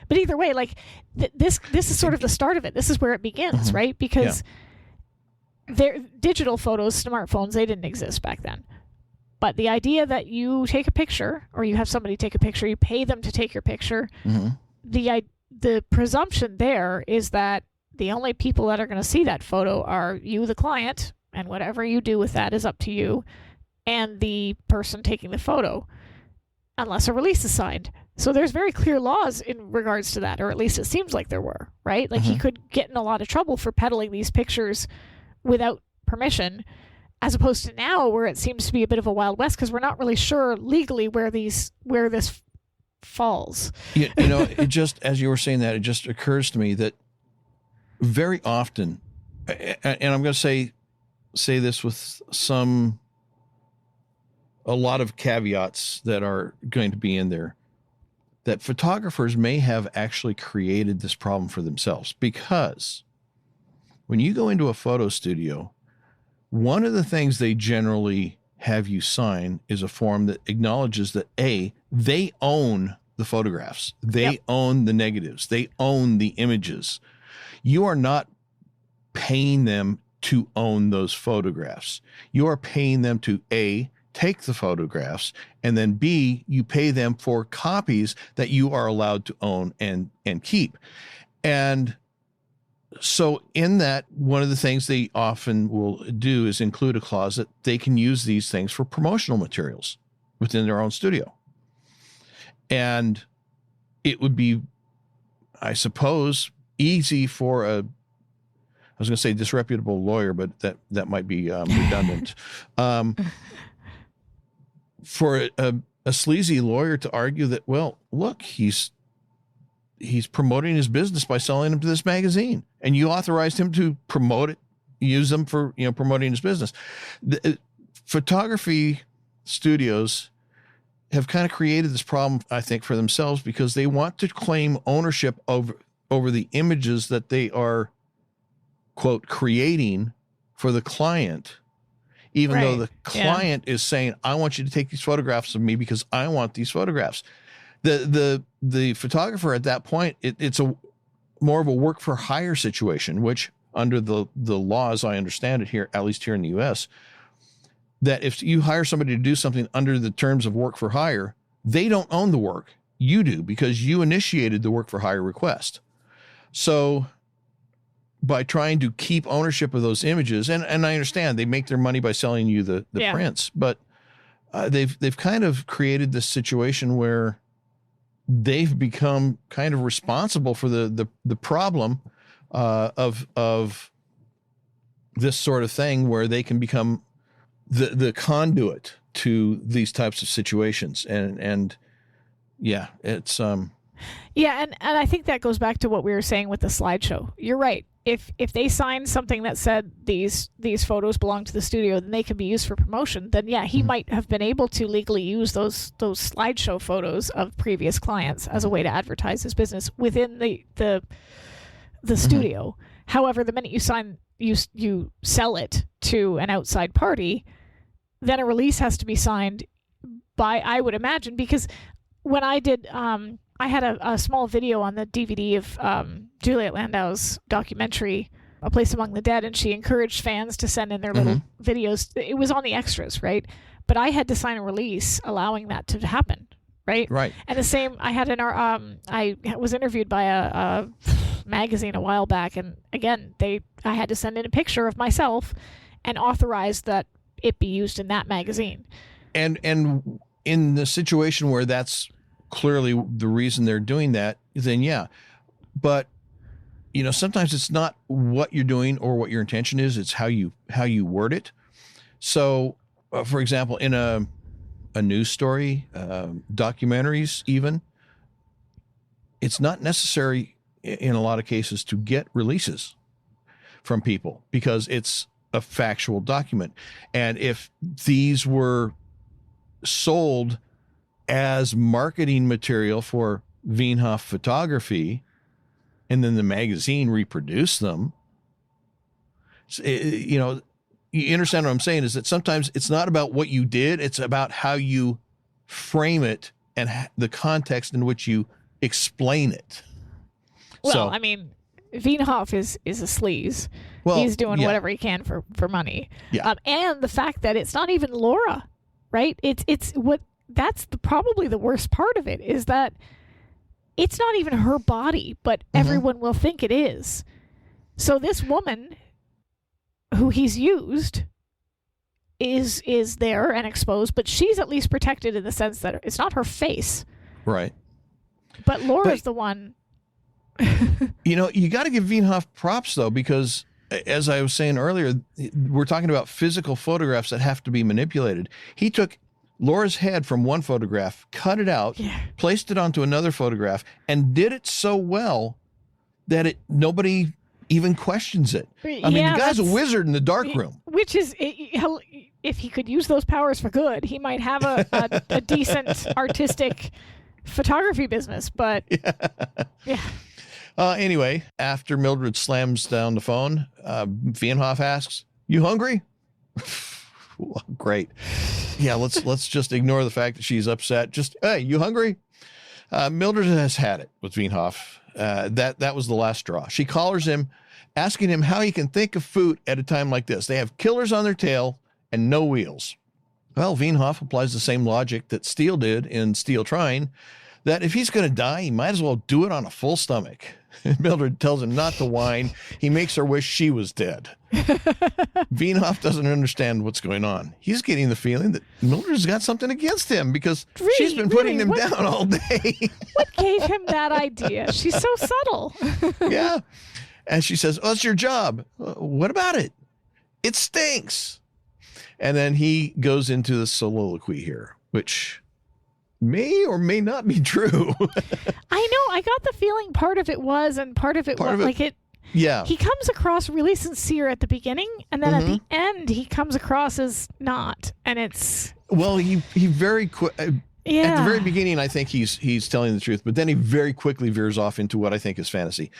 But either way, like this is sort of the start of it. This is where it begins, right? Because their digital photos, smartphones, they didn't exist back then. But the idea that you take a picture, or you have somebody take a picture, you pay them to take your picture, the presumption there is that the only people that are going to see that photo are you, the client, and whatever you do with that is up to you, and the person taking the photo, unless a release is signed. So there's very clear laws in regards to that, or at least it seems like there were, right? Like he could get in a lot of trouble for peddling these pictures without permission, as opposed to now where it seems to be a bit of a Wild West because we're not really sure legally where this falls. You know, it just, as you were saying that, it just occurs to me that very often, and I'm going to say this with a lot of caveats that are going to be in there, that photographers may have actually created this problem for themselves, because when you go into a photo studio, one of the things they generally have you sign is a form that acknowledges that they own the photographs. They own the negatives. They own the images. You are not paying them to own those photographs. You are paying them to A, take the photographs, and then B, you pay them for copies that you are allowed to own and keep. And so in that, one of the things they often will do is include a clause that they can use these things for promotional materials within their own studio. And it would be, I suppose, easy for I was going to say disreputable lawyer, but that might be redundant. For a sleazy lawyer to argue that, well, look, he's promoting his business by selling them to this magazine, and you authorized him to promote it, use them for, promoting his business. The photography studios have kind of created this problem, I think, for themselves, because they want to claim ownership over the images that they are, quote, creating for the client, even though the client is saying, I want you to take these photographs of me because I want these photographs. The photographer at that point, it's more of a work for hire situation, which under the laws, I understand it here, at least here in the US, that if you hire somebody to do something under the terms of work for hire, they don't own the work. You do, because you initiated the work for hire request. So by trying to keep ownership of those images, and I understand they make their money by selling you the prints, but they've kind of created this situation where they've become kind of responsible for the problem of this sort of thing, where they can become the conduit to these types of situations. And it's yeah, and I think that goes back to what we were saying with the slideshow. You're right. If they signed something that said these photos belong to the studio, then they can be used for promotion, then he might have been able to legally use those slideshow photos of previous clients as a way to advertise his business within the studio. However, the minute you sell it to an outside party, then a release has to be signed by, I would imagine, because when I did I had a small video on the DVD of Juliet Landau's documentary, A Place Among the Dead, and she encouraged fans to send in their little videos. It was on the extras, right? But I had to sign a release allowing that to happen, right? Right. And the same, I had in our, I was interviewed by a magazine a while back, and again, I had to send in a picture of myself and authorize that it be used in that magazine. And in the situation where that's clearly the reason they're doing that, then but sometimes it's not what you're doing or what your intention is, it's how you word it. So for example, in a news story, documentaries even, it's not necessary in a lot of cases to get releases, from people because it's a factual document. And if these were sold as marketing material for Wienhoff photography and then the magazine reproduced them, you know, you understand what I'm saying is that sometimes it's not about what you did. It's about how you frame it and the context in which you explain it. Well, So, I mean, Wienhoff is a sleaze. well, He's doing yeah, whatever he can for money. Yeah. And the fact that it's not even Laura, right? It's what that's probably the worst part of it is that it's not even her body, but everyone will think it is. So this woman who he's used is there and exposed, but she's at least protected in the sense that it's not her face. Right. But Laura's the one. You know, you got to give Wienhoff props, though, because as I was saying earlier, we're talking about physical photographs that have to be manipulated. He took Laura's head from one photograph, cut it out, placed it onto another photograph, and did it so well that nobody even questions it. I mean, the guy's a wizard in the darkroom. Which is, if he could use those powers for good, he might have a decent artistic photography business. But yeah. Anyway, after Mildred slams down the phone, Wienhoff asks, "You hungry?" Well, great. Yeah, let's just ignore the fact that she's upset. Just, hey, you hungry? Mildred has had it with Wienhoff. That was the last straw. She collars him, asking him how he can think of food at a time like this. They have killers on their tail and no wheels. Well, Wienhoff applies the same logic that Steele did in Steele Trying, that if he's going to die, he might as well do it on a full stomach. Mildred tells him not to whine. He makes her wish she was dead. Wienhoff doesn't understand what's going on. He's getting the feeling that Mildred's got something against him because she's been putting him down all day. What gave him that idea? She's so subtle. Yeah. And she says, "Oh, it's your job." What about it? It stinks. And then he goes into the soliloquy here, which may or may not be true. I know. I got the feeling part of it was, and part of it was like it. Yeah. He comes across really sincere at the beginning, and then at the end, he comes across as not. And it's. Well, he very quick. At the very beginning, I think he's telling the truth, but then he very quickly veers off into what I think is fantasy.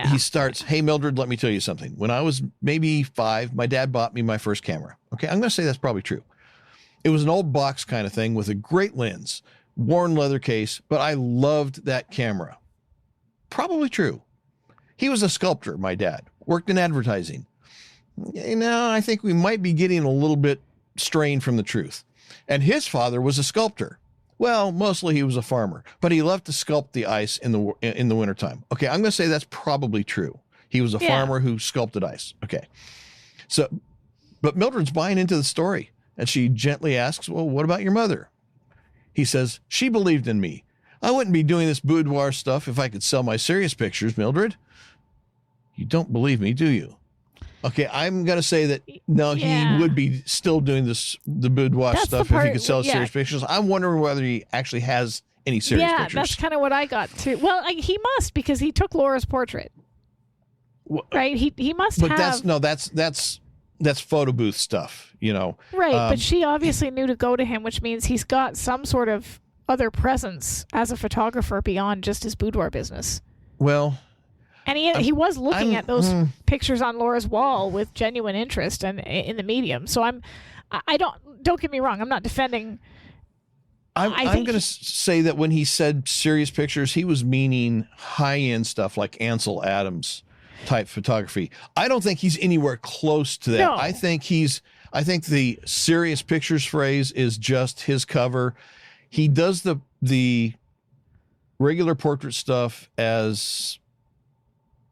He starts, "Hey, Mildred, let me tell you something. When I was maybe 5, my dad bought me my first camera." Okay, I'm going to say that's probably true. It was an old box kind of thing with a great lens, worn leather case, but I loved that camera. Probably true. He was a sculptor, my dad, worked in advertising. Now, I think we might be getting a little bit strained from the truth. And his father was a sculptor. Well, mostly he was a farmer, but he loved to sculpt the ice in the wintertime. Okay, I'm going to say that's probably true. He was a farmer who sculpted ice. Okay. So, but Mildred's buying into the story, and she gently asks, "Well, what about your mother?" He says, "She believed in me. I wouldn't be doing this boudoir stuff if I could sell my serious pictures, Mildred." You don't believe me, do you? Okay, I'm going to say that, no, he would be still doing the boudoir stuff if he could sell his serious pictures. I'm wondering whether he actually has any serious pictures. Yeah, that's kind of what I got too. Well, he must, because he took Laura's portrait. Right? He must have. But that's photo booth stuff, you know. Right, but she obviously knew to go to him, which means he's got some sort of other presence as a photographer beyond just his boudoir business. Well... And he was looking at those pictures on Laura's wall with genuine interest and in the medium. So I don't get me wrong. I'm not defending. I'm going to say that when he said serious pictures, he was meaning high-end stuff like Ansel Adams type photography. I don't think he's anywhere close to that. No. I think the serious pictures phrase is just his cover. He does the regular portrait stuff as,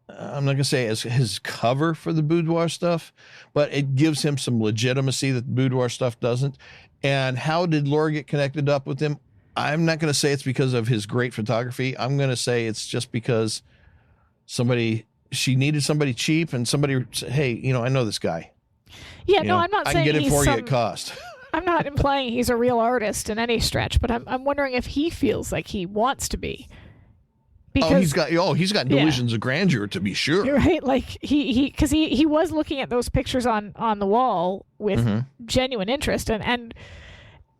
I'm not going to say as his cover for the boudoir stuff, but it gives him some legitimacy that the boudoir stuff doesn't. And how did Laura get connected up with him? I'm not going to say it's because of his great photography. I'm going to say it's just because she needed somebody cheap, and somebody said, "Hey, I know this guy." Yeah, I'm not saying I can get it for you at cost. I'm not implying he's a real artist in any stretch, but I'm wondering if he feels like he wants to be. Because, he's got delusions of grandeur, to be sure. Right, like because he was looking at those pictures on the wall with genuine interest, and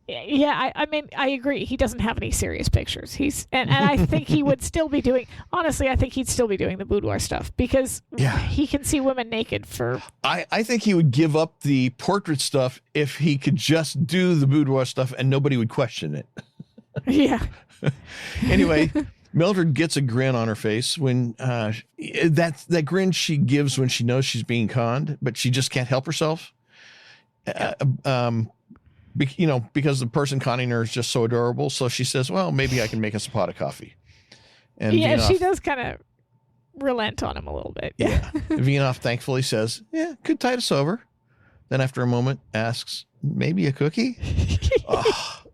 yeah, I mean, I agree. He doesn't have any serious pictures. And I think he would still be doing. Honestly, I think he'd still be doing the boudoir stuff because he can see women naked for. I think he would give up the portrait stuff if he could just do the boudoir stuff and nobody would question it. Yeah. Anyway, Mildred gets a grin on her face when that grin she gives when she knows she's being conned, but she just can't help herself. Because the person conning her is just so adorable. So she says, well, maybe I can make us a pot of coffee. And she does kind of relent on him a little bit. Yeah. Viennoff thankfully says, yeah, could tide us over. Then after a moment asks, maybe a cookie?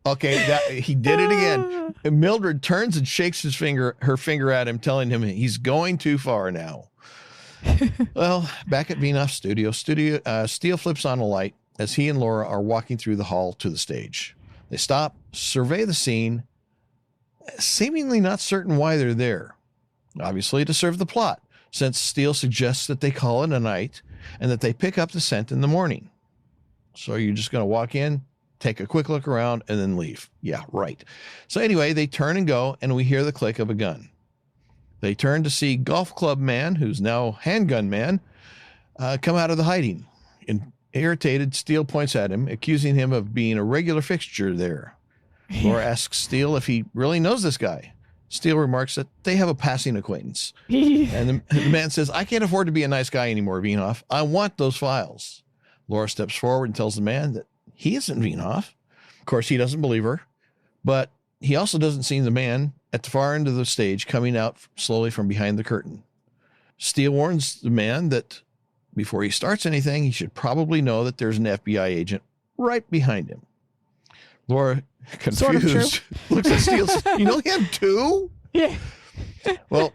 Okay, he did it again. And Mildred turns and shakes her finger at him, telling him he's going too far now. Well, back at Viennoff's studio, Steele flips on a light as he and Laura are walking through the hall to the stage. They stop, survey the scene, seemingly not certain why they're there. Obviously to serve the plot, since Steele suggests that they call it a night and that they pick up the scent in the morning. So you're just going to walk in, take a quick look around, and then leave. Yeah, right. So anyway, they turn and go, and we hear the click of a gun. They turn to see Golf Club Man, who's now Handgun Man, come out of the hiding. Irritated, Steele points at him, accusing him of being a regular fixture there. Laura asks Steele if he really knows this guy. Steele remarks that they have a passing acquaintance. And the man says, I can't afford to be a nice guy anymore, Viennoff. I want those files. Laura steps forward and tells the man that he isn't Viennoff. Of course, he doesn't believe her, but he also doesn't see the man at the far end of the stage coming out slowly from behind the curtain. Steele warns the man that before he starts anything, he should probably know that there's an FBI agent right behind him. Laura, confused, looks at Steele. You know he had two? Yeah. Well,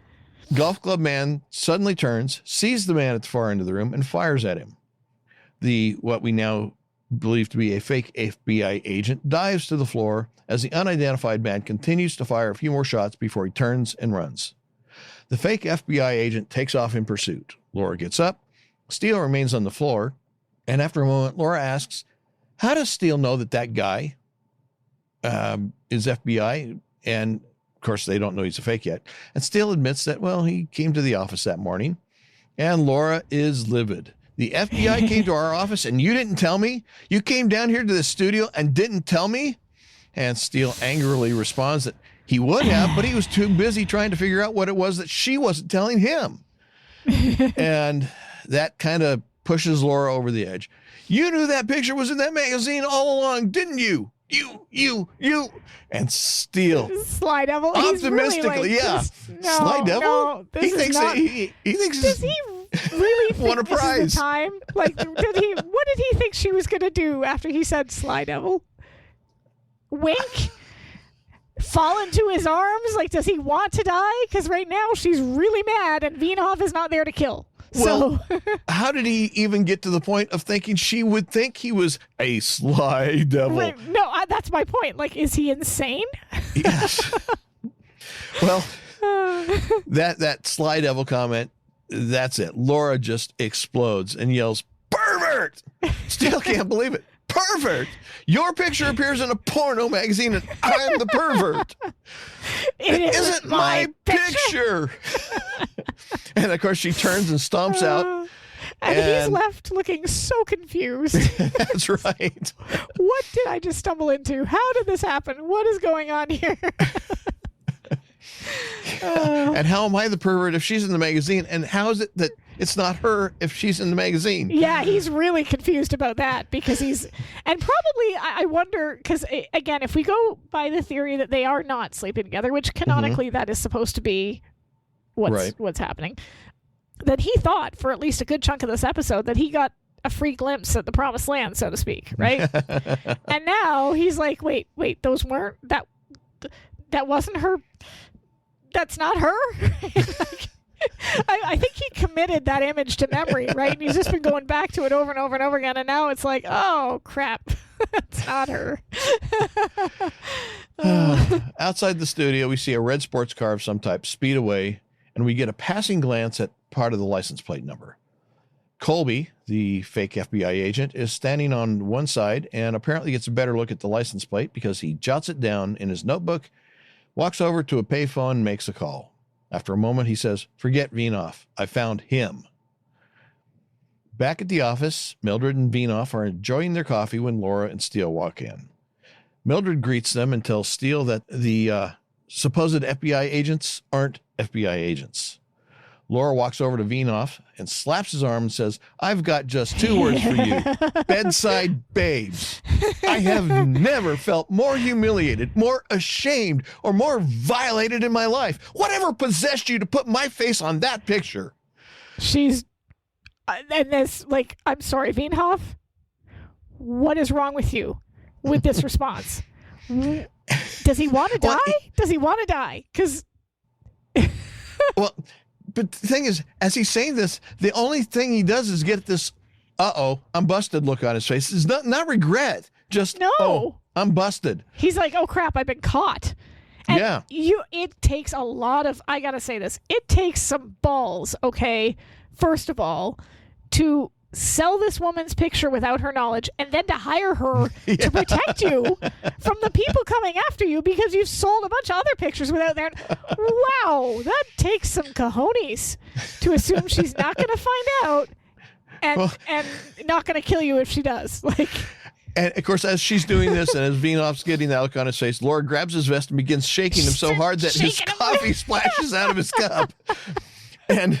Golf Club Man suddenly turns, sees the man at the far end of the room, and fires at him. What we now believe to be a fake FBI agent dives to the floor as the unidentified man continues to fire a few more shots before he turns and runs. The fake FBI agent takes off in pursuit. Laura gets up. Steele remains on the floor, and after a moment, Laura asks, how does Steele know that guy is FBI? And, of course, they don't know he's a fake yet. And Steele admits that, well, he came to the office that morning, and Laura is livid. The FBI came to our office, and you didn't tell me? You came down here to the studio and didn't tell me? And Steele angrily responds that he would have, but he was too busy trying to figure out what it was that she wasn't telling him. And that kind of pushes Laura over the edge. You knew that picture was in that magazine all along, didn't you? You. And Steele. Sly Devil. Optimistically, he's really Sly Devil? No, he thinks does he really think won a prize. This is the time? Like, what did he think she was going to do after he said Sly Devil? Wink? Fall into his arms? Like, does he want to die? Because right now she's really mad and Viennoff is not there to kill. Well, how did he even get to the point of thinking she would think he was a sly devil? Right, no, that's my point. Like, is he insane? Yes. Well, that sly devil comment, that's it. Laura just explodes and yells, pervert! Still can't believe it. Pervert! Your picture appears in a porno magazine and I'm the pervert. It isn't my picture. And of course she turns and stomps out. And he's left looking so confused. That's right. What did I just stumble into? How did this happen? What is going on here? And how am I the pervert if she's in the magazine? And how is it that it's not her if she's in the magazine? Yeah, he's really confused about that because and probably, I wonder, because again, if we go by the theory that they are not sleeping together, which canonically that is supposed to be what's happening, that he thought for at least a good chunk of this episode that he got a free glimpse at the promised land, so to speak, right? And now he's like, wait, those weren't, that wasn't her. That's not her. I think he committed that image to memory, right? And he's just been going back to it over and over and over again. And now it's like, oh, crap. It's not her. Outside the studio, we see a red sports car of some type speed away, and we get a passing glance at part of the license plate number. Colby, the fake FBI agent, is standing on one side and apparently gets a better look at the license plate because he jots it down in his notebook, walks over to a payphone, and makes a call. After a moment, he says, "Forget Vienoff. I found him." Back at the office, Mildred and Vienoff are enjoying their coffee when Laura and Steele walk in. Mildred greets them and tells Steele that the supposed FBI agents aren't FBI agents. Laura walks over to Vienoff and slaps his arm and says, "I've got just 2 words for you. Bedside babes. I have never felt more humiliated, more ashamed, or more violated in my life. Whatever possessed you to put my face on that picture?" She's, and this, like, I'm sorry, Vienoff, what is wrong with you with this response? Does he want to die? Does he want to die? Because... Well... But the thing is, as he's saying this, the only thing he does is get this, "Uh-oh, I'm busted" look on his face. It's not regret, just, no. "Oh, I'm busted." He's like, "Oh, crap, I've been caught." And yeah. It takes a lot of, I got to say this, it takes some balls, okay, first of all, to sell this woman's picture without her knowledge and then to hire her to protect you from the people coming after you because you've sold a bunch of other pictures without their... Wow, that takes some cojones to assume she's not going to find out and not going to kill you if she does. Like... And, of course, as she's doing this and as Vienoff's getting that look on his face, Laura grabs his vest and begins shaking him so hard that his coffee splashes out of his cup. And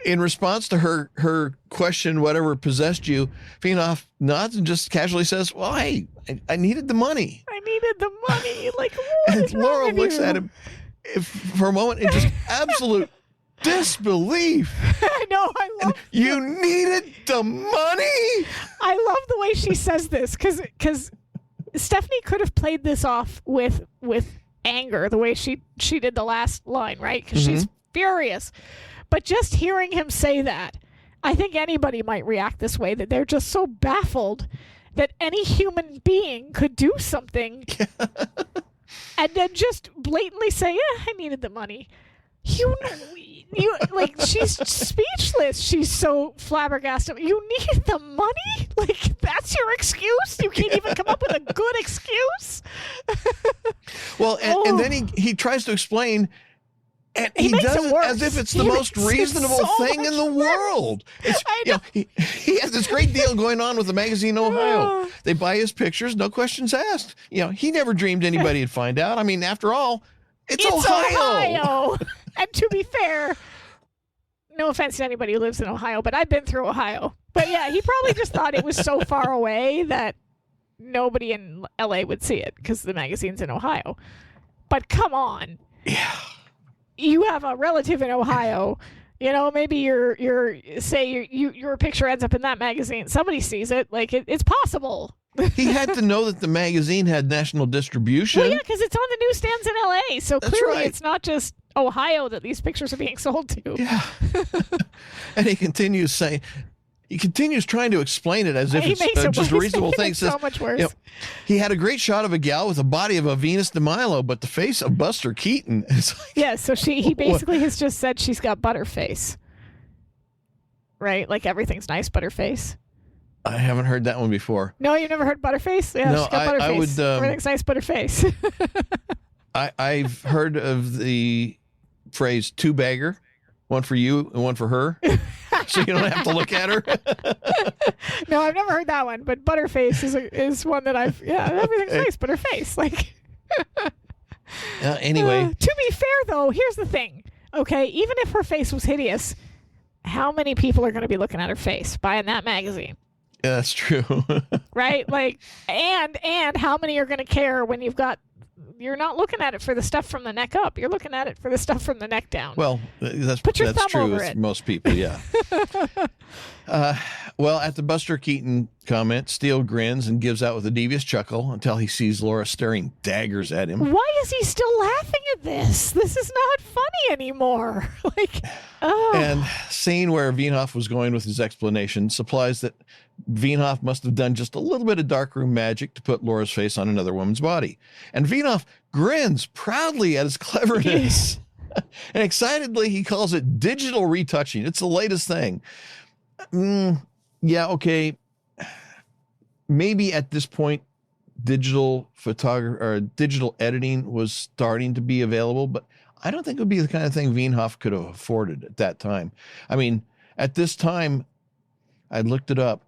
in response to her question, "Whatever possessed you," Vienoff nods and just casually says, "Well, hey, I needed the money." I needed the money. Like, what and is wrong Laura with looks you? at him for a moment in just absolute disbelief. I know. I love. You needed the money. I love the way she says this because Stephanie could have played this off with anger the way she did the last line, right? Because she's furious. But just hearing him say that, I think anybody might react this way, that they're just so baffled that any human being could do something and then just blatantly say, "Yeah, I needed the money." You like, she's speechless. She's so flabbergasted. You need the money? Like, that's your excuse? You can't even come up with a good excuse? Well, and then he tries to explain, and he does it as if it's the most reasonable thing in the world. He has this great deal going on with the magazine Ohio. They buy his pictures, no questions asked. He never dreamed anybody would find out. I mean, after all, it's Ohio. And to be fair, no offense to anybody who lives in Ohio, but I've been through Ohio. But yeah, he probably just thought it was so far away that nobody in LA would see it because the magazine's in Ohio. But come on. Yeah. You have a relative in Ohio, maybe your picture ends up in that magazine. Somebody sees it. Like, it's possible. He had to know that the magazine had national distribution. Well, yeah, because it's on the newsstands in LA. So That's clearly right. It's not just Ohio that these pictures are being sold to. Yeah. And he continues trying to explain it as if it's just a reasonable thing. So much worse. He had a great shot of a gal with the body of a Venus de Milo, but the face of Buster Keaton. It's like, yeah, so he basically has just said she's got butterface. Right? Like, everything's nice butterface. I haven't heard that one before. No, you've never heard butterface? Yeah, No, she's got butterface. I would, everything's nice butterface. I've heard of the phrase two-bagger, one for you and one for her, so you don't have to look at her. No, I've never heard that one, but butterface is one that everything's nice, but her face. Like, anyway. To be fair, though, here's the thing. Okay, even if her face was hideous, how many people are going to be looking at her face buying that magazine? Yeah, that's true. Right? Like, and how many are going to care when you've got you're not looking at it for the stuff from the neck up. You're looking at it for the stuff from the neck down. Well, that's thumb true over with it. most people, yeah. Well, at the Buster Keaton comment, Steele grins and gives out with a devious chuckle until he sees Laura staring daggers at him. Why is he still laughing at this? This is not funny anymore. And seeing where Vienhoff was going with his explanation supplies that Vienhoff must have done just a little bit of darkroom magic to put Laura's face on another woman's body. And Vienhoff grins proudly at his cleverness. And excitedly, he calls it digital retouching. It's the latest thing. Yeah, okay. Maybe at this point, digital photography or digital editing was starting to be available, but I don't think it would be the kind of thing Vienhoff could have afforded at that time. I mean, at this time, I looked it up.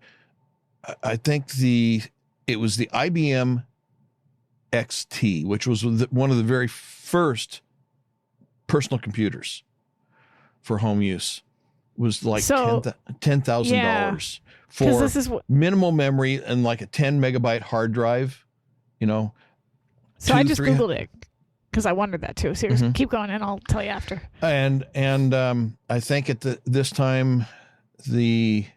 I think it was the IBM XT, which was one of the very first personal computers for home use. Was like $10,000 for minimal memory and like a 10 megabyte hard drive, you know. So I just Googled it because I wondered that too. Seriously, keep going and I'll tell you after. And I think at this time, I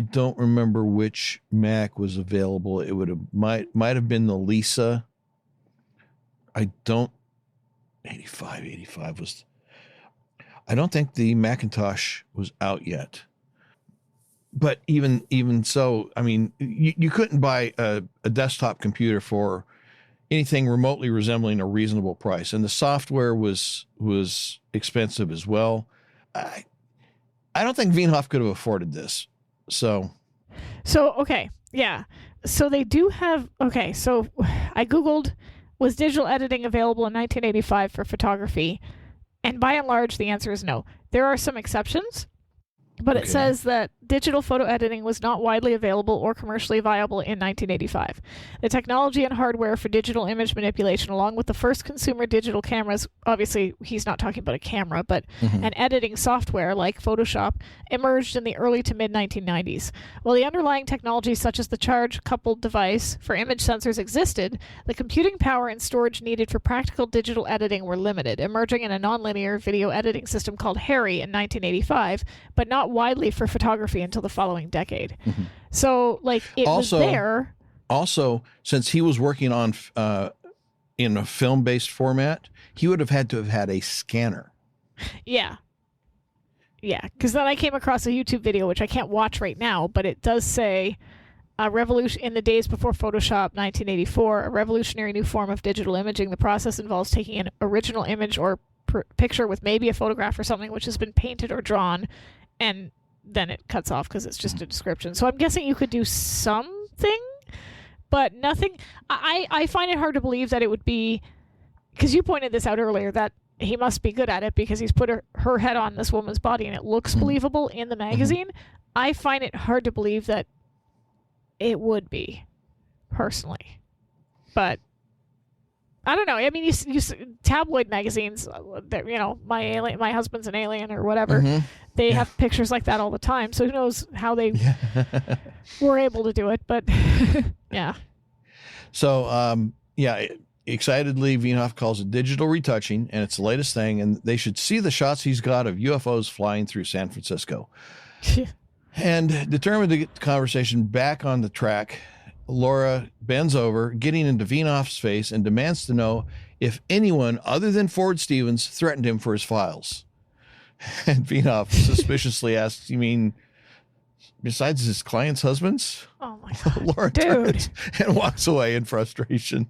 don't remember which Mac was available. It might have been the Lisa. 85 was. I don't think the Macintosh was out yet. But even so, I mean, you couldn't buy a desktop computer for anything remotely resembling a reasonable price, and the software was expensive as well. I don't think Vienhoff could have afforded this. So okay, yeah. So they do have So I Googled, was digital editing available in 1985 for photography? And by and large, the answer is no. There are some exceptions, but it says that digital photo editing was not widely available or commercially viable in 1985. The technology and hardware for digital image manipulation, along with the first consumer digital cameras, obviously he's not talking about a camera, but an editing software like Photoshop, emerged in the early to mid-1990s. While the underlying technologies such as the charge-coupled device for image sensors existed, the computing power and storage needed for practical digital editing were limited, emerging in a nonlinear video editing system called Harry in 1985, but not widely for photography until the following decade. So, it was there. Also, since he was working on in a film-based format, he would have had to have had a scanner. Yeah, because then I came across a YouTube video, which I can't watch right now, but it does say, a revolution in the days before Photoshop, 1984, a revolutionary new form of digital imaging. The process involves taking an original image or picture with maybe a photograph or something which has been painted or drawn, and then it cuts off because it's just a description. So I'm guessing you could do something, but nothing. I find it hard to believe that it would be, because you pointed this out earlier, that he must be good at it because he's put her head on this woman's body and it looks believable in the magazine. I find it hard to believe that it would be, personally. But I don't know. I mean, you tabloid magazines, my husband's an alien or whatever. They have pictures like that all the time. So who knows how they were able to do it? But yeah. So excitedly, Vienhoff calls it digital retouching, and it's the latest thing. And they should see the shots he's got of UFOs flying through San Francisco. And determined to get the conversation back on the track, Laura bends over, getting into Vienhoff's face, and demands to know if anyone other than Ford Stevens threatened him for his files. And Vienhoff suspiciously asks, "You mean besides his client's husbands?" Oh my God, Laura turns and walks away in frustration.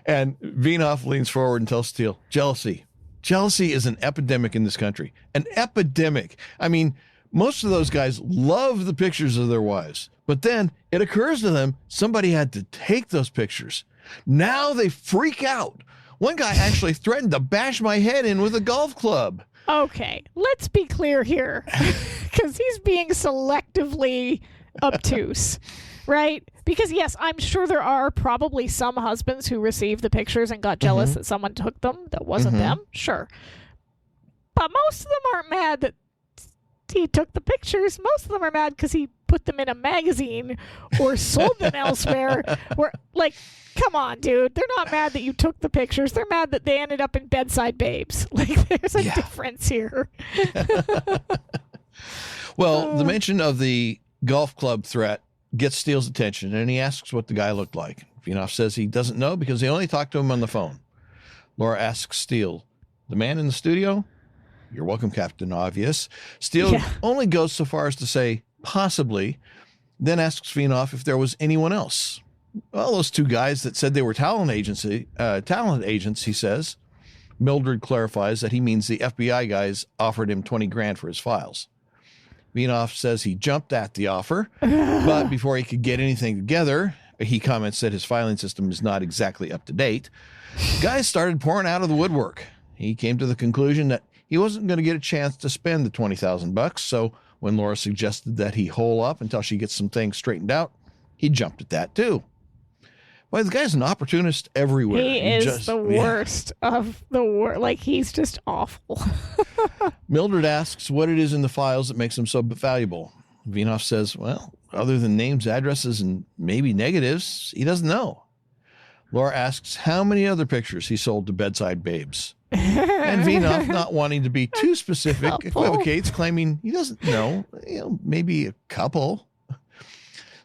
And Vienhoff leans forward and tells Steele, Jealousy is an epidemic in this country. An epidemic. I mean, most of those guys love the pictures of their wives, but then it occurs to them somebody had to take those pictures. Now they freak out. One guy actually threatened to bash my head in with a golf club. Okay, let's be clear here, because he's being selectively obtuse, right? Because yes, I'm sure there are probably some husbands who received the pictures and got jealous that someone took them that wasn't them, sure. But most of them aren't mad that he took the pictures. Most of them are mad because he put them in a magazine or sold them elsewhere. Where, like, come on, dude. They're not mad that you took the pictures. They're mad that they ended up in Bedside Babes. Like, there's a difference here. Well, the mention of the golf club threat gets Steele's attention, and he asks what the guy looked like. Vinoff says he doesn't know because they only talked to him on the phone. Laura asks Steele, the man in the studio? You're welcome, Captain Obvious. Steele only goes so far as to say, possibly, then asks Vinoff if there was anyone else. Well, those two guys that said they were talent agents, he says. Mildred clarifies that he means the FBI guys offered him $20,000 for his files. Vinoff says he jumped at the offer, but before he could get anything together, he comments that his filing system is not exactly up to date. Guys started pouring out of the woodwork. He came to the conclusion that he wasn't going to get a chance to spend the $20,000, so when Laura suggested that he hole up until she gets some things straightened out, he jumped at that too. Well, the guy's an opportunist everywhere. He is the worst of the worst. Like, he's just awful. Mildred asks what it is in the files that makes them so valuable. Vinoff says, well, other than names, addresses, and maybe negatives, he doesn't know. Laura asks how many other pictures he sold to Bedside Babes. And Vinoff, not wanting to be too specific, equivocates, claiming he doesn't know, maybe a couple.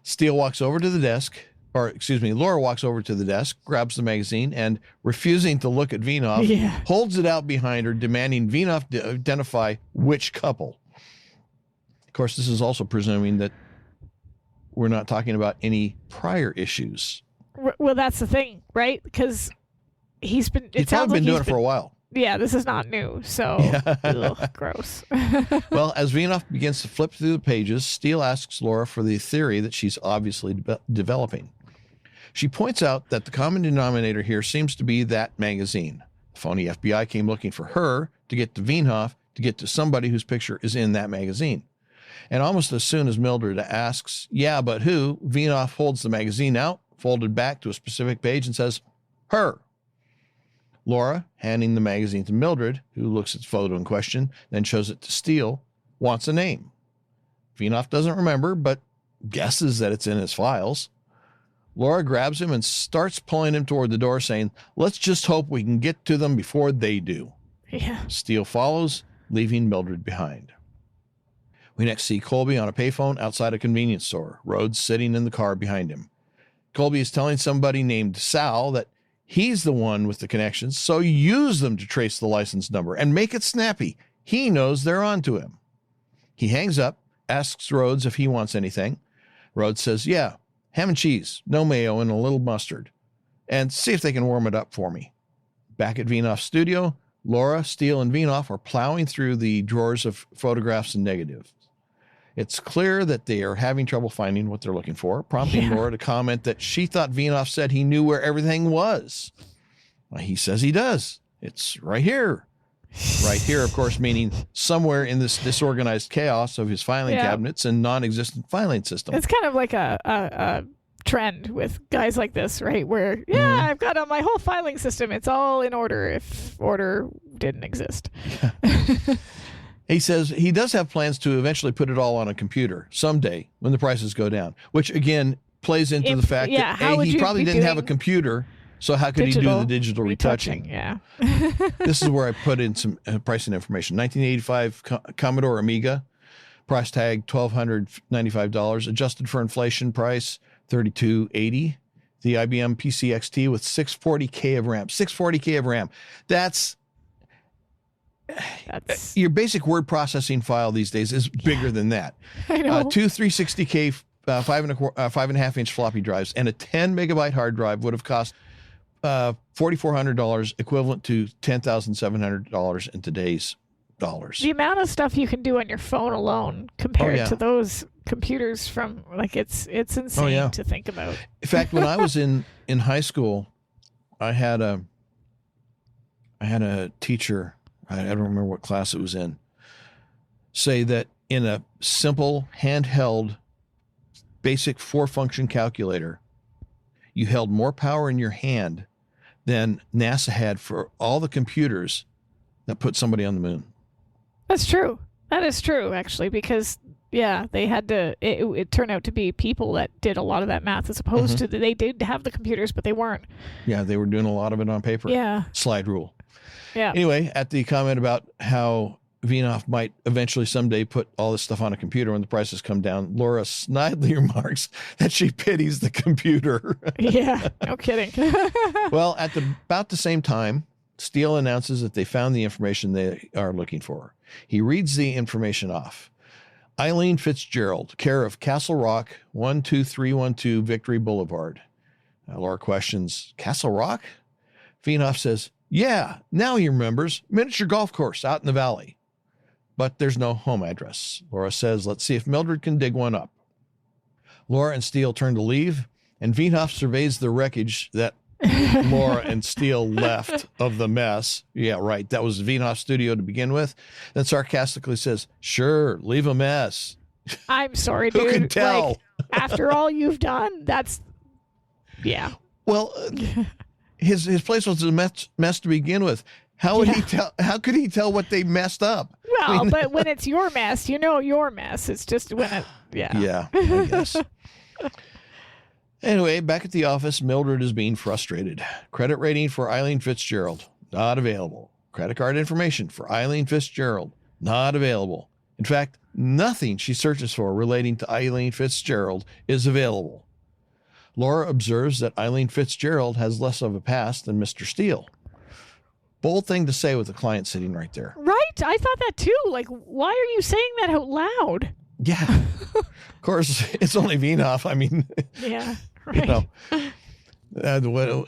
Steele walks over to the desk. Laura walks over to the desk, grabs the magazine, and refusing to look at Vinoff, holds it out behind her, demanding Vinoff identify which couple. Of course, this is also presuming that we're not talking about any prior issues. Well, that's the thing, right? Because he's probably been doing it for a while. Yeah, this is not new, so ugh, gross. Well, as Vinoff begins to flip through the pages, Steele asks Laura for the theory that she's obviously developing. She points out that the common denominator here seems to be that magazine. The phony FBI came looking for her to get to Vinoff to get to somebody whose picture is in that magazine. And almost as soon as Mildred asks, yeah, but who, Vinoff holds the magazine out, folded back to a specific page, and says, her. Laura, handing the magazine to Mildred, who looks at the photo in question, then shows it to Steele, wants a name. Vinoff doesn't remember, but guesses that it's in his files. Laura grabs him and starts pulling him toward the door, saying, let's just hope we can get to them before they do. Yeah. Steele follows, leaving Mildred behind. We next see Colby on a payphone outside a convenience store, Rhodes sitting in the car behind him. Colby is telling somebody named Sal that he's the one with the connections, so use them to trace the license number and make it snappy. He knows they're on to him. He hangs up, asks Rhodes if he wants anything. Rhodes says, yeah, ham and cheese, no mayo, and a little mustard. And see if they can warm it up for me. Back at Vinoff's studio, Laura, Steele, and Vinoff are plowing through the drawers of photographs and negatives. It's clear that they are having trouble finding what they're looking for, prompting Laura to comment that she thought Vinoff said he knew where everything was. Well, he says he does. It's right here. Right here, of course, meaning somewhere in this disorganized chaos of his filing cabinets and non-existent filing system. It's kind of like a trend with guys like this, right? Where, I've got my whole filing system. It's all in order if order didn't exist. Yeah. He says he does have plans to eventually put it all on a computer someday when the prices go down, which again plays into the fact that he probably didn't have a computer, so how could he do the digital retouching? Yeah. This is where I put in some pricing information. 1985 Commodore Amiga, price tag $1,295, adjusted for inflation price $3,280. The IBM PC XT with 640K of RAM. 640K of RAM. That's your basic word processing file these days is bigger than that. I know. Two 360K 5.5-inch floppy drives and a 10 megabyte hard drive would have cost $4,400, equivalent to $10,700 in today's dollars. The amount of stuff you can do on your phone alone compared to those computers from it's insane to think about. In fact, when I was in high school, I had a teacher, I don't remember what class it was in, say that in a simple handheld basic 4-function calculator, you held more power in your hand than NASA had for all the computers that put somebody on the moon. That's true. That is true, actually, because Yeah, they had to. It turned out to be people that did a lot of that math, as opposed to they did have the computers, but they weren't. Yeah, they were doing a lot of it on paper. Yeah. Slide rule. Yeah. Anyway, at the comment about how Vinoff might eventually someday put all this stuff on a computer when the prices come down, Laura snidely remarks that she pities the computer. Yeah, no kidding. Well, at about the same time, Steele announces that they found the information they are looking for. He reads the information off. Eileen Fitzgerald, care of Castle Rock, 12312 Victory Boulevard. Laura questions, Castle Rock? Vinoff says, yeah, now he remembers. Miniature golf course out in the valley. But there's no home address. Laura says, let's see if Mildred can dig one up. Laura and Steele turn to leave, and Vinoff surveys the wreckage that Laura and Steele left of the mess. Yeah, right. That was Vinoff's studio to begin with. Then sarcastically says, sure, leave a mess. I'm sorry, dude. Who can tell? Like, after all you've done, that's... Yeah. Well, his place was a mess to begin with. How would he tell? How could he tell what they messed up? Well, but when it's your mess, you know your mess. It's just when it... Yeah. Yeah, I guess. Anyway, back at the office, Mildred is being frustrated. Credit rating for Eileen Fitzgerald, not available. Credit card information for Eileen Fitzgerald, not available. In fact, nothing she searches for relating to Eileen Fitzgerald is available. Laura observes that Eileen Fitzgerald has less of a past than Mr. Steele. Bold thing to say with the client sitting right there. Right? I thought that too. Like, why are you saying that out loud? Yeah. Of course, it's only Vinoff. I mean... Yeah. Right.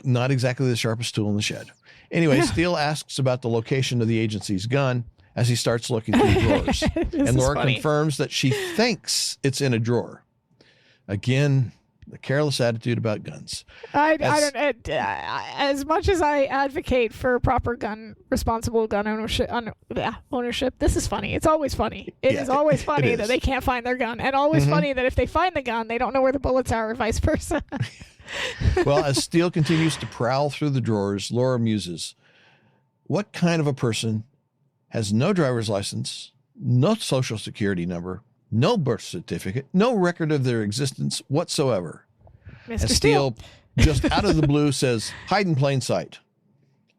Not exactly the sharpest tool in the shed. Anyway, Steele asks about the location of the agency's gun as he starts looking through drawers. And Laura confirms that she thinks it's in a drawer. Again, the careless attitude about guns. As much as I advocate for proper responsible gun ownership, this is funny. It's always funny. It is always funny that they can't find their gun, and always funny that if they find the gun, they don't know where the bullets are, or vice versa. Well, as Steele continues to prowl through the drawers, Laura muses, what kind of a person has no driver's license, no social security number, no birth certificate, no record of their existence whatsoever? Mr. And Steele, just out of the blue, says, hide in plain sight.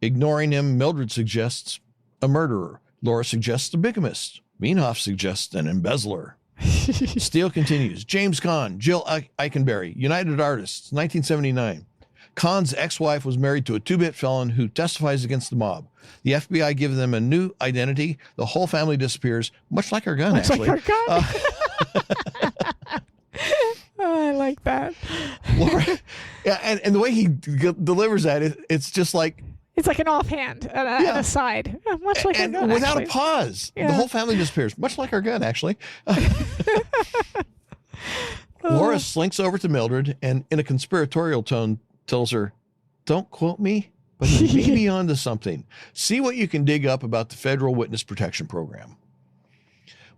Ignoring him, Mildred suggests a murderer. Laura suggests a bigamist. Vinoff suggests an embezzler. Steele continues, James Caan, Jill Eikenberry, United Artists, 1979. Caan's ex-wife was married to a two-bit felon who testifies against the mob. The FBI gives them a new identity. The whole family disappears, much like our gun, actually. Like our gun? Oh, I like that. Laura, yeah, and the way he delivers that, it's just like... It's like an offhand, an aside. Much like our gun, without actually. a pause. Yeah. The whole family disappears, much like our gun, actually. Laura slinks over to Mildred and, in a conspiratorial tone, tells her, don't quote me, but you may be onto something. See what you can dig up about the Federal Witness Protection Program.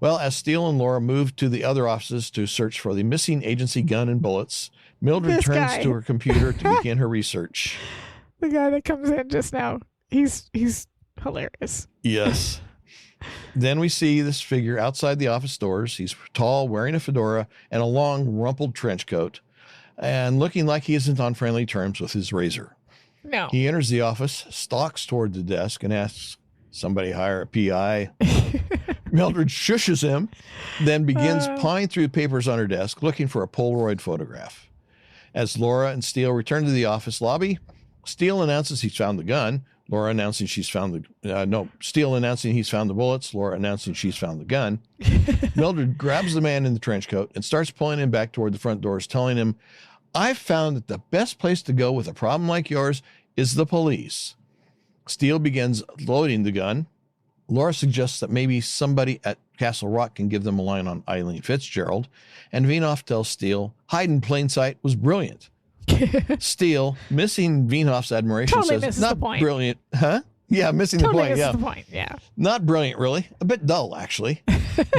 Well, as Steele and Laura move to the other offices to search for the missing agency gun and bullets, Mildred turns to her computer to begin her research. The guy that comes in just now, he's hilarious. Yes. Then we see this figure outside the office doors. He's tall, wearing a fedora and a long, rumpled trench coat, and looking like he isn't on friendly terms with his razor. No. He enters the office, stalks toward the desk, and asks, somebody hire a PI? Mildred shushes him, then begins pawing through papers on her desk, looking for a Polaroid photograph. As Laura and Steele return to the office lobby, Steele announces he's found the gun. Laura announcing she's found Steele announcing he's found the bullets. Laura announcing she's found the gun. Mildred grabs the man in the trench coat and starts pulling him back toward the front doors, telling him, I've found that the best place to go with a problem like yours is the police. Steele begins loading the gun. Laura suggests that maybe somebody at Castle Rock can give them a line on Eileen Fitzgerald. And Vinoff tells Steele, hide in plain sight was brilliant. Steele, missing Vinoff's admiration, says, not brilliant. Huh? Yeah, missing the point. Yeah. The point. Yeah. Not brilliant, really. A bit dull, actually.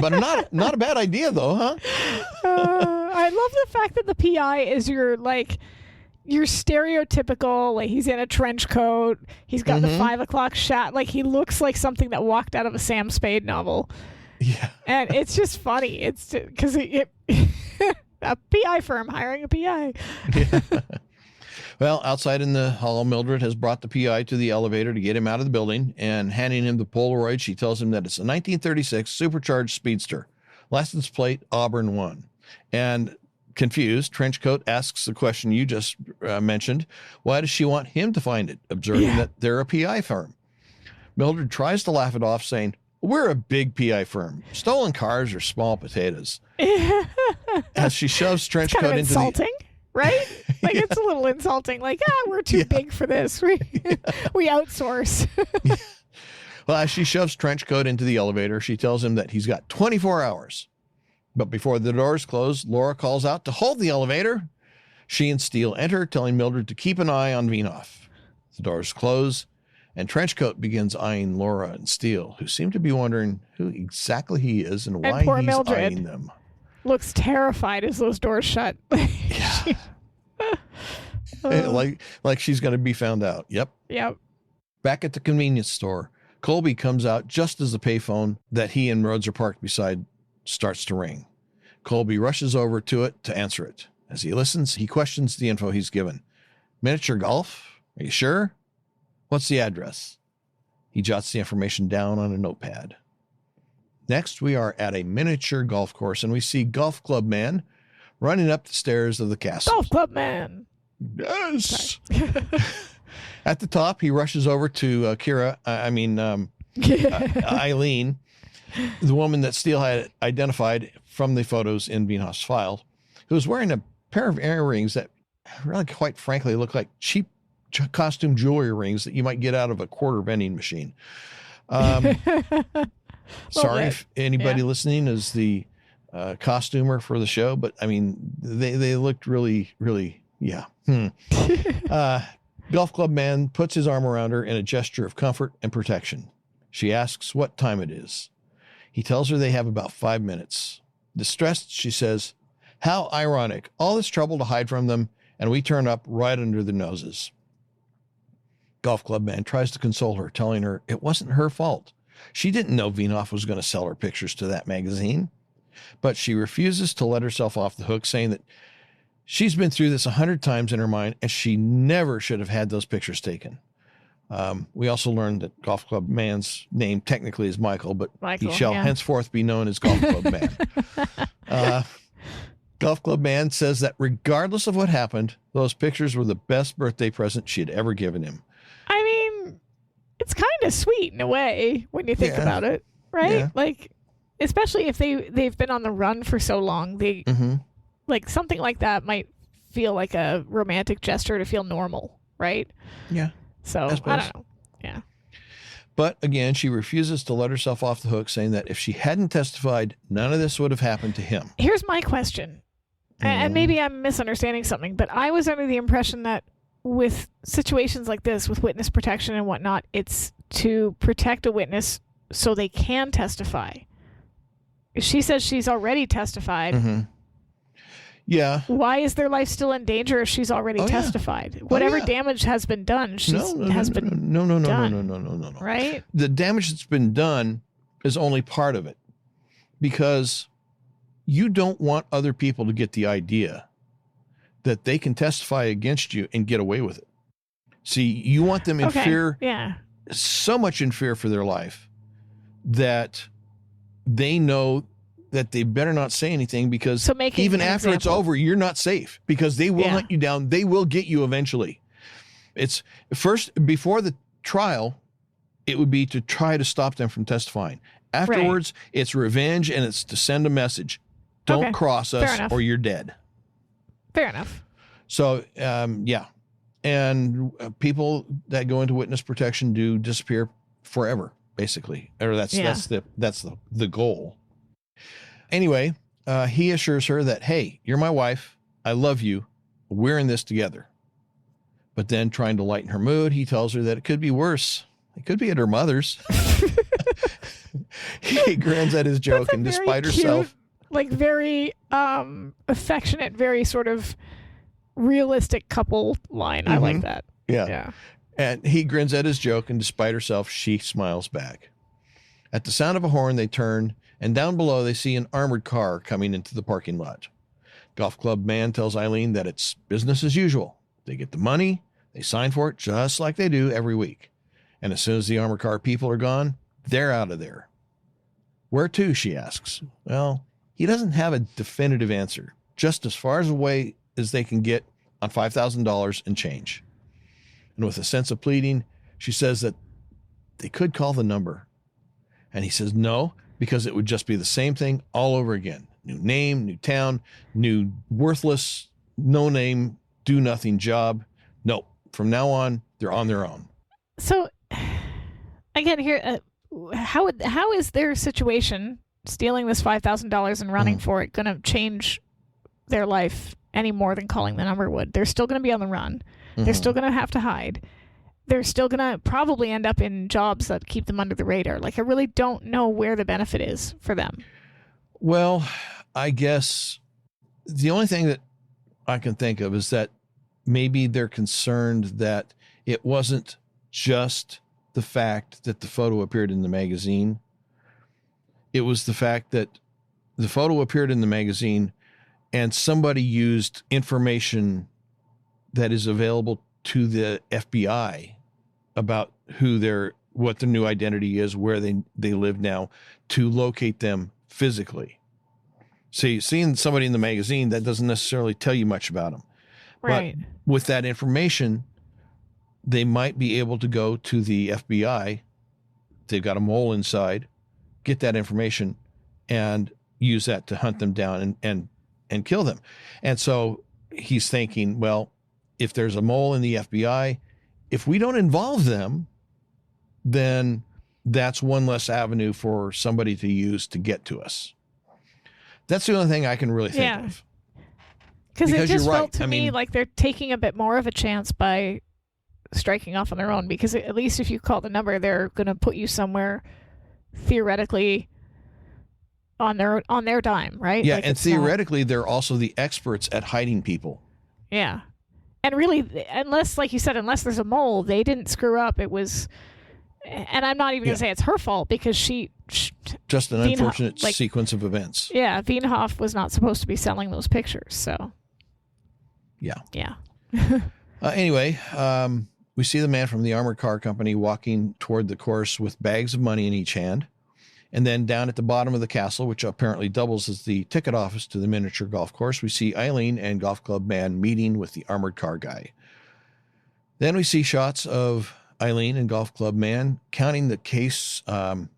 But not a bad idea, though, huh? I love the fact that the PI is your stereotypical, like, he's in a trench coat, he's got the 5 o'clock shot, like, he looks like something that walked out of a Sam Spade novel. Yeah. And it's just funny. It's because a PI firm hiring a PI. Yeah. Well, outside in the hall, Mildred has brought the PI to the elevator to get him out of the building, and handing him the Polaroid, she tells him that it's a 1936 supercharged speedster. License plate Auburn 1. And confused, Trenchcoat asks the question you just mentioned. Why does she want him to find it, observing that they're a PI firm? Mildred tries to laugh it off, saying, we're a big PI firm. Stolen cars are small potatoes. As she shoves Trenchcoat kind of into insulting, right? Like, it's a little insulting. Like, we're too big for this. We outsource. Well, as she shoves Trenchcoat into the elevator, she tells him that he's got 24 hours. But before the doors close, Laura calls out to hold the elevator. She and Steele enter, telling Mildred to keep an eye on Vinoff. The doors close, and Trenchcoat begins eyeing Laura and Steele, who seem to be wondering who exactly he is and why poor he's Mildred eyeing them. Looks terrified as those doors shut. Yeah. Like she's going to be found out. Yep. Back at the convenience store, Colby comes out just as the payphone that he and Rhodes are parked beside starts to ring. Colby rushes over to it to answer it. As he listens, he questions the info he's given. Miniature golf? Are you sure? What's the address? He jots the information down on a notepad. Next, we are at a miniature golf course, and we see Golf Club Man running up the stairs of the castle. Golf Club Man. Yes. At the top, he rushes over to Eileen, the woman that Steele had identified from the photos in Vinoff's file, who was wearing a pair of earrings that really, quite frankly, look like cheap costume jewelry rings that you might get out of a quarter vending machine. Sorry if anybody listening is the costumer for the show, but I mean, they looked really, really, Golf Club Man puts his arm around her in a gesture of comfort and protection. She asks what time it is. He tells her they have about 5 minutes. Distressed, she says, how ironic, all this trouble to hide from them, and we turn up right under their noses. Golf Club Man tries to console her, telling her it wasn't her fault. She didn't know Vinoff was going to sell her pictures to that magazine. But she refuses to let herself off the hook, saying that she's been through this 100 times in her mind, and she never should have had those pictures taken. We also learned that Golf Club Man's name technically is Michael, but he shall henceforth be known as Golf Club Man. Golf Club Man says that regardless of what happened, those pictures were the best birthday present she had ever given him. I mean, it's kind of sweet in a way when you think about it, right? Yeah. Like, especially if they've been on the run for so long, like something like that might feel like a romantic gesture to feel normal, right? Yeah. So I don't know. Yeah. But again, she refuses to let herself off the hook, saying that if she hadn't testified, none of this would have happened to him. Here's my question. And maybe I'm misunderstanding something, but I was under the impression that with situations like this, with witness protection and whatnot, it's to protect a witness so they can testify. She says she's already testified. Mm-hmm. Yeah. Why is their life still in danger if she's already testified? Whatever damage has been done, has been done. Right? The damage that's been done is only part of it, because you don't want other people to get the idea that they can testify against you and get away with it. See, you want them in fear, so much in fear for their life that they know that they better not say anything, because even after it's over, you're not safe, because they will hunt you down. They will get you eventually. It's first, before the trial, it would be to try to stop them from testifying. Afterwards, it's revenge, and it's to send a message. Don't cross us or you're dead. Fair enough. So, and people that go into witness protection do disappear forever, basically. Or that's the goal. Anyway, he assures her that, hey, you're my wife. I love you. We're in this together. But then, trying to lighten her mood, he tells her that it could be worse. It could be at her mother's. He grins at his joke, and despite herself, like very affectionate, very sort of realistic couple line. I like that. Yeah. And he grins at his joke, and despite herself, she smiles back. At the sound of a horn, they turn and down below they see an armored car coming into the parking lot. Golf club man tells Eileen that it's business as usual. They get the money, they sign for it just like they do every week. And as soon as the armored car people are gone, they're out of there. Where to, she asks. Well, he doesn't have a definitive answer, just as far away as they can get on $5,000 and change. And with a sense of pleading, she says that they could call the number. And he says no, because it would just be the same thing all over again. New name, new town, new worthless, no name, do nothing job. No, from now on, they're on their own. So, again, here, how is their situation, stealing this $5,000 and running for it, going to change their life any more than calling the number would? They're still going to be on the run. They're still going to have to hide. They're still going to probably end up in jobs that keep them under the radar. Like, I really don't know where the benefit is for them. Well, I guess the only thing that I can think of is that maybe they're concerned that it wasn't just the fact that the photo appeared in the magazine. It was the fact that the photo appeared in the magazine and somebody used information that is available to the FBI about what their new identity is, where they live now, to locate them physically. See, seeing somebody in the magazine, that doesn't necessarily tell you much about them. Right. But with that information, they might be able to go to the FBI. They've got a mole inside, get that information, and use that to hunt them down and kill them. And so he's thinking, well, if there's a mole in the FBI, if we don't involve them, then that's one less avenue for somebody to use to get to us. That's the only thing I can really think of. Because it just felt to me like they're taking a bit more of a chance by striking off on their own, because at least if you call the number, they're going to put you somewhere theoretically on their dime, right? Yeah, like, and theoretically, they're also the experts at hiding people. Yeah. And really, unless, like you said, unless there's a mole, they didn't screw up. It was, and I'm not even going to say it's her fault, because just an unfortunate sequence of events. Yeah, Wienhoff was not supposed to be selling those pictures, so. Yeah. Anyway, we see the man from the armored car company walking toward the course with bags of money in each hand. And then down at the bottom of the castle, which apparently doubles as the ticket office to the miniature golf course, we see Eileen and golf club man meeting with the armored car guy. Then we see shots of Eileen and golf club man counting the case from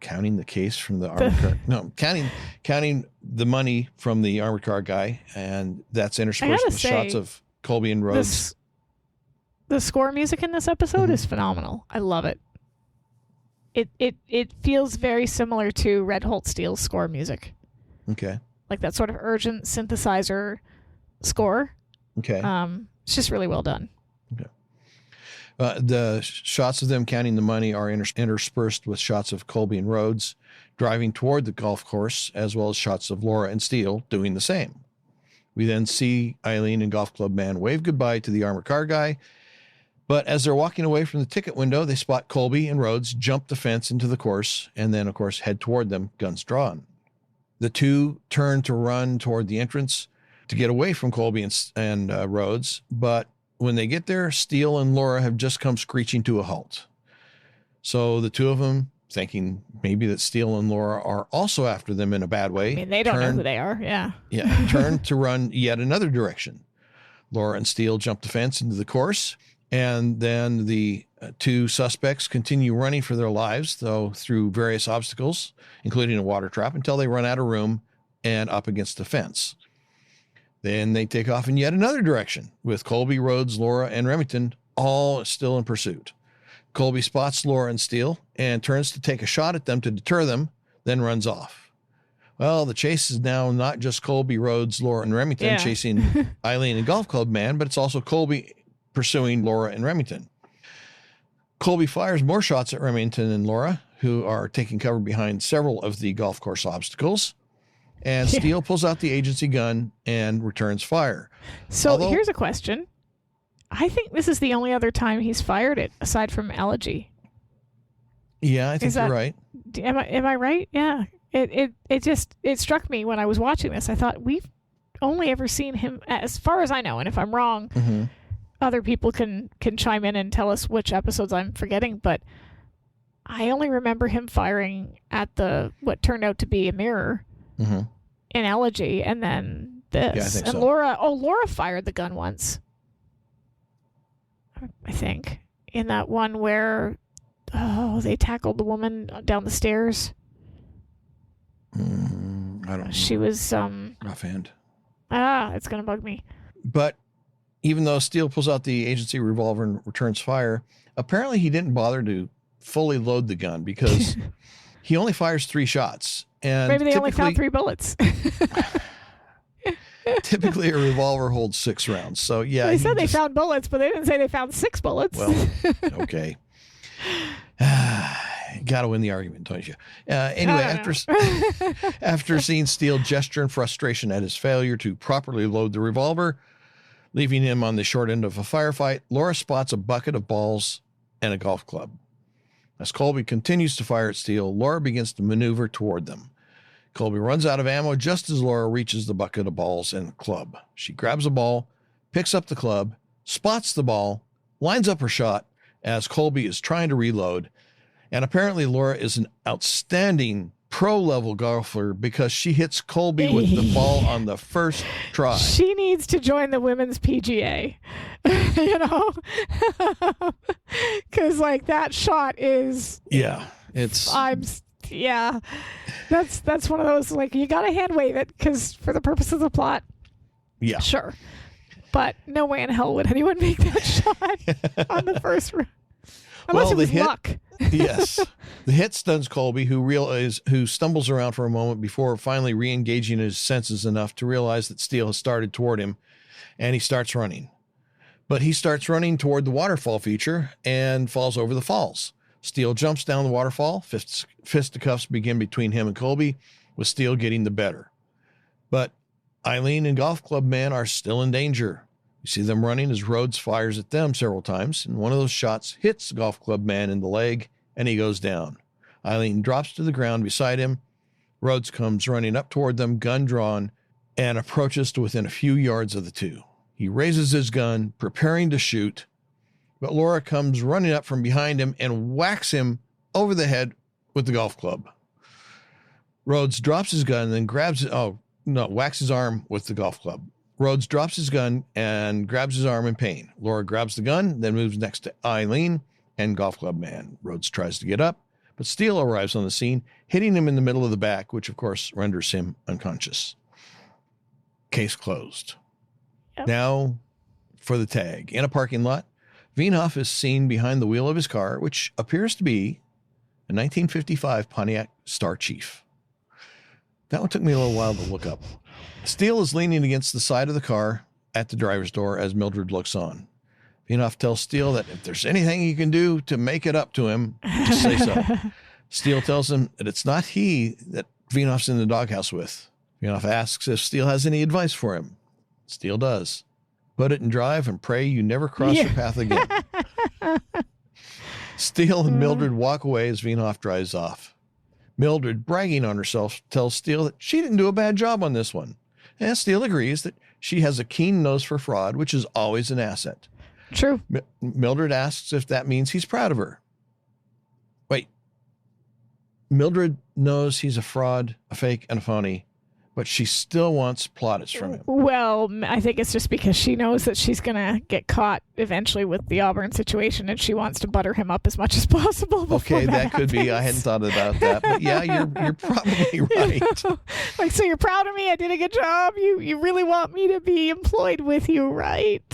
the armored car. No, counting the money from the armored car guy, and that's interspersed with shots of Colby and Rhodes. The score music in this episode is phenomenal. I love it. It feels very similar to Red Holt Steele's score music. Okay. Like that sort of urgent synthesizer score. Okay. It's just really well done. Okay. The shots of them counting the money are interspersed with shots of Colby and Rhodes driving toward the golf course, as well as shots of Laura and Steele doing the same. We then see Eileen and golf club man wave goodbye to the armored car guy. But as they're walking away from the ticket window, they spot Colby and Rhodes jump the fence into the course and then, of course, head toward them, guns drawn. The two turn to run toward the entrance to get away from Colby and Rhodes. But when they get there, Steele and Laura have just come screeching to a halt. So the two of them, thinking maybe that Steele and Laura are also after them in a bad way. I mean, they don't know who they are. Yeah. Yeah. Turn to run yet another direction. Laura and Steele jump the fence into the course. And then the two suspects continue running for their lives, though through various obstacles, including a water trap, until they run out of room and up against the fence. Then they take off in yet another direction, with Colby, Rhodes, Laura, and Remington all still in pursuit. Colby spots Laura and Steele and turns to take a shot at them to deter them, then runs off. Well, the chase is now not just Colby, Rhodes, Laura, and Remington chasing Eileen and golf club man, but it's also Colby pursuing Laura and Remington. Colby fires more shots at Remington and Laura, who are taking cover behind several of the golf course obstacles. And Steele pulls out the agency gun and returns fire. So here's a question. I think this is the only other time he's fired it, aside from Elegy. Yeah, I think you're right. Am I right? Yeah. It struck me when I was watching this. I thought we've only ever seen him, as far as I know, and if I'm wrong, other people can chime in and tell us which episodes I'm forgetting, but I only remember him firing at what turned out to be a mirror in Elegy, and then this. Yeah, I think and so. Laura fired the gun once, I think, in that one where they tackled the woman down the stairs. I don't know. She was offhand. It's gonna bug me. But even though Steele pulls out the agency revolver and returns fire, apparently he didn't bother to fully load the gun because he only fires 3 shots. And maybe they only found 3 bullets. Typically a revolver holds 6 rounds. So yeah. They said they found bullets, but they didn't say they found 6 bullets. Well, okay. Got to win the argument, don't you? Anyway, after seeing Steele gesture in frustration at his failure to properly load the revolver, leaving him on the short end of a firefight, Laura spots a bucket of balls and a golf club. As Colby continues to fire at Steele, Laura begins to maneuver toward them. Colby runs out of ammo just as Laura reaches the bucket of balls and the club. She grabs a ball, picks up the club, spots the ball, lines up her shot as Colby is trying to reload. And apparently Laura is an outstanding pro-level golfer because she hits Colby with the ball on the first try. She needs to join the women's PGA, you know? Because, like, that shot is... Yeah, it's... Yeah, that's one of those, like, you got to hand wave it because for the purpose of the plot, yeah, sure. But no way in hell would anyone make that shot on the first round. Unless it was luck. Yes. The hit stuns Colby, who stumbles around for a moment before finally re-engaging his senses enough to realize that Steele has started toward him, and he starts running. But he starts running toward the waterfall feature and falls over the falls. Steele jumps down the waterfall. Fisticuffs begin between him and Colby, with Steele getting the better. But Eileen and Golf Club Man are still in danger. You see them running as Rhodes fires at them several times, and one of those shots hits the Golf Club Man in the leg, and he goes down. Eileen drops to the ground beside him. Rhodes comes running up toward them, gun drawn, and approaches to within a few yards of the two. He raises his gun, preparing to shoot, but Laura comes running up from behind him and whacks him over the head with the golf club. Rhodes drops his gun and then whacks his arm with the golf club. Rhodes drops his gun and grabs his arm in pain. Laura grabs the gun, then moves next to Eileen and Golf Club Man. Rhodes tries to get up, but Steele arrives on the scene, hitting him in the middle of the back, which of course renders him unconscious. Case closed. Yep. Now for the tag. In a parking lot, Vienhoff is seen behind the wheel of his car, which appears to be a 1955 Pontiac Star Chief. That one took me a little while to look up. Steele is leaning against the side of the car at the driver's door as Mildred looks on. Vienhoff tells Steele that if there's anything he can do to make it up to him, just say so. Steele tells him that it's not he that Vienhoff's in the doghouse with. Vienhoff asks if Steele has any advice for him. Steele does. Put it in drive and pray you never cross your path again. Steele and Mildred walk away as Vienhoff drives off. Mildred, bragging on herself, tells Steele that she didn't do a bad job on this one. And Steele agrees that she has a keen nose for fraud, which is always an asset. True. Mildred asks if that means he's proud of her. Wait. Mildred knows he's a fraud, a fake, and a phony, but she still wants plaudits from him. Well, I think it's just because she knows that she's going to get caught eventually with the Auburn situation, and she wants to butter him up as much as possible. Okay, that could be. I hadn't thought about that. But yeah, you're probably right. You know? Like, so you're proud of me? I did a good job? You really want me to be employed with you, right?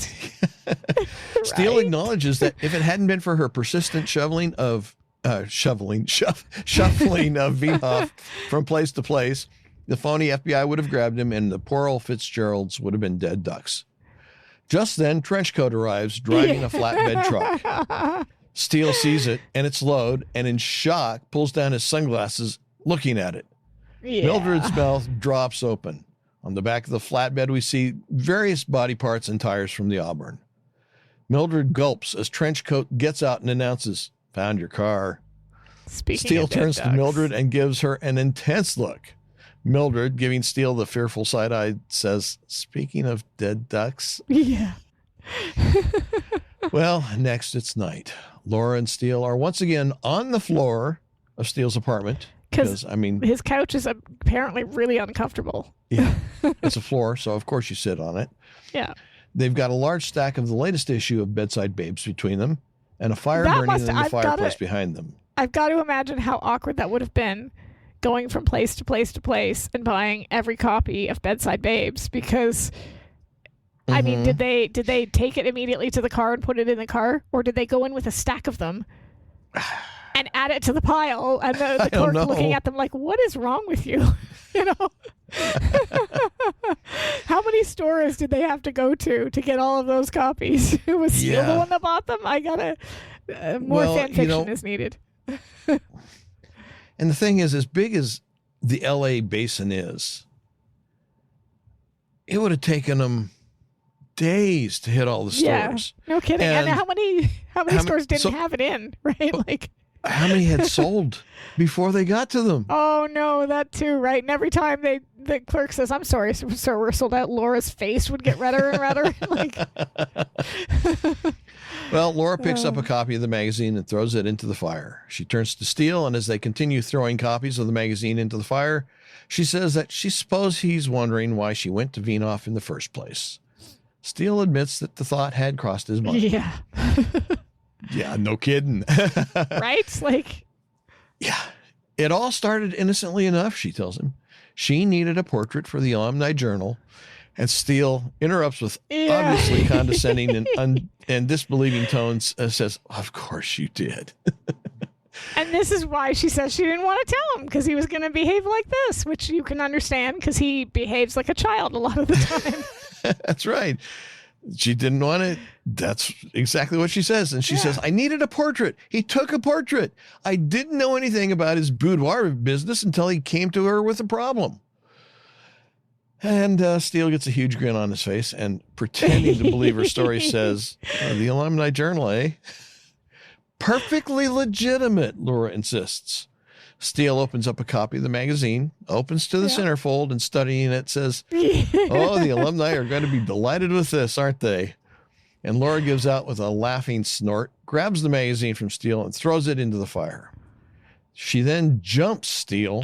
Steele acknowledges that if it hadn't been for her persistent shuffling of Vienhoff from place to place, the phony FBI would have grabbed him, and the poor old Fitzgeralds would have been dead ducks. Just then, Trenchcoat arrives, driving a flatbed truck. Steele sees it and its load, and in shock, pulls down his sunglasses, looking at it. Yeah. Mildred's mouth drops open. On the back of the flatbed, we see various body parts and tires from the Auburn. Mildred gulps as Trenchcoat gets out and announces, "Found your car." Speaking Steele of dead turns to ducks. Mildred and gives her an intense look. Mildred, giving Steele the fearful side-eye, says, "Speaking of dead ducks." Yeah. Well, next it's night. Laura and Steele are once again on the floor of Steele's apartment. Because, I mean, his couch is apparently really uncomfortable. Yeah, it's a floor, so of course you sit on it. Yeah. They've got a large stack of the latest issue of Bedside Babes between them and a fire burning in the fireplace behind them. I've got to imagine how awkward that would have been going from place to place to place and buying every copy of Bedside Babes because... I mean, did they take it immediately to the car and put it in the car, or did they go in with a stack of them and add it to the pile? And the clerk looking at them like, "What is wrong with you?" You know. How many stores did they have to go to get all of those copies? Was Steele the one that bought them? I gotta more fan fiction is needed. And the thing is, as big as the L.A. basin is, it would have taken them days to hit all the stores. Yeah, no kidding. And how many stores didn't have it in, right? Like, how many had sold before they got to them? Oh no, that too, right? And every time the clerk says, "I'm sorry, sir, we're sold out," Laura's face would get redder and redder. Like, well, Laura picks up a copy of the magazine and throws it into the fire. She turns to Steele, and as they continue throwing copies of the magazine into the fire, she says that she supposes he's wondering why she went to Vinoff in the first place. Steele admits that the thought had crossed his mind. Yeah. Yeah, no kidding. Right? Like, yeah. It all started innocently enough, she tells him. She needed a portrait for the Alumni Journal, and Steele interrupts with obviously condescending and disbelieving tones and says, "Of course you did." And this is why she says she didn't want to tell him, because he was going to behave like this, which you can understand because he behaves like a child a lot of the time. That's right. She didn't want it. That's exactly what she says. And she says, "I needed a portrait. He took a portrait. I didn't know anything about his boudoir business until he came to her with a problem." And Steele gets a huge grin on his face and, pretending to believe her story, says, "The Alumni Journal, eh?" "Perfectly legitimate," Laura insists. Steele opens up a copy of the magazine, opens to the centerfold, and studying it says, "Oh, the alumni are going to be delighted with this, aren't they?" And Laura gives out with a laughing snort, grabs the magazine from Steele, and throws it into the fire. She then jumps Steele,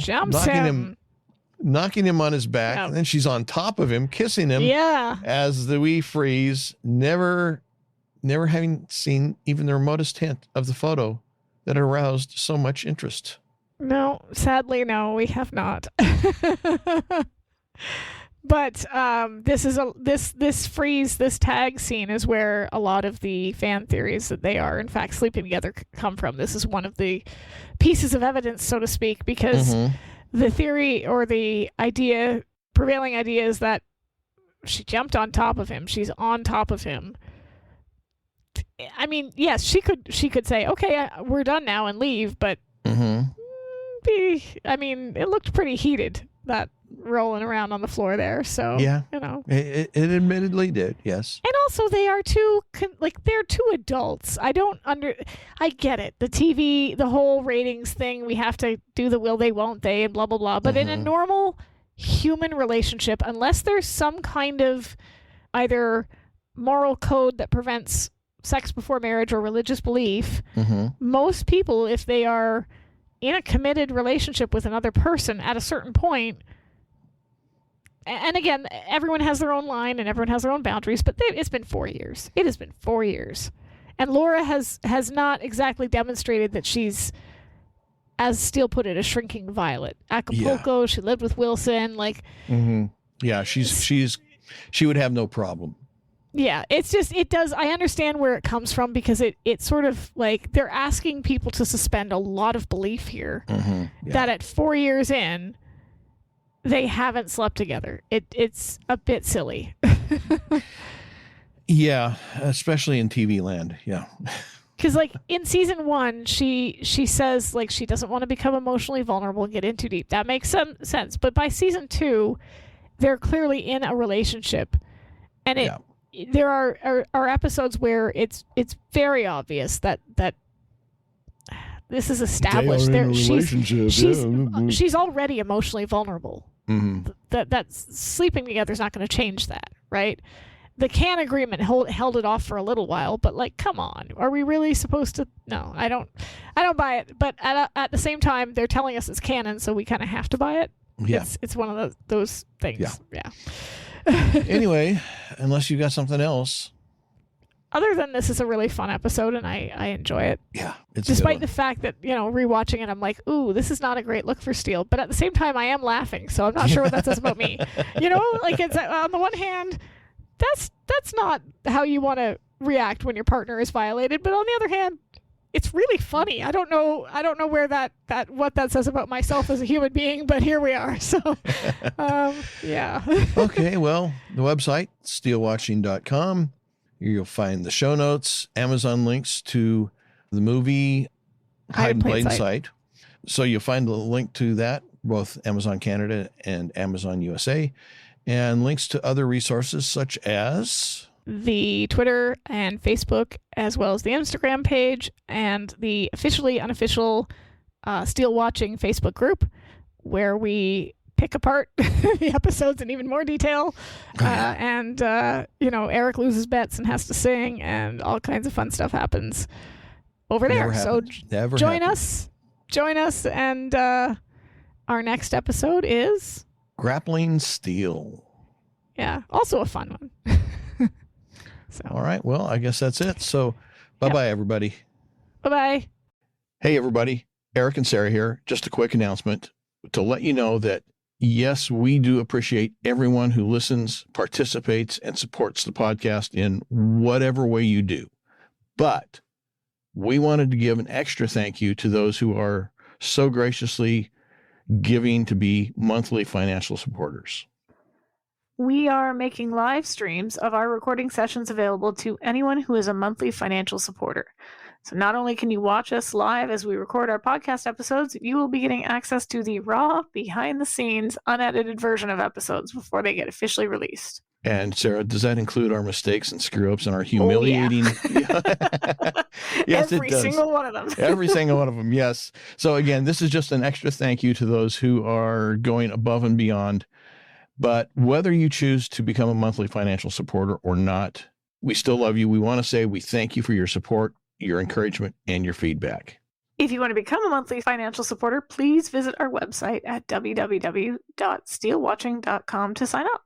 knocking him on his back, and then she's on top of him, kissing him as we freeze, never having seen even the remotest hint of the photo that aroused so much interest. No, sadly, no, we have not. But this freeze, this tag scene is where a lot of the fan theories that they are in fact sleeping together come from. This is one of the pieces of evidence, so to speak, because the theory or the prevailing idea is that she jumped on top of him. She's on top of him. I mean, yes, she could say, "Okay, we're done now," and leave, but I mean, it looked pretty heated, that rolling around on the floor there. So you know, it admittedly did, yes. And also, they are they're two adults. I get it. The TV, the whole ratings thing. We have to do the will they, won't they, and blah blah blah. But in a normal human relationship, unless there's some kind of either moral code that prevents sex before marriage or religious belief, most people, if they are in a committed relationship with another person at a certain point, and again, everyone has their own line and everyone has their own boundaries, but it's been 4 years. It has been 4 years. And Laura has not exactly demonstrated that she's, as Steele put it, a shrinking violet. Acapulco, she lived with Wilson, like... Yeah, she would have no problem. Yeah, it's just, I understand where it comes from, because it's sort of like they're asking people to suspend a lot of belief here that at 4 years in, they haven't slept together. It's a bit silly. Yeah, especially in TV land, yeah. Because like in season 1, she says like she doesn't want to become emotionally vulnerable and get in too deep. That makes some sense. But by season 2, they're clearly in a relationship, and there are episodes where it's very obvious that this is established. They are in a relationship. She's already emotionally vulnerable. Mm-hmm. That's sleeping together is not going to change that, right? The can agreement held it off for a little while, but like, come on, are we really supposed to? No, I don't buy it. But at the same time, they're telling us it's canon, so we kind of have to buy it. Yeah, it's one of those things. Yeah. Anyway, unless you got something else. Other than this is a really fun episode, and I enjoy it. Yeah, it's despite the fact that, rewatching it, I'm like, ooh, this is not a great look for Steele. But at the same time, I am laughing, so I'm not sure what that says about me. Like, it's on the one hand, that's not how you want to react when your partner is violated. But on the other hand, it's really funny. I don't know where what that says about myself as a human being, but here we are. So, yeah. Okay, well, the website, SteeleWatching.com. You'll find the show notes, Amazon links to the movie Hide in Plain Sight. So you'll find the link to that, both Amazon Canada and Amazon USA, and links to other resources such as the Twitter and Facebook, as well as the Instagram page and the officially unofficial Steele Watching Facebook group, where we pick apart the episodes in even more detail. And Eric loses bets and has to sing, and all kinds of fun stuff happens over there. So join us, and our next episode is Grappling Steele. Yeah, also a fun one. So. All right, well, I guess that's it. So bye-bye, everybody. Bye-bye. Hey, everybody. Eric and Sara here. Just a quick announcement to let you know that yes, we do appreciate everyone who listens, participates, and supports the podcast in whatever way you do. But we wanted to give an extra thank you to those who are so graciously giving to be monthly financial supporters. We are making live streams of our recording sessions available to anyone who is a monthly financial supporter. So not only can you watch us live as we record our podcast episodes, you will be getting access to the raw, behind-the-scenes, unedited version of episodes before they get officially released. And Sara, does that include our mistakes and screw-ups and our humiliating? Oh, yeah. Yes, every it does. Single one of them. Every single one of them, yes. So again, this is just an extra thank you to those who are going above and beyond. But whether you choose to become a monthly financial supporter or not, we still love you. We want to say we thank you for your support, your encouragement, and your feedback. If you want to become a monthly financial supporter, please visit our website at www.steelewatching.com to sign up.